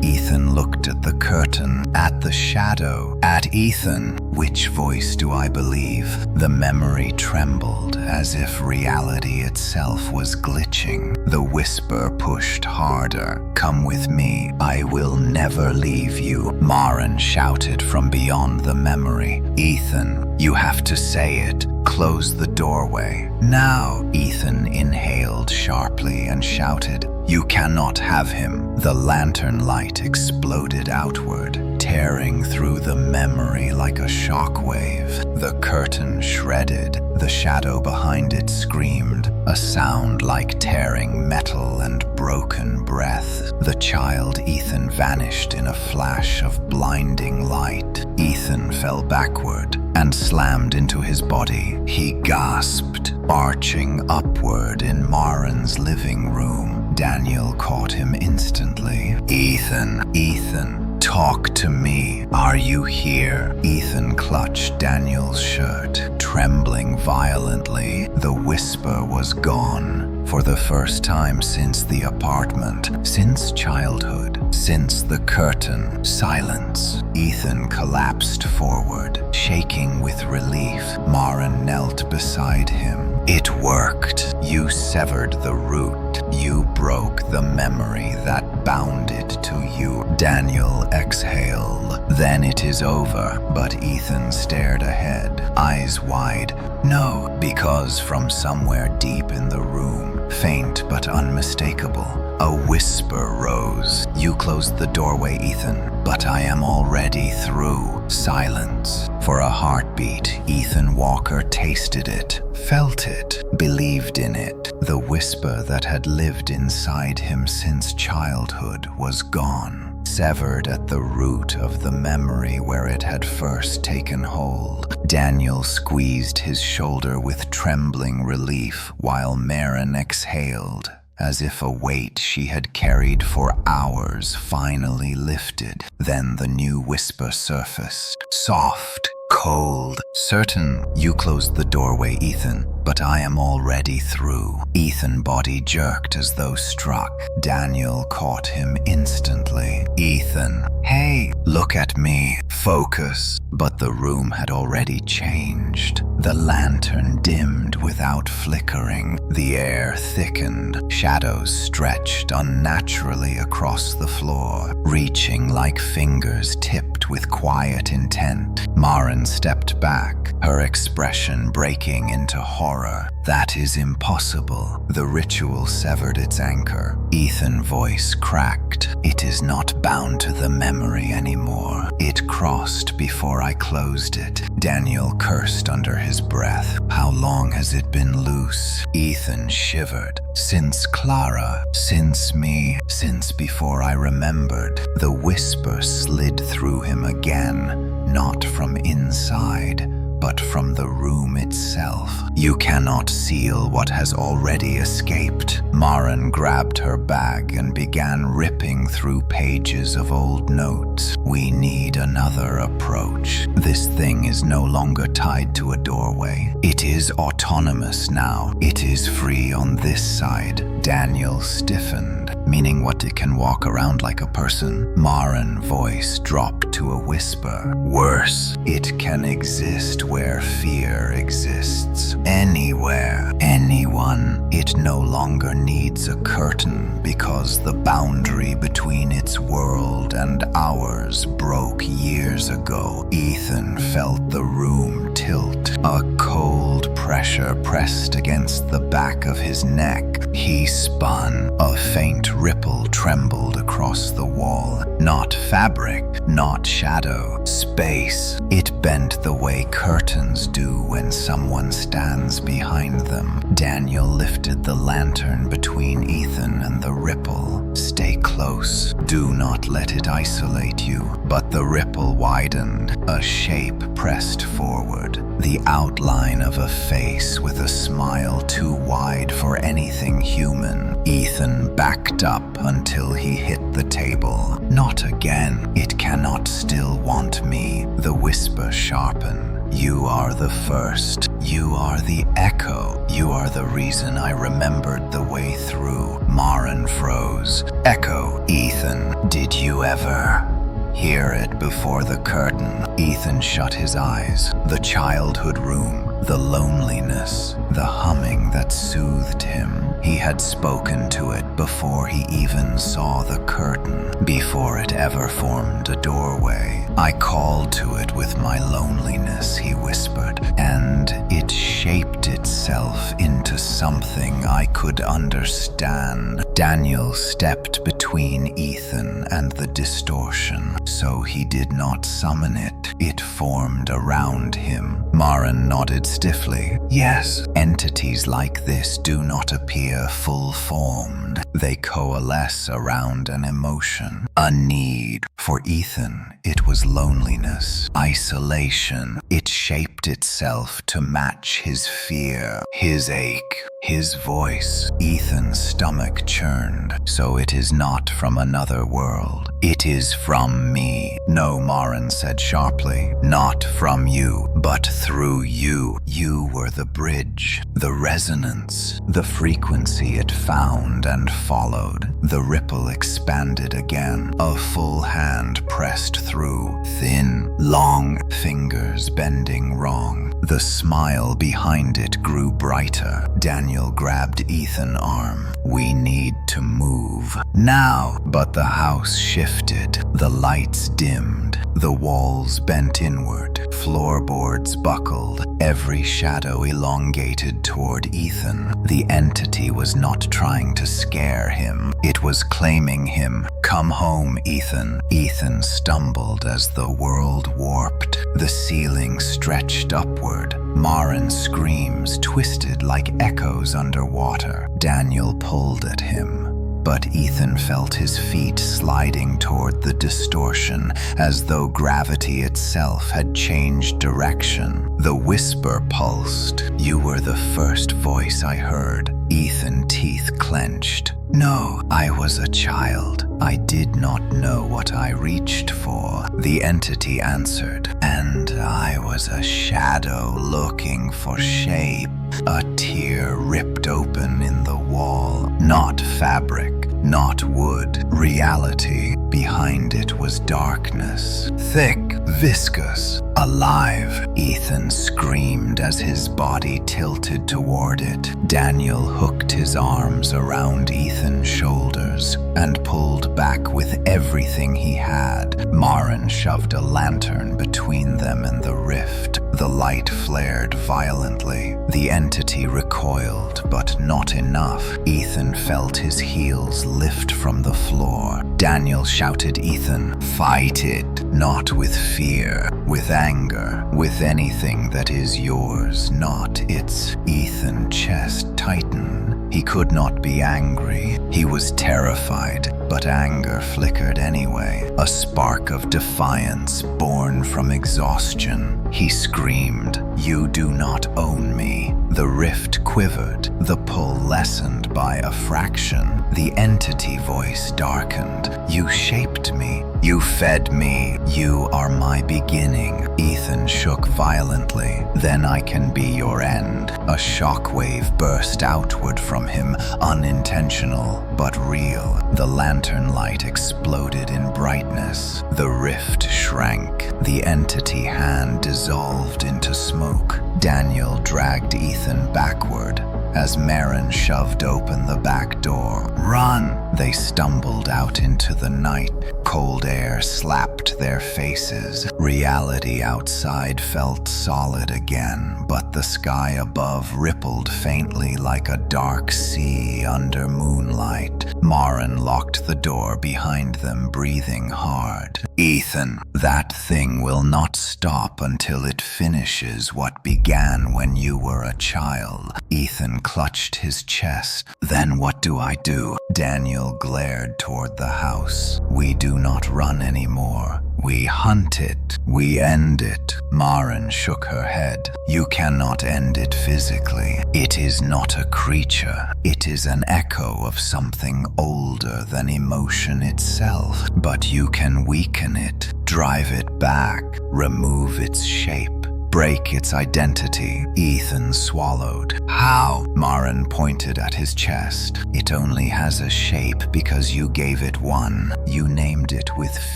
Ethan looked at the curtain, at the shadow, at Ethan. Which voice do I believe? The memory trembled, as if reality itself was glitching. The whisper pushed harder. "Come with me. I will never leave you," Marin shouted from beyond the memory. "Ethan, you have to say it. Close the doorway. Now." Ethan inhaled sharply and shouted, "You cannot have him." The lantern light exploded outward, tearing through the memory like a shockwave. The curtain shredded. The shadow behind it screamed, a sound like tearing metal and broken breath. The child Ethan vanished in a flash of blinding light. Ethan fell backward and slammed into his body. He gasped, arching upward in Marin's living room. Daniel caught him instantly. "Ethan, Ethan, talk to me. Are you here?" Ethan clutched Daniel's shirt, trembling violently. The whisper was gone. For the first time since the apartment, since childhood, since the curtain, silence. Ethan collapsed forward, shaking with relief. Marin knelt beside him. "It worked. You severed the root. You broke the memory that bound it to you." Daniel exhaled. "Then it is over." But Ethan stared ahead, eyes wide. "No," because from somewhere deep in the room, faint but unmistakable, a whisper rose. "You closed the doorway, Ethan, but I am already through." Silence. For a heartbeat, Ethan Walker tasted it, felt it, believed in it. The whisper that had lived inside him since childhood was gone, severed at the root of the memory where it had first taken hold. Daniel squeezed his shoulder with trembling relief while Marin exhaled, as if a weight she had carried for hours finally lifted. Then the new whisper surfaced, soft, cold, certain. "You closed the doorway, Ethan, but I am already through." Ethan's body jerked as though struck. Daniel caught him instantly. "Ethan, hey, look at me, focus." But the room had already changed. The lantern dimmed without flickering. The air thickened. Shadows stretched unnaturally across the floor, reaching like fingers tipped with quiet intent. Marin stepped back, her expression breaking into horror. That is impossible. The ritual severed its anchor. Ethan's voice cracked. It is not bound to the memory anymore. It crossed before I closed it. Daniel cursed under his breath. How long has it been loose? Ethan shivered. Since Clara, since me, since before I remembered. The whisper slid through him again, not from inside, but from the room itself. You cannot seal what has already escaped. Maren grabbed her bag and began ripping through pages of old notes. We need another approach. This thing is no longer tied to a doorway. It is autonomous now. It is free on this side. Daniel stiffened, meaning what, it can walk around like a person? Maren's voice dropped to a whisper. Worse, it can exist where fear exists. Anywhere, anyone. It no longer needs a curtain because the boundary between its world and ours broke years ago. Ethan felt the room tilt. A cold pressure pressed against the back of his neck. He spun. A faint ripple trembled across the wall. Not fabric, not shadow, space. It bent the way curtains do when someone stands behind them. Daniel lifted the lantern between Ethan and the ripple. Stay close. Do not let it isolate you. But the ripple widened. A shape pressed forward. The outline of a face with a smile too wide for anything human. Ethan backed up until he hit the table. Not again. It cannot still want me. The whisper sharpened. You are the first. You are the echo. You are the reason I remembered the way through. Maren froze. Echo. Ethan, did you ever hear it before the curtain? Ethan shut his eyes. The childhood room, the loneliness, the humming that soothed him. He had spoken to it before he even saw the curtain, before it ever formed a doorway. I called to it with my loneliness, he whispered, and it shaped itself into something I could understand. Daniel stepped between Ethan and the distortion, so he did not summon it. It formed around him. Maren nodded stiffly. Yes, entities like this do not appear full-formed. They coalesce around an emotion, a need. For Ethan, it was loneliness, isolation. It shaped itself to match his fear, his ache, his voice. Ethan's stomach churned. So it is not from another world. It is from me. No, Maren said sharply. Not from you, but through you. You were the bridge, the resonance, the frequency it found and followed. The ripple expanded again. A full hand pressed through. Thin, long fingers bending wrong. The smile behind it grew brighter. Daniel grabbed Ethan's arm. We need to move. Now! But the house shifted. The lights dimmed. The walls bent inward. Floorboards buckled. Every shadow elongated toward Ethan. The entity was not trying to scare him. It was claiming him. Come home, Ethan. Ethan stumbled as the world warped. The ceiling stretched upward. Maren's screams twisted like echoes underwater. Daniel pulled at him. But Ethan felt his feet sliding toward the distortion, as though gravity itself had changed direction. The whisper pulsed. You were the first voice I heard. Ethan's teeth clenched. No, I was a child. I did not know what I reached for. The entity answered, and I was a shadow looking for shape. A tear ripped open in the wall. Not fabric, not wood. Reality. Behind it was darkness. Thick, viscous, alive. Ethan screamed as his body tilted toward it. Daniel hooked his arms around Ethan's shoulders and pulled back with everything he had. Maren shoved a lantern between them and the rift. The light flared violently. The entity recoiled, but not enough. Ethan felt his heels lift from the floor. Daniel shouted, "Ethan, fight it, not with fear, with anger, with anything that is yours, not its." Ethan's chest tightened. He could not be angry. He was terrified, but anger flickered anyway, a spark of defiance born from exhaustion. He screamed, "You do not own me." The rift quivered, the pull lessened by a fraction. The entity voice darkened. "You shaped me. You fed me. You are my beginning." Ethan shook violently. "Then I can be your end." A shockwave burst outward from him, unintentional but real. The lantern light exploded in brightness. The rift shrank. The entity hand dissolved into smoke. Daniel dragged Ethan backward as Marin shoved open the back door. "Run!" They stumbled out into the night. Cold air slapped their faces. Reality outside felt solid again, but the sky above rippled faintly like a dark sea under moonlight. Marin locked the door behind them, breathing hard. "Ethan, that thing will not stop until it finishes what began when you were a child." Ethan clutched his chest. "Then what do I do?" Daniel glared toward the house. "We do not run anymore. We hunt it. We end it." Marin shook her head. "You cannot end it physically. It is not a creature. It is an echo of something older than emotion itself. But you can weaken it, drive it back, remove its shape, break its identity." Ethan swallowed. "How?" Marin pointed at his chest. "It only has a shape because you gave it one. You named it with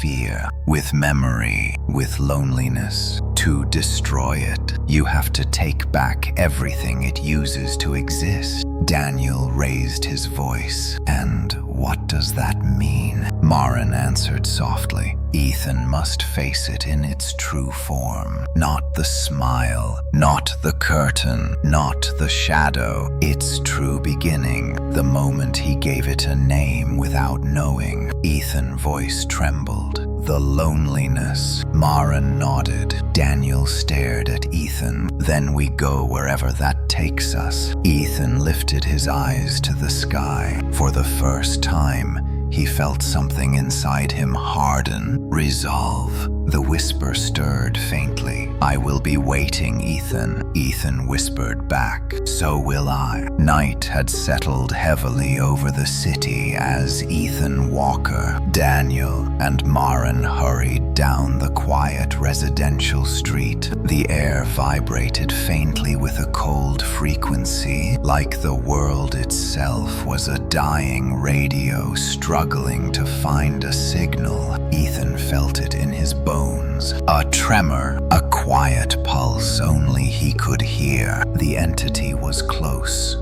fear, with memory, with loneliness. To destroy it, you have to take back everything it uses to exist." Daniel raised his voice. "And what does that mean?" Marin answered softly. "Ethan must face it in its true form. Not the smile, not the curtain, not the shadow. Its true beginning, the moment he gave it a name without knowing." Ethan's voice trembled. "The loneliness." Marin nodded. Daniel stared at Ethan. "Then we go wherever that takes us." Ethan lifted his eyes to the sky. For the first time, he felt something inside him harden, resolve. The whisper stirred faintly. "I will be waiting, Ethan." Ethan whispered back, "So will I." Night had settled heavily over the city as Ethan Walker, Daniel, and Marin hurried down the quiet residential street. The air vibrated faintly with a cold frequency, like the world itself was a dying radio struggling to find a signal. Ethan felt it in his bones. A tremor, a quiet pulse only he could hear. The entity was close.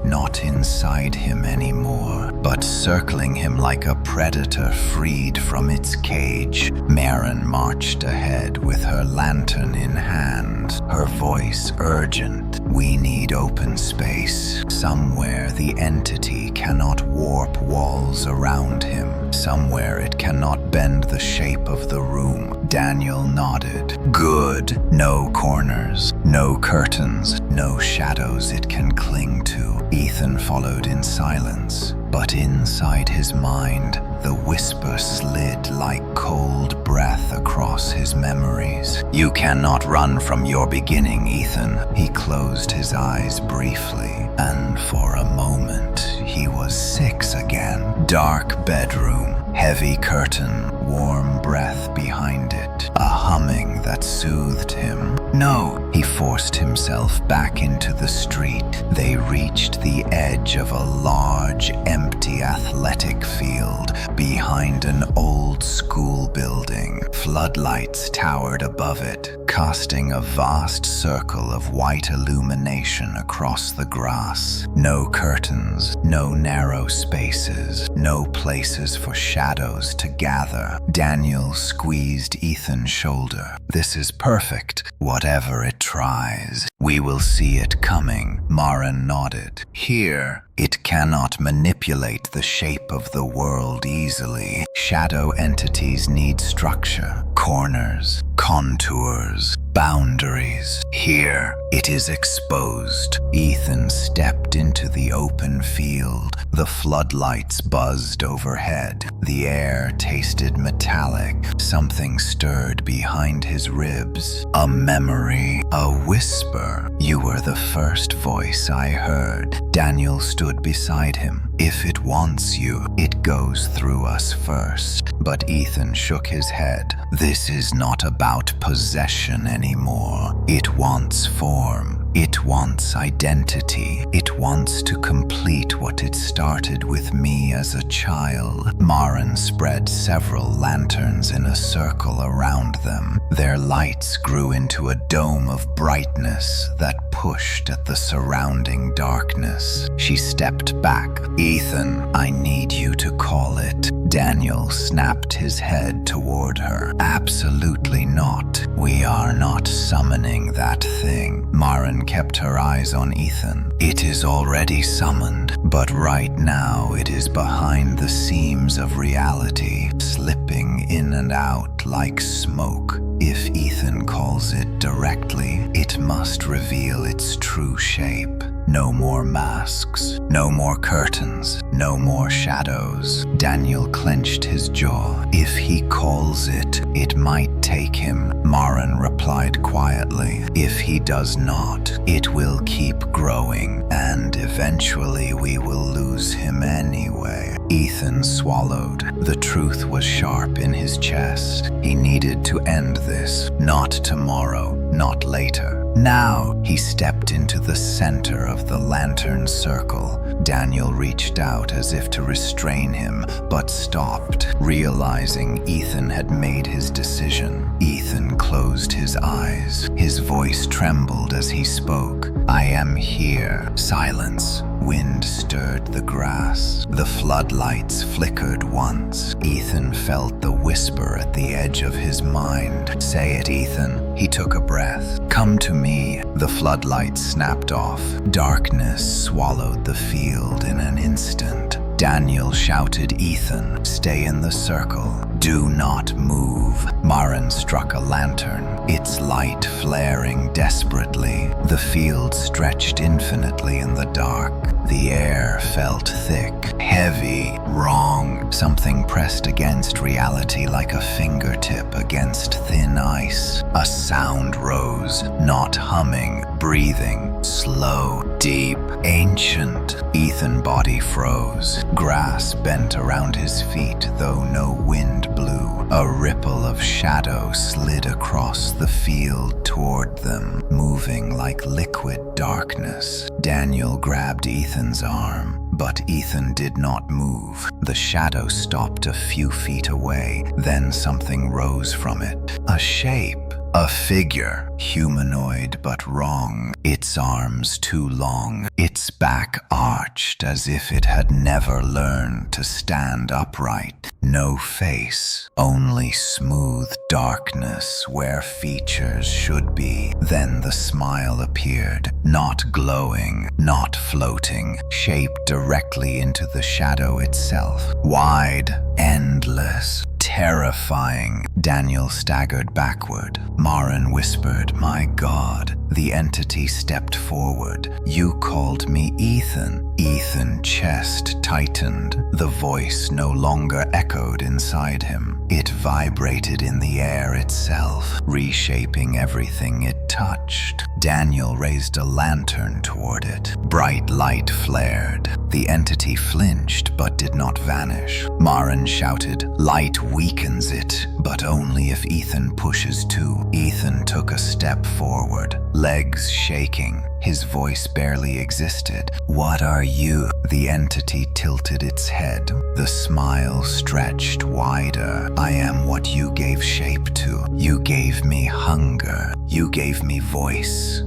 Not inside him anymore, but circling him like a predator freed from its cage. Marin marched ahead with her lantern in hand, her voice urgent. "We need open space. Somewhere the entity cannot warp walls around him. Somewhere it cannot bend the shape of the room." Daniel nodded. "Good. No corners, no curtains, no shadows it can cling to." Ethan followed in silence, but inside his mind, the whisper slid like cold breath across his memories. "You cannot run from your beginning, Ethan." He closed his eyes briefly, and for a moment he was 6 again. Dark bedroom, heavy curtain, warm breath behind it, a humming that soothed him. "No!" He forced himself back into the street. They reached the edge of a large, empty athletic field behind an old school building. Floodlights towered above it, casting a vast circle of white illumination across the grass. No curtains, no narrow spaces, no places for shadows to gather. Daniel squeezed Ethan's shoulder. This is perfect, whatever it tries. We will see it coming, Maren nodded. Here, it cannot manipulate the shape of the world easily. Shadow entities need structure, corners, contours, boundaries. Here, it is exposed. Ethan stepped into the open field. The floodlights buzzed overhead. The air tasted metallic. Something stirred behind his ribs. A memory, a whisper. You were the first voice I heard. Daniel stood beside him. If it wants you, it goes through us first. But Ethan shook his head. This is not about possession anymore. It wants form. It wants identity. It wants to complete what it started with me as a child. Maren spread several lanterns in a circle around them. Their lights grew into a dome of brightness that pushed at the surrounding darkness. She stepped back. Ethan, I need you to call it. Daniel snapped his head toward her. Absolutely not. We are not summoning that thing. Maren kept her eyes on Ethan. It is already summoned, but right now it is behind the seams of reality, slipping in and out like smoke. If Ethan calls it directly, it must reveal its true shape. No more masks, no more curtains, no more shadows. Daniel clenched his jaw. If he calls it, it might take him. Maren replied quietly. If he does not, it will keep growing, and eventually we will lose him anyway. Ethan swallowed. The truth was sharp in his chest. He needed to end this. Not tomorrow, not later. Now, he stepped into the center of the lantern circle. Daniel reached out as if to restrain him, but stopped, realizing Ethan had made his decision. Ethan closed his eyes. His voice trembled as he spoke. I am here. Silence. Wind stirred the grass. The floodlights flickered once. Ethan felt the whisper at the edge of his mind. Say it, Ethan. He took a breath. Come to me. The floodlights snapped off. Darkness swallowed the field in an instant. Daniel shouted, Ethan, stay in the circle. Do not move. Maren struck a lantern, its light flaring desperately. The field stretched infinitely in the dark. The air felt thick, heavy, wrong. Something pressed against reality like a fingertip against thin ice. A sound rose, not humming, breathing, slow, deep, ancient. Ethan's body froze. Grass bent around his feet, though no wind blew. A ripple of shadow slid across the field toward them, moving like liquid darkness. Daniel grabbed Ethan's arm, but Ethan did not move. The shadow stopped a few feet away, then something rose from it. A shape. A figure, humanoid but wrong, its arms too long, its back arched as if it had never learned to stand upright. No face, only smooth darkness where features should be. Then the smile appeared, not glowing, not floating, shaped directly into the shadow itself. Wide, endless, terrifying. Daniel staggered backward. Maren whispered, my God. The entity stepped forward. You called me Ethan. Ethan's chest tightened. The voice no longer echoed inside him. It vibrated in the air itself, reshaping everything it touched. Daniel raised a lantern toward it. Bright light flared. The entity flinched but did not vanish. Maren shouted, light weakens it, but only if Ethan pushes too. Ethan took a step forward, legs shaking. His voice barely existed. What are you? The entity tilted its head. The smile stretched wider. I am what you gave shape to. You gave me hunger. You gave me voice.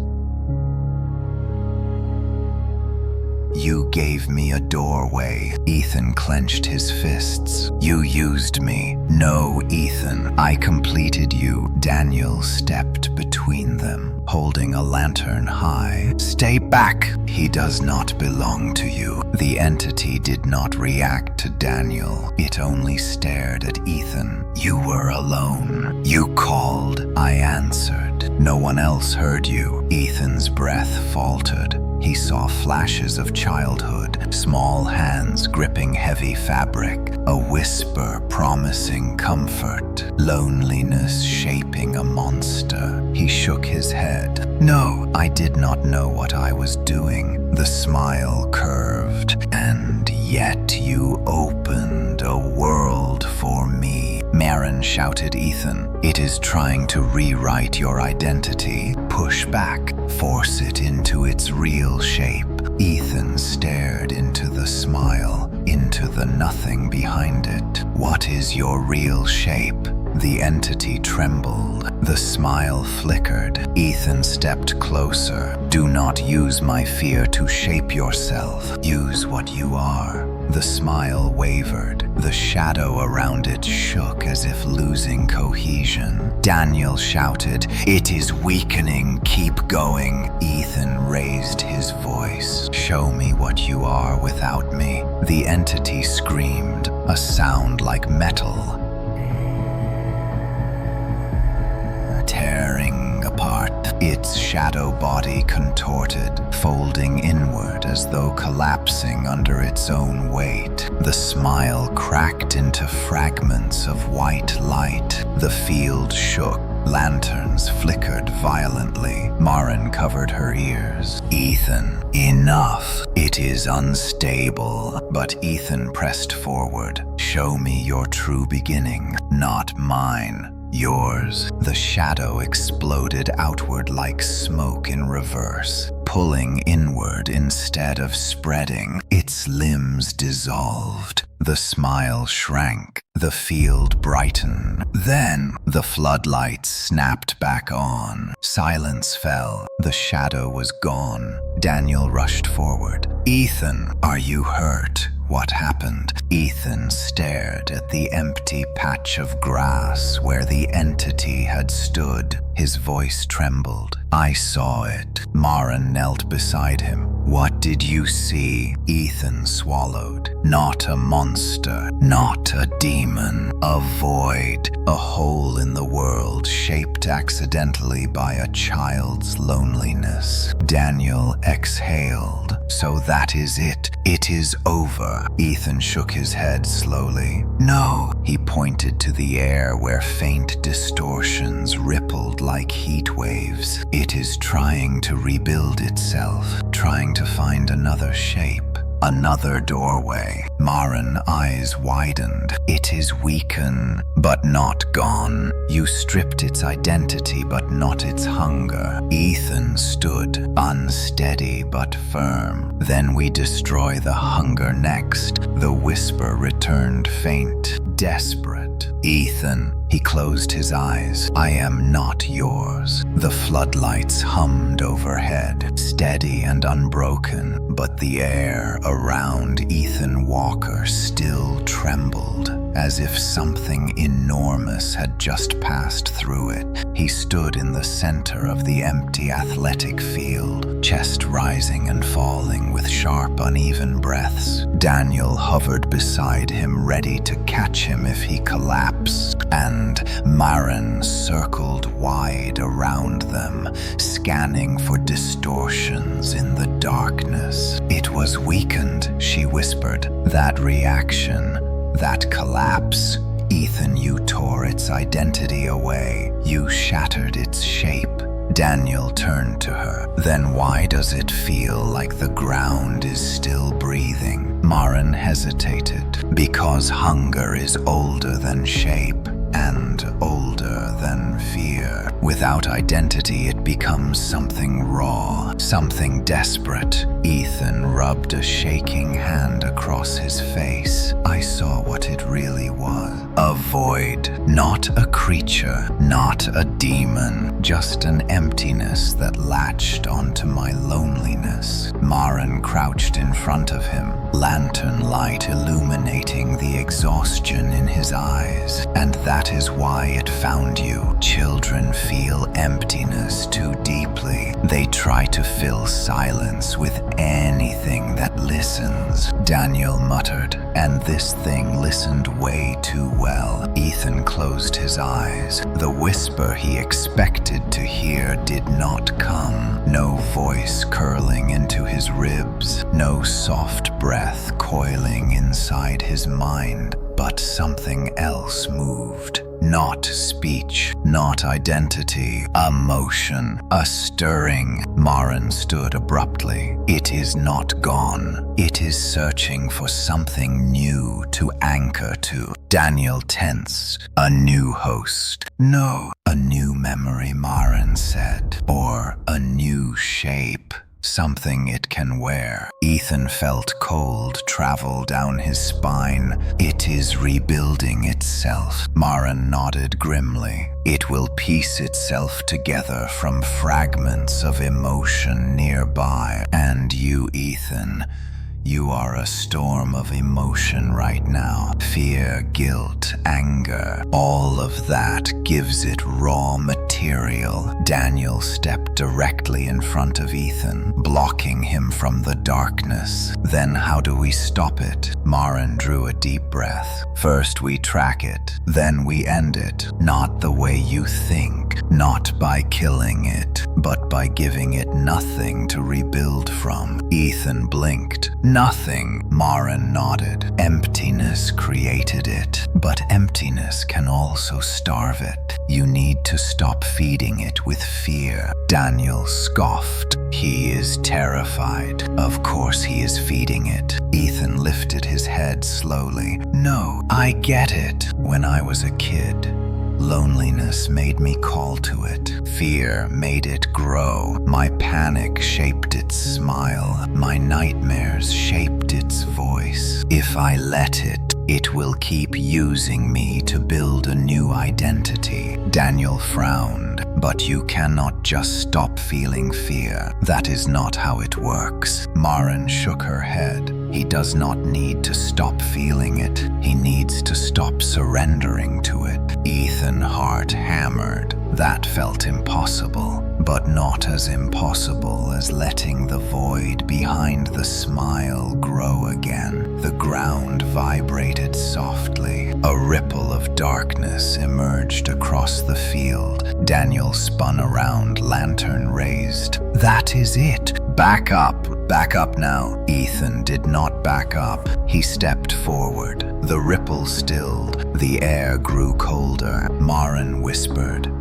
You gave me a doorway. Ethan clenched his fists. You used me. No, Ethan, I completed you. Daniel stepped between them, holding a lantern high. Stay back! He does not belong to you. The entity did not react to Daniel. It only stared at Ethan. You were alone. You called. I answered. No one else heard you. Ethan's breath faltered. He saw flashes of childhood, small hands gripping heavy fabric, a whisper promising comfort, loneliness shaping a monster. He shook his head. No, I did not know what I was doing. The smile curved. And yet you opened a world for me. Marin shouted, Ethan, it is trying to rewrite your identity. Push back. Force it into its real shape. Ethan stared into the smile, into the nothing behind it. What is your real shape? The entity trembled. The smile flickered. Ethan stepped closer. Do not use my fear to shape yourself. Use what you are. The smile wavered. The shadow around it shook as if losing cohesion. Daniel shouted, it is weakening. Keep going. Ethan raised his voice. Show me what you are without me. The entity screamed, a sound like metal, tearing apart. Its shadow body contorted, folding inward as though collapsing under its own weight. The smile cracked into fragments of white light. The field shook. Lanterns flickered violently. Marin covered her ears. Ethan, enough. It is unstable. But Ethan pressed forward. Show me your true beginning, not mine. Yours. The shadow exploded outward like smoke in reverse, pulling inward instead of spreading. Its limbs dissolved. The smile shrank. The field brightened. Then the floodlights snapped back on. Silence fell. The shadow was gone. Daniel rushed forward. Ethan, are you hurt? What happened? Ethan stared at the empty patch of grass where the entity had stood. His voice trembled. I saw it. Marin knelt beside him. What did you see? Ethan swallowed. Not a monster, not a demon, a void, a hole in the world shaped accidentally by a child's loneliness. Daniel exhaled. So that is it. It is over. Ethan shook his head slowly. No. He pointed to the air where faint distortions rippled like heat waves. It is trying to rebuild itself, trying to find another shape. Another doorway. Marin eyes widened. It is weakened, but not gone. You stripped its identity, but not its hunger. Ethan stood, unsteady but firm. Then we destroy the hunger next. The whisper returned faint, desperate. Ethan. He closed his eyes. I am not yours. The floodlights hummed overhead, steady and unbroken, but the air around Ethan Walker still trembled, as if something enormous had just passed through it. He stood in the center of the empty athletic field, chest rising and falling with sharp, uneven breaths. Daniel hovered beside him, ready to catch him if he collapsed, and Marin circled wide around them, scanning for distortions in the darkness. It was weakened, she whispered. That reaction, that collapse. Ethan, you tore its identity away. You shattered its shape. Daniel turned to her. Then why does it feel like the ground is still breathing? Marin hesitated. Because hunger is older than shape, and older than fear. Without identity, it becomes something raw, something desperate. Ethan rubbed a shaking hand across his face. I saw what it really was. A void, not a creature, not a demon, just an emptiness that latched onto my loneliness. Maren crouched in front of him, lantern light illuminating the exhaustion in his eyes. And that is why it found you. Children feel emptiness too deeply. They try to fill silence with anything that listens, Daniel muttered, and this thing listened way too well. Ethan closed his eyes. The whisper he expected to hear did not come. No voice curling into his ribs, no soft breath coiling inside his mind, but something else moved. Not speech, not identity, a motion, a stirring. Maren stood abruptly. It is not gone. It is searching for something new to anchor to. Daniel tensed. A new host. No, a new memory, Maren said. Or a new shape. Something it can wear. Ethan felt cold travel down his spine. It is rebuilding itself. Maren nodded grimly. It will piece itself together from fragments of emotion nearby. And you, Ethan, you are a storm of emotion right now. Fear, guilt, anger, all of that gives it raw material. Daniel stepped directly in front of Ethan, blocking him from the darkness. Then how do we stop it? Maren drew a deep breath. First we track it, then we end it. Not the way you think, not by killing it, but by giving it nothing to rebuild from. Ethan blinked. Nothing, Maren nodded. Emptiness created it, but emptiness can also starve it. You need to stop feeding it with fear. Daniel scoffed. He is terrified. Of course he is feeding it. Ethan lifted his head slowly. No, I get it. When I was a kid, loneliness made me call to it. Fear made it grow. My panic shaped its smile. My nightmares shaped its voice. If I let it, it will keep using me to build a new identity. Daniel frowned. But you cannot just stop feeling fear. That is not how it works. Maren shook her head. He does not need to stop feeling it. He needs to stop surrendering to it. Ethan's heart hammered. That felt impossible, but not as impossible as letting the void behind the smile grow again. The ground vibrated softly. A ripple of darkness emerged across the field. Daniel spun around, lantern raised. That is it. Back up. Back up now. Ethan did not back up. He stepped forward. The ripple stilled. The air grew colder. Maren whispered,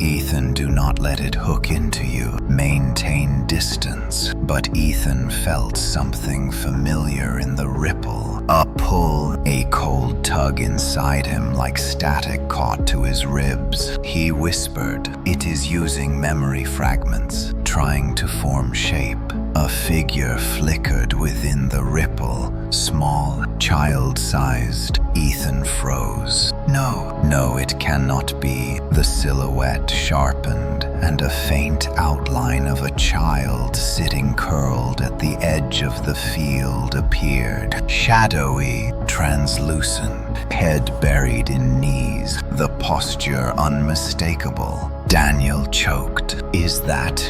Ethan, do not let it hook into you. Maintain distance. But Ethan felt something familiar in the ripple. A pull, a cold tug inside him like static caught to his ribs. He whispered, it is using memory fragments, trying to form shape. A figure flickered within the ripple, small, child-sized. Ethan froze. No, it cannot be. The silhouette sharpened, and a faint outline of a child sitting curled at the edge of the field appeared. Shadowy, translucent, head buried in knees, the posture unmistakable. Daniel choked. Is that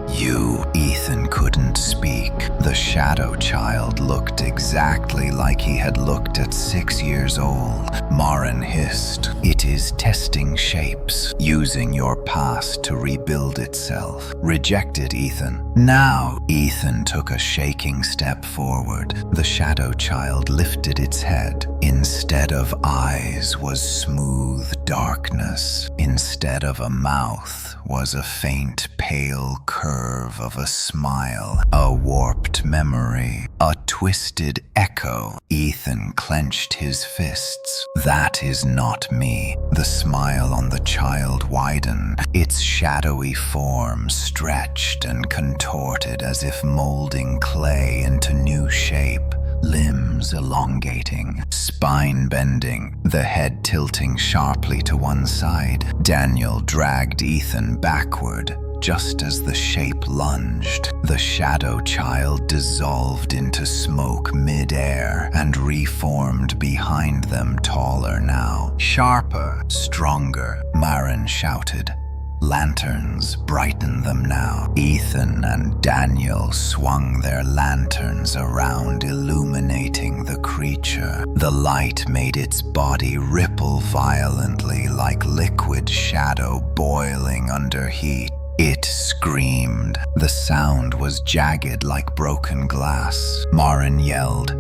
you? Ethan couldn't speak. The shadow child looked exactly like he had looked at 6 years old. Maren hissed. It is testing shapes, using your past to rebuild itself. Reject it, Ethan. Now! Ethan took a shaking step forward. The shadow child lifted its head. Instead of eyes was smooth darkness. Instead of a mouth was a faint, pale curve of a smile, a warped memory, a twisted echo. Ethan clenched his fists. That is not me. The smile on the child widened. Its shadowy form stretched and contorted as if molding clay into new shape. limbs elongating, spine bending, the head tilting sharply to one side. Daniel dragged Ethan backward. Just as the shape lunged, the shadow child dissolved into smoke mid-air and reformed behind them, taller now, sharper, stronger. Maren shouted. Lanterns, brighten them now. Ethan and Daniel swung their lanterns around, illuminating the creature. The light made its body ripple violently like liquid shadow boiling under heat. It screamed. The sound was jagged like broken glass. Maren yelled,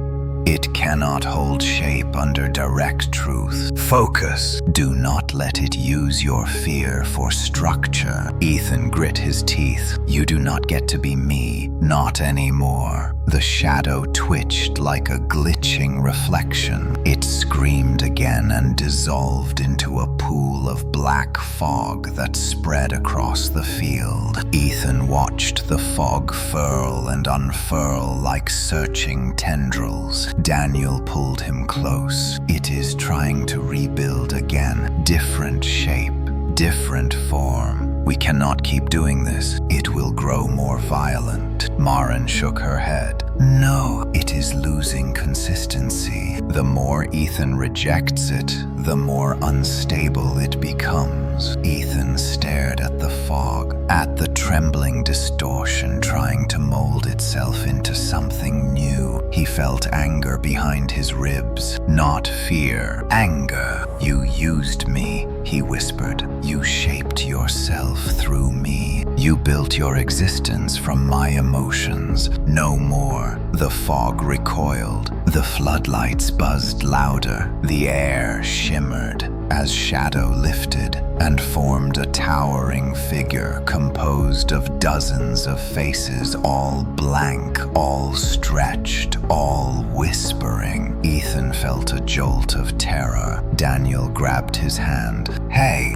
"It cannot hold shape under direct truth. Focus. Do not let it use your fear for structure." Ethan grit his teeth. "You do not get to be me. Not anymore." The shadow twitched like a glitching reflection. It screamed again and dissolved into a pool of black fog that spread across the field. Ethan watched the fog furl and unfurl like searching tendrils. Daniel pulled him close. "It is trying to rebuild again. Different shape, different form. We cannot keep doing this. It will grow more violent." Maren shook her head. "No, it is losing consistency. The more Ethan rejects it, the more unstable it becomes." Ethan stared at the fog, at the trembling distortion trying to mold itself into something new. He felt anger behind his ribs, not fear. Anger. "You used me," he whispered. "You shaped yourself through me. You built your existence from my emotions. No more." The fog recoiled. The floodlights buzzed louder. The air shimmered as shadow lifted and formed a towering figure composed of dozens of faces, all blank, all stretched, all whispering. Ethan felt a jolt of terror. Daniel grabbed his hand. Hey,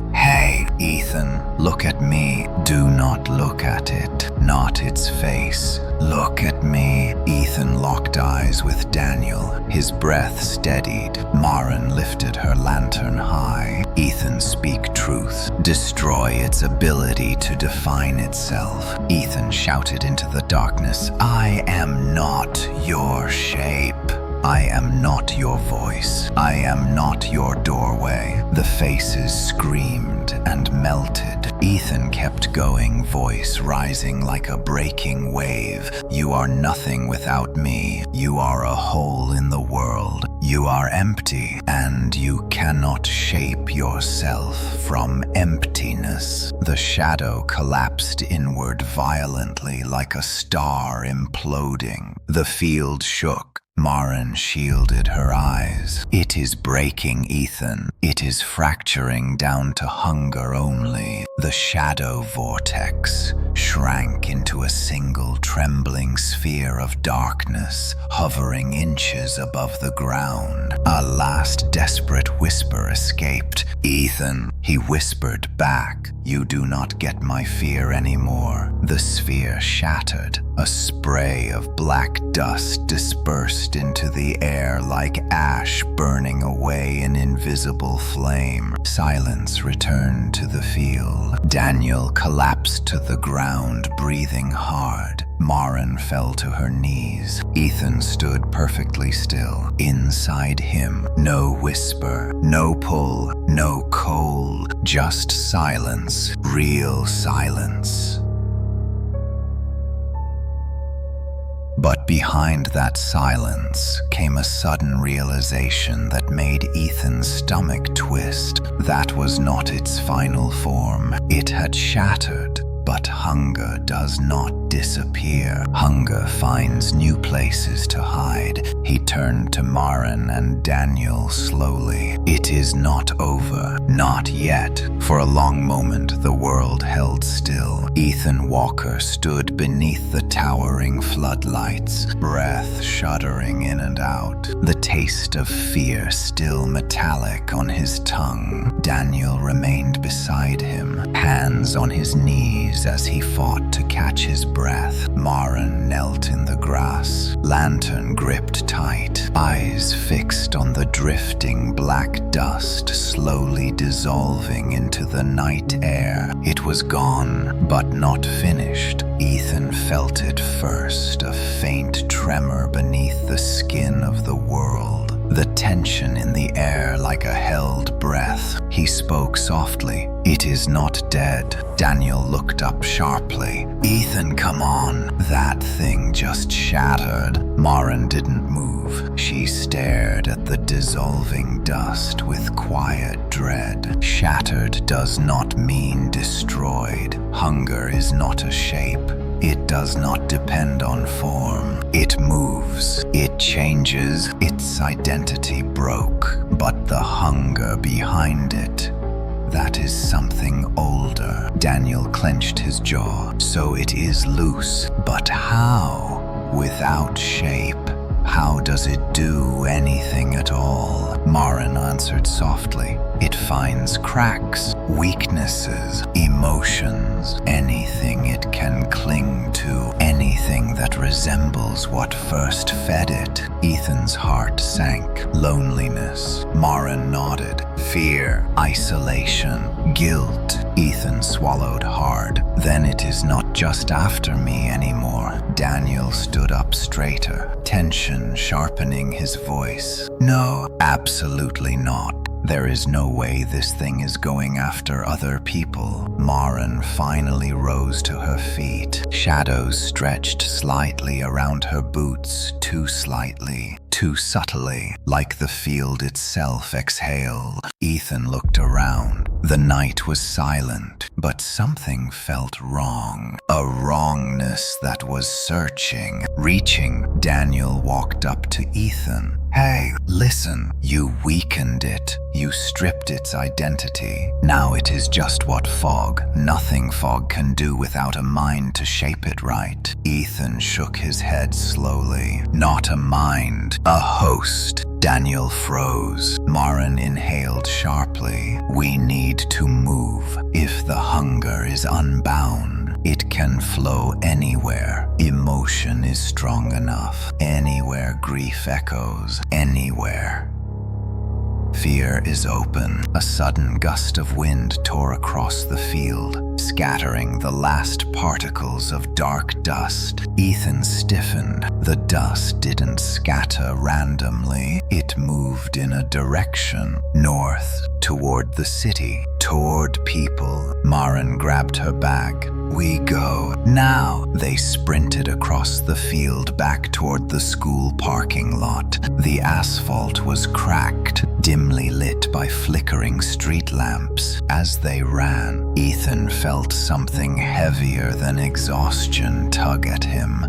Ethan, look at me." "Do not look at it, not its face. Look at me." Ethan locked eyes with Daniel. His breath steadied. Maren lifted her lantern high. "Ethan, speak truth. Destroy its ability to define itself." Ethan shouted into the darkness, "I am not your shape. I am not your voice. I am not your doorway." The faces screamed and melted. Ethan kept going, voice rising like a breaking wave. "You are nothing without me. You are a hole in the world. You are empty, and you cannot shape yourself from emptiness." The shadow collapsed inward violently like a star imploding. The field shook. Maren shielded her eyes. "It is breaking, Ethan. It is fracturing down to hunger only." The shadow vortex shrank into a single trembling sphere of darkness, hovering inches above the ground. A last desperate whisper escaped. "Ethan," he whispered back, "you do not get my fear anymore." The sphere shattered. A spray of black dust dispersed into the air like ash burning away an invisible flame. Silence returned to the field. Daniel collapsed to the ground, breathing hard. Maren fell to her knees. Ethan stood perfectly still. Inside him, no whisper, no pull, no cold, just silence, real silence. But behind that silence came a sudden realization that made Ethan's stomach twist. That was not its final form. It had shattered. But hunger does not disappear. Hunger finds new places to hide. He turned to Maren and Daniel slowly. "It is not over. Not yet." For a long moment, the world held still. Ethan Walker stood beneath the towering floodlights, breath shuddering in and out, the taste of fear still metallic on his tongue. Daniel remained beside him, hands on his knees, freeze as he fought to catch his breath. Maren knelt in the grass, lantern gripped tight, eyes fixed on the drifting black dust slowly dissolving into the night air. It was gone, but not finished. Ethan felt it first, a faint tremor beneath the skin of the world. The tension in the air like a held breath. He spoke softly. "It is not dead." Daniel looked up sharply. "Ethan, come on." That thing just shattered. Maren didn't move. She stared at the dissolving dust with quiet dread. Shattered does not mean destroyed. Hunger is not a shape. It does not depend on form. It moves. It changes. Its identity broke. But the hunger behind it, that is something older. Daniel clenched his jaw. So it is loose. But how? Without shape. How does it do anything at all? Maren answered softly. It finds cracks, weaknesses, emotions, anything it can cling to, anything that resembles what first fed it. Ethan's heart sank. Loneliness. Maren nodded. Fear, isolation, guilt. Ethan swallowed hard. Then it is not just after me anymore. Daniel stood up straighter, tension sharpening his voice. No, absolutely not. There is no way this thing is going after other people. Maren finally rose to her feet. Shadows stretched slightly around her boots, too slightly, too subtly, like the field itself exhaled. Ethan looked around. The night was silent, but something felt wrong. A wrongness that was searching, reaching. Daniel walked up to Ethan. "Hey, listen, you weakened it. You stripped its identity. Now it is just what fog. Nothing fog can do without a mind to shape it right." Ethan shook his head slowly. "Not a mind, a host." Daniel froze. Maren inhaled sharply. "We need to move. If the hunger is unbound, it can flow anywhere. Emotion is strong enough. Anywhere grief echoes. Anywhere. Fear is open. A sudden gust of wind tore across the field, scattering the last particles of dark dust. Ethan stiffened. The dust didn't scatter randomly. It moved in a direction. North, toward the city, toward people. Maren grabbed her bag. "We go. Now." They sprinted across the field back toward the school parking lot. The asphalt was cracked, dimly lit by flickering street lamps. As they ran, Ethan felt something heavier than exhaustion tug at him.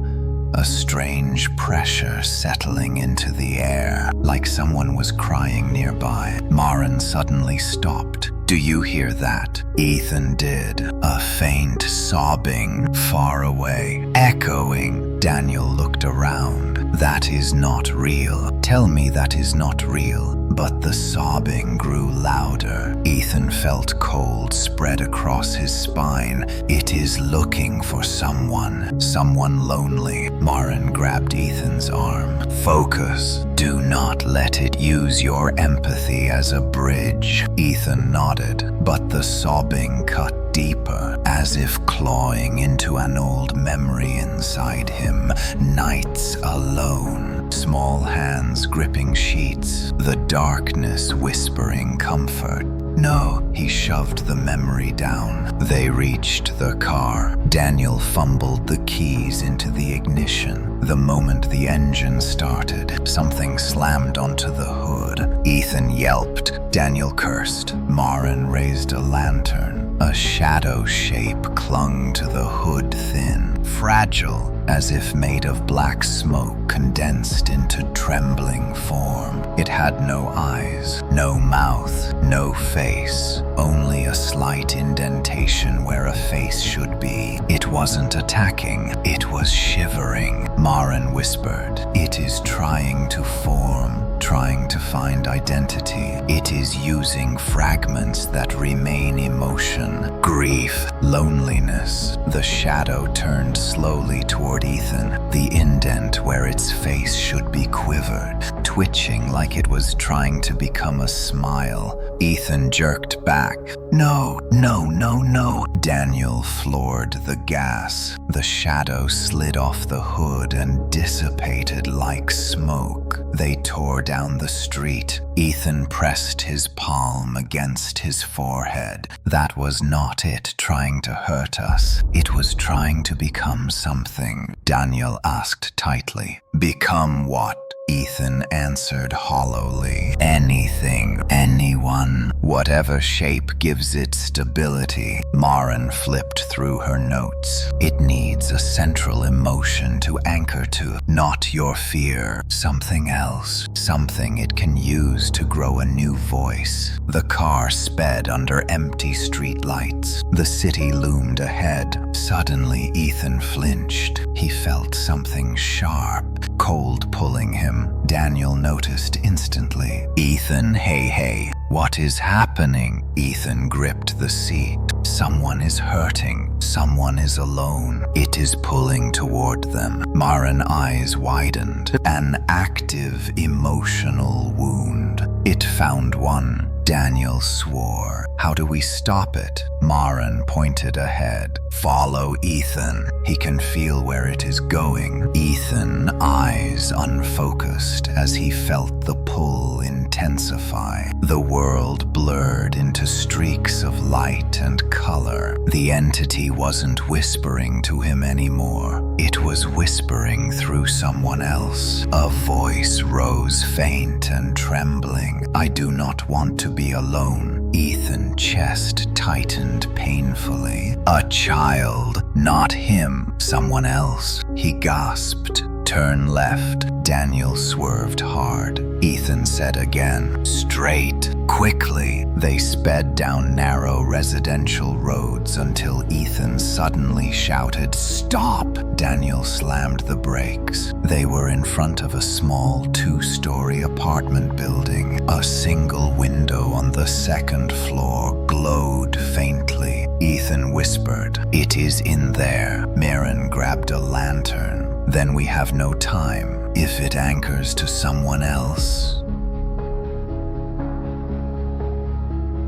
A strange pressure settling into the air, like someone was crying nearby. Maren suddenly stopped. "Do you hear that?" Ethan did. A faint sobbing, far away, echoing. Daniel looked around. "That is not real. Tell me that is not real." But the sobbing grew louder. Ethan felt cold spread across his spine. "It is looking for someone. Someone lonely." Maren grabbed Ethan's arm. "Focus. Do not let it use your empathy as a bridge." Ethan nodded, but the sobbing cut deeper, as if clawing into an old memory inside him. Nights alone, small hands gripping sheets, the darkness whispering comfort. "No." He shoved the memory down. They reached the car. Daniel fumbled the keys into the ignition. The moment the engine started, something slammed onto the hood. Ethan yelped. Daniel cursed. Maren raised a lantern. A shadow shape clung to the hood, thin, fragile, as if made of black smoke condensed into trembling form. It had no eyes, no mouth, no face, only a slight indentation where a face should be. It wasn't attacking, it was shivering. Maren whispered, "It is trying to form, trying to find identity. It is using fragments that remain emotion, grief, loneliness. The shadow turned slowly toward Ethan, the indent where its face should be quivered, twitching like it was trying to become a smile. Ethan jerked back. No, no, no, no. Daniel floored the gas. The shadow slid off the hood and dissipated like smoke. They tore down the street. Ethan pressed his palm against his forehead. That was not it trying to hurt us. It was trying to become something, Daniel asked tightly. Become what? Ethan answered hollowly. Anything, anyone, whatever shape gives it stability. Maren flipped through her notes. It needs a central emotion to anchor to, not your fear, something else, something it can use to grow a new voice. The car sped under empty street lights. The city loomed ahead. Suddenly, Ethan flinched. He felt something sharp, cold pulling him. Daniel noticed instantly. Ethan, hey, what is happening? Ethan gripped the seat. Someone is hurting. Someone is alone. It is pulling toward them. Maren's eyes widened. An active emotional wound. It found one. Daniel swore. How do we stop it? Maren pointed ahead. Follow Ethan. He can feel where it is going. Ethan, eyes unfocused as he felt the pull intensify. The world blurred into streaks of light and color. The entity wasn't whispering to him anymore. It was whispering through someone else. A voice rose faint and trembling. I do not want to be alone. Ethan's chest tightened painfully. A child, not him, someone else. He gasped. Turn left. Daniel swerved hard. Ethan said again, straight, quickly. They sped down narrow residential roads until Ethan suddenly shouted, stop! Daniel slammed the brakes. They were in front of a small two-story apartment building. A single window on the second floor glowed faintly. Ethan whispered, it is in there. Maren grabbed a lantern. Then we have no time. If it anchors to someone else,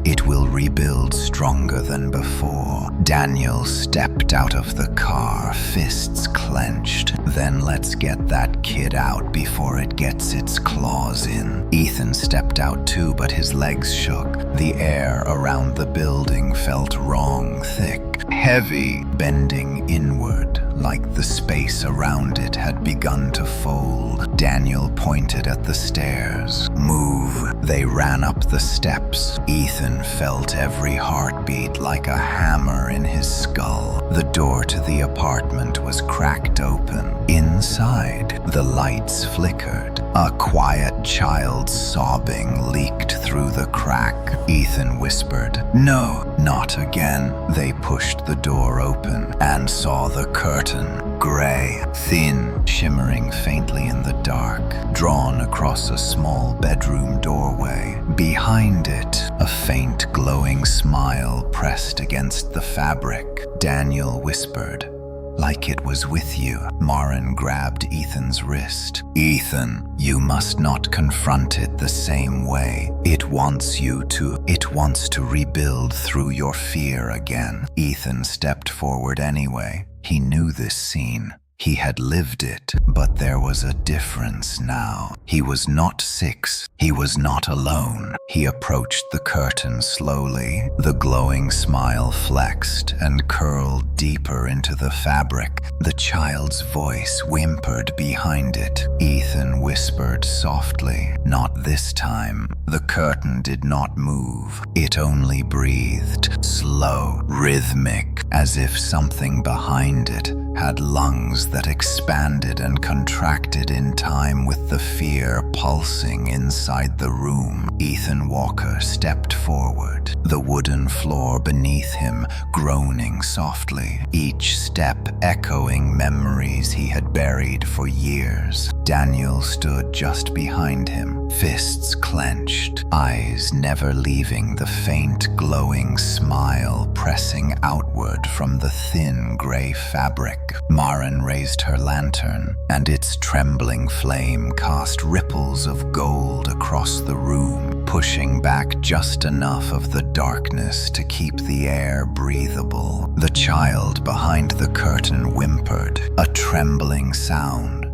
it will rebuild stronger than before. Daniel stepped out of the car, fists clenched. Then let's get that kid out before it gets its claws in. Ethan stepped out too, but his legs shook. The air around the building felt wrong, thick, heavy, bending inward, like the space around it had begun to fold. Daniel pointed at the stairs. Move. They ran up the steps. Ethan felt every heartbeat like a hammer in his skull. The door to the apartment was cracked open. Inside, the lights flickered. A quiet child sobbing leaked through the crack. Ethan whispered, no, not again. They pushed the door open and saw the curtain, gray, thin, shimmering faintly in the dark, drawn across a small bedroom doorway. Behind it, a faint glowing smile pressed against the fabric. Daniel whispered, like it was with you. Maren grabbed Ethan's wrist. Ethan, you must not confront it the same way. It wants to rebuild through your fear again. Ethan stepped forward anyway. He knew this scene. He had lived it, but there was a difference now. He was not 6. He was not alone. He approached the curtain slowly. The glowing smile flexed and curled deeper into the fabric. The child's voice whimpered behind it. Ethan whispered softly, not this time. The curtain did not move. It only breathed, slow, rhythmic, as if something behind it had lungs that expanded and contracted in time with the fear pulsing inside the room. Ethan Walker stepped forward, the wooden floor beneath him groaning softly, each step echoing memories he had buried for years. Daniel stood just behind him, fists clenched, eyes never leaving the faint glowing smile pressing outward from the thin gray fabric. Maren raised her lantern, and its trembling flame cast ripples of gold across the room, pushing back just enough of the darkness to keep the air breathable. The child behind the curtain whimpered, a trembling sound.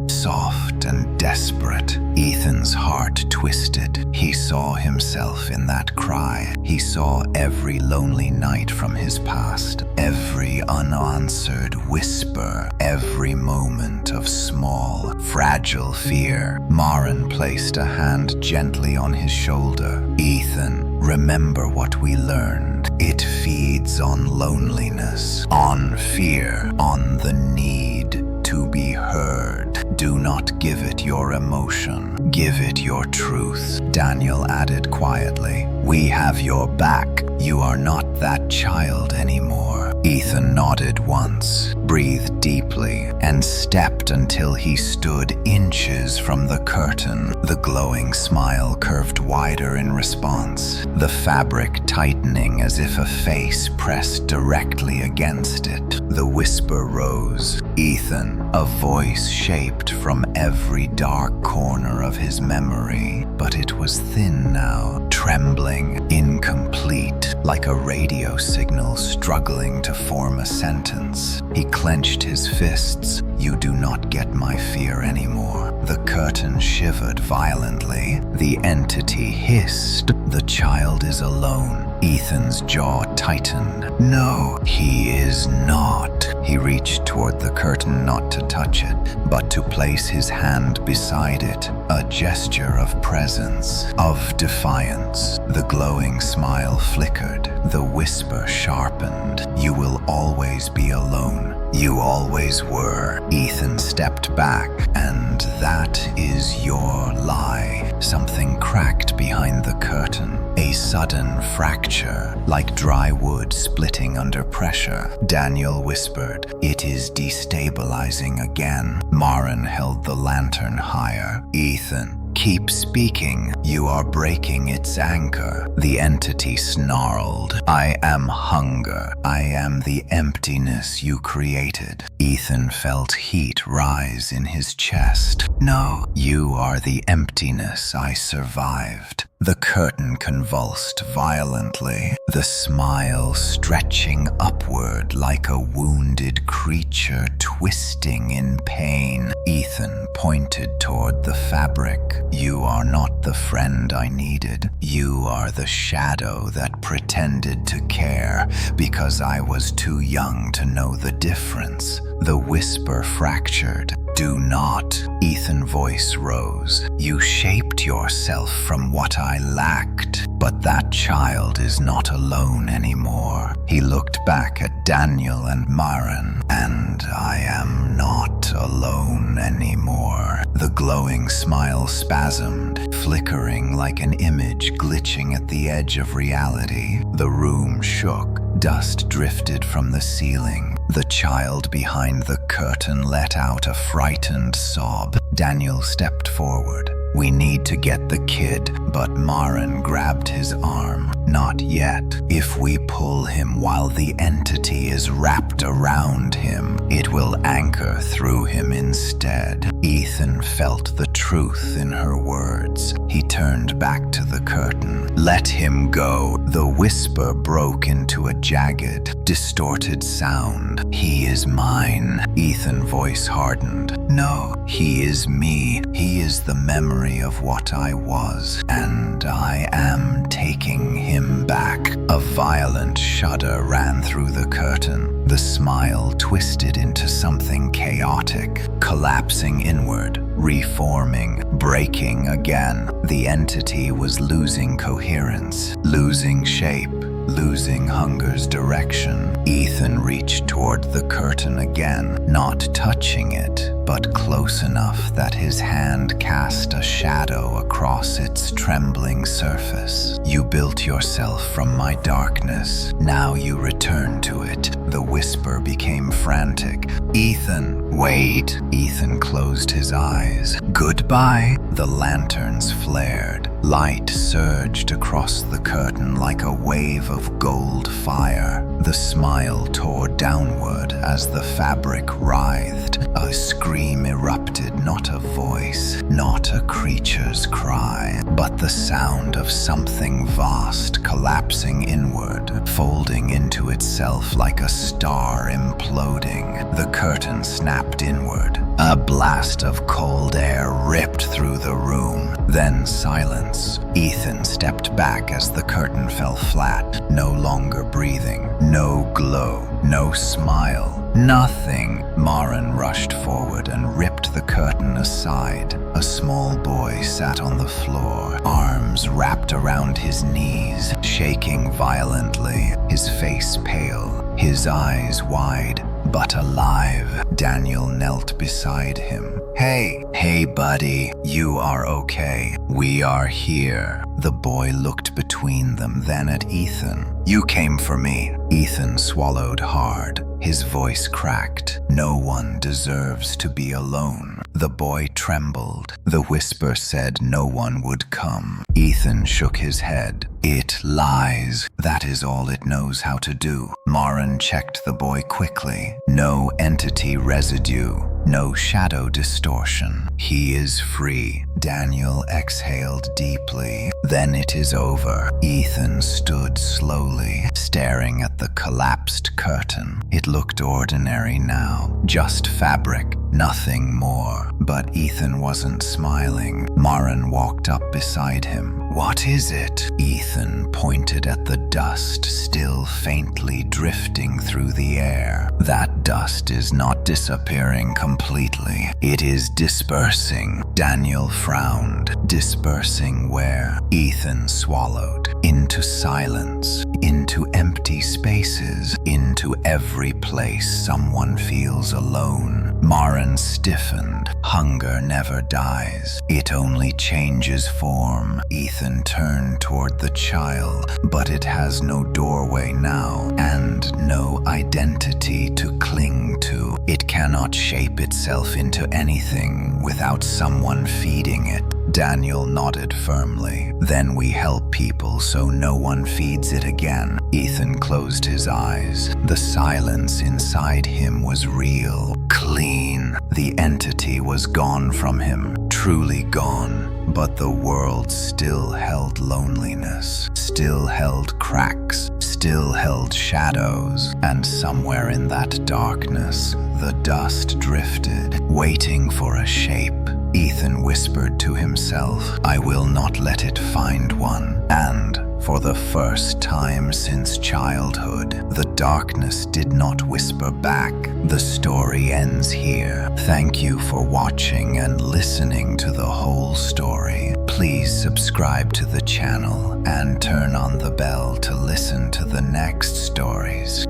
Soft and desperate, Ethan's heart twisted. He saw himself in that cry. He saw every lonely night from his past, every unanswered whisper, every moment of small, fragile fear. Maren placed a hand gently on his shoulder. Ethan, remember what we learned. It feeds on loneliness, on fear, on the need to be heard. Do not give it your emotion. Give it your truth. Daniel added quietly, we have your back. You are not that child anymore. Ethan nodded once, breathed deeply, and stepped until he stood inches from the curtain. The glowing smile curved wider in response, the fabric tightening as if a face pressed directly against it. The whisper rose. Ethan, a voice shaped from every dark corner of his memory, but it was thin now, trembling, incomplete, like a radio signal struggling to form a sentence. He clenched his fists. You do not get my fear anymore. The curtain shivered violently. The entity hissed. The child is alone. Ethan's jaw tightened. No, he is not. He reached toward the curtain not to touch it, but to place his hand beside it, a gesture of presence, of defiance. The glowing smile flickered. The whisper sharpened. You will always be alone. You always were. Ethan stepped back, and that is your lie. Something cracked behind the curtain. A sudden fracture, like dry wood splitting under pressure. Daniel whispered, it is destabilizing again. Maren held the lantern higher. Ethan, keep speaking. You are breaking its anchor. The entity snarled. I am hunger. I am the emptiness you created. Ethan felt heat rise in his chest. No, you are the emptiness I survived. The curtain convulsed violently, the smile stretching upward like a wounded creature twisting in pain. Ethan pointed toward the fabric. You are not the friend I needed. You are the shadow that pretended to care because I was too young to know the difference. The whisper fractured. Do not. Ethan's voice rose. You shaped yourself from what I lacked, but that child is not alone anymore. He looked back at Daniel and Maren, and I am not alone anymore. The glowing smile spasmed, flickering like an image glitching at the edge of reality. The room shook. Dust drifted from the ceiling. The child behind the curtain let out a frightened sob. Daniel stepped forward. We need to get the kid, but Maren grabbed his arm. Not yet. If we pull him while the entity is wrapped around him, it will anchor through him instead. Ethan felt the truth in her words. He turned back to the curtain. Let him go. The whisper broke into a jagged, distorted sound. He is mine. Ethan's voice hardened. No, he is me. He is the memory of what I was, and I am taking him back. A violent shudder ran through the curtain. The smile twisted into something chaotic, collapsing inward, reforming, breaking again. The entity was losing coherence, losing shape. Losing hunger's direction, Ethan reached toward the curtain again, not touching it, but close enough that his hand cast a shadow across its trembling surface. You built yourself from my darkness. Now you return to it. The whisper became frantic. Ethan, wait. Ethan closed his eyes. Goodbye. The lanterns flared. Light surged across the curtain like a wave of gold fire. The smile tore downward as the fabric writhed. A scream erupted, not a voice, not a creature's cry, but the sound of something vast collapsing inward, folding into itself like a star imploding. The curtain snapped inward. A blast of cold air ripped through the room. Then silence. Ethan stepped back as the curtain fell flat, no longer breathing. No glow, no smile. Nothing. Marin rushed forward and ripped the curtain aside. A small boy sat on the floor, arms wrapped around his knees, shaking violently, his face pale, his eyes wide, but alive. Daniel knelt beside him. Hey buddy, you are okay. We are here. The boy looked between them, then at Ethan. You came for me. Ethan swallowed hard. His voice cracked. No one deserves to be alone. The boy trembled. The whisper said no one would come. Ethan shook his head. It lies. That is all it knows how to do. Marin checked the boy quickly. No entity residue. No shadow distortion. He is free. Daniel exhaled deeply. Then it is over. Ethan stood slowly, staring at the collapsed curtain. It looked ordinary now. Just fabric, nothing more. But Ethan wasn't smiling. Marin walked up beside him. What is it? Ethan pointed at the dust still faintly drifting through the air. That dust is not disappearing completely. It is dispersing. Daniel frowned. Dispersing where? Ethan swallowed. Into silence. Into empty spaces. Into every place someone feels alone. Marin stiffened. Hunger never dies. It only changes form. Ethan turned toward the child, but it has no doorway now and no identity to cling to. It cannot shape itself into anything without someone feeding it. Daniel nodded firmly. Then we help people so no one feeds it again. Ethan closed his eyes. The silence inside him was real, clean. The entity was gone from him, truly gone. But the world still held loneliness, still held cracks, still held shadows. And somewhere in that darkness, the dust drifted, waiting for a shape. Ethan whispered to himself, I will not let it find one. And for the first time since childhood, the darkness did not whisper back. The story ends here. Thank you for watching and listening to the whole story. Please subscribe to the channel and turn on the bell to listen to the next stories.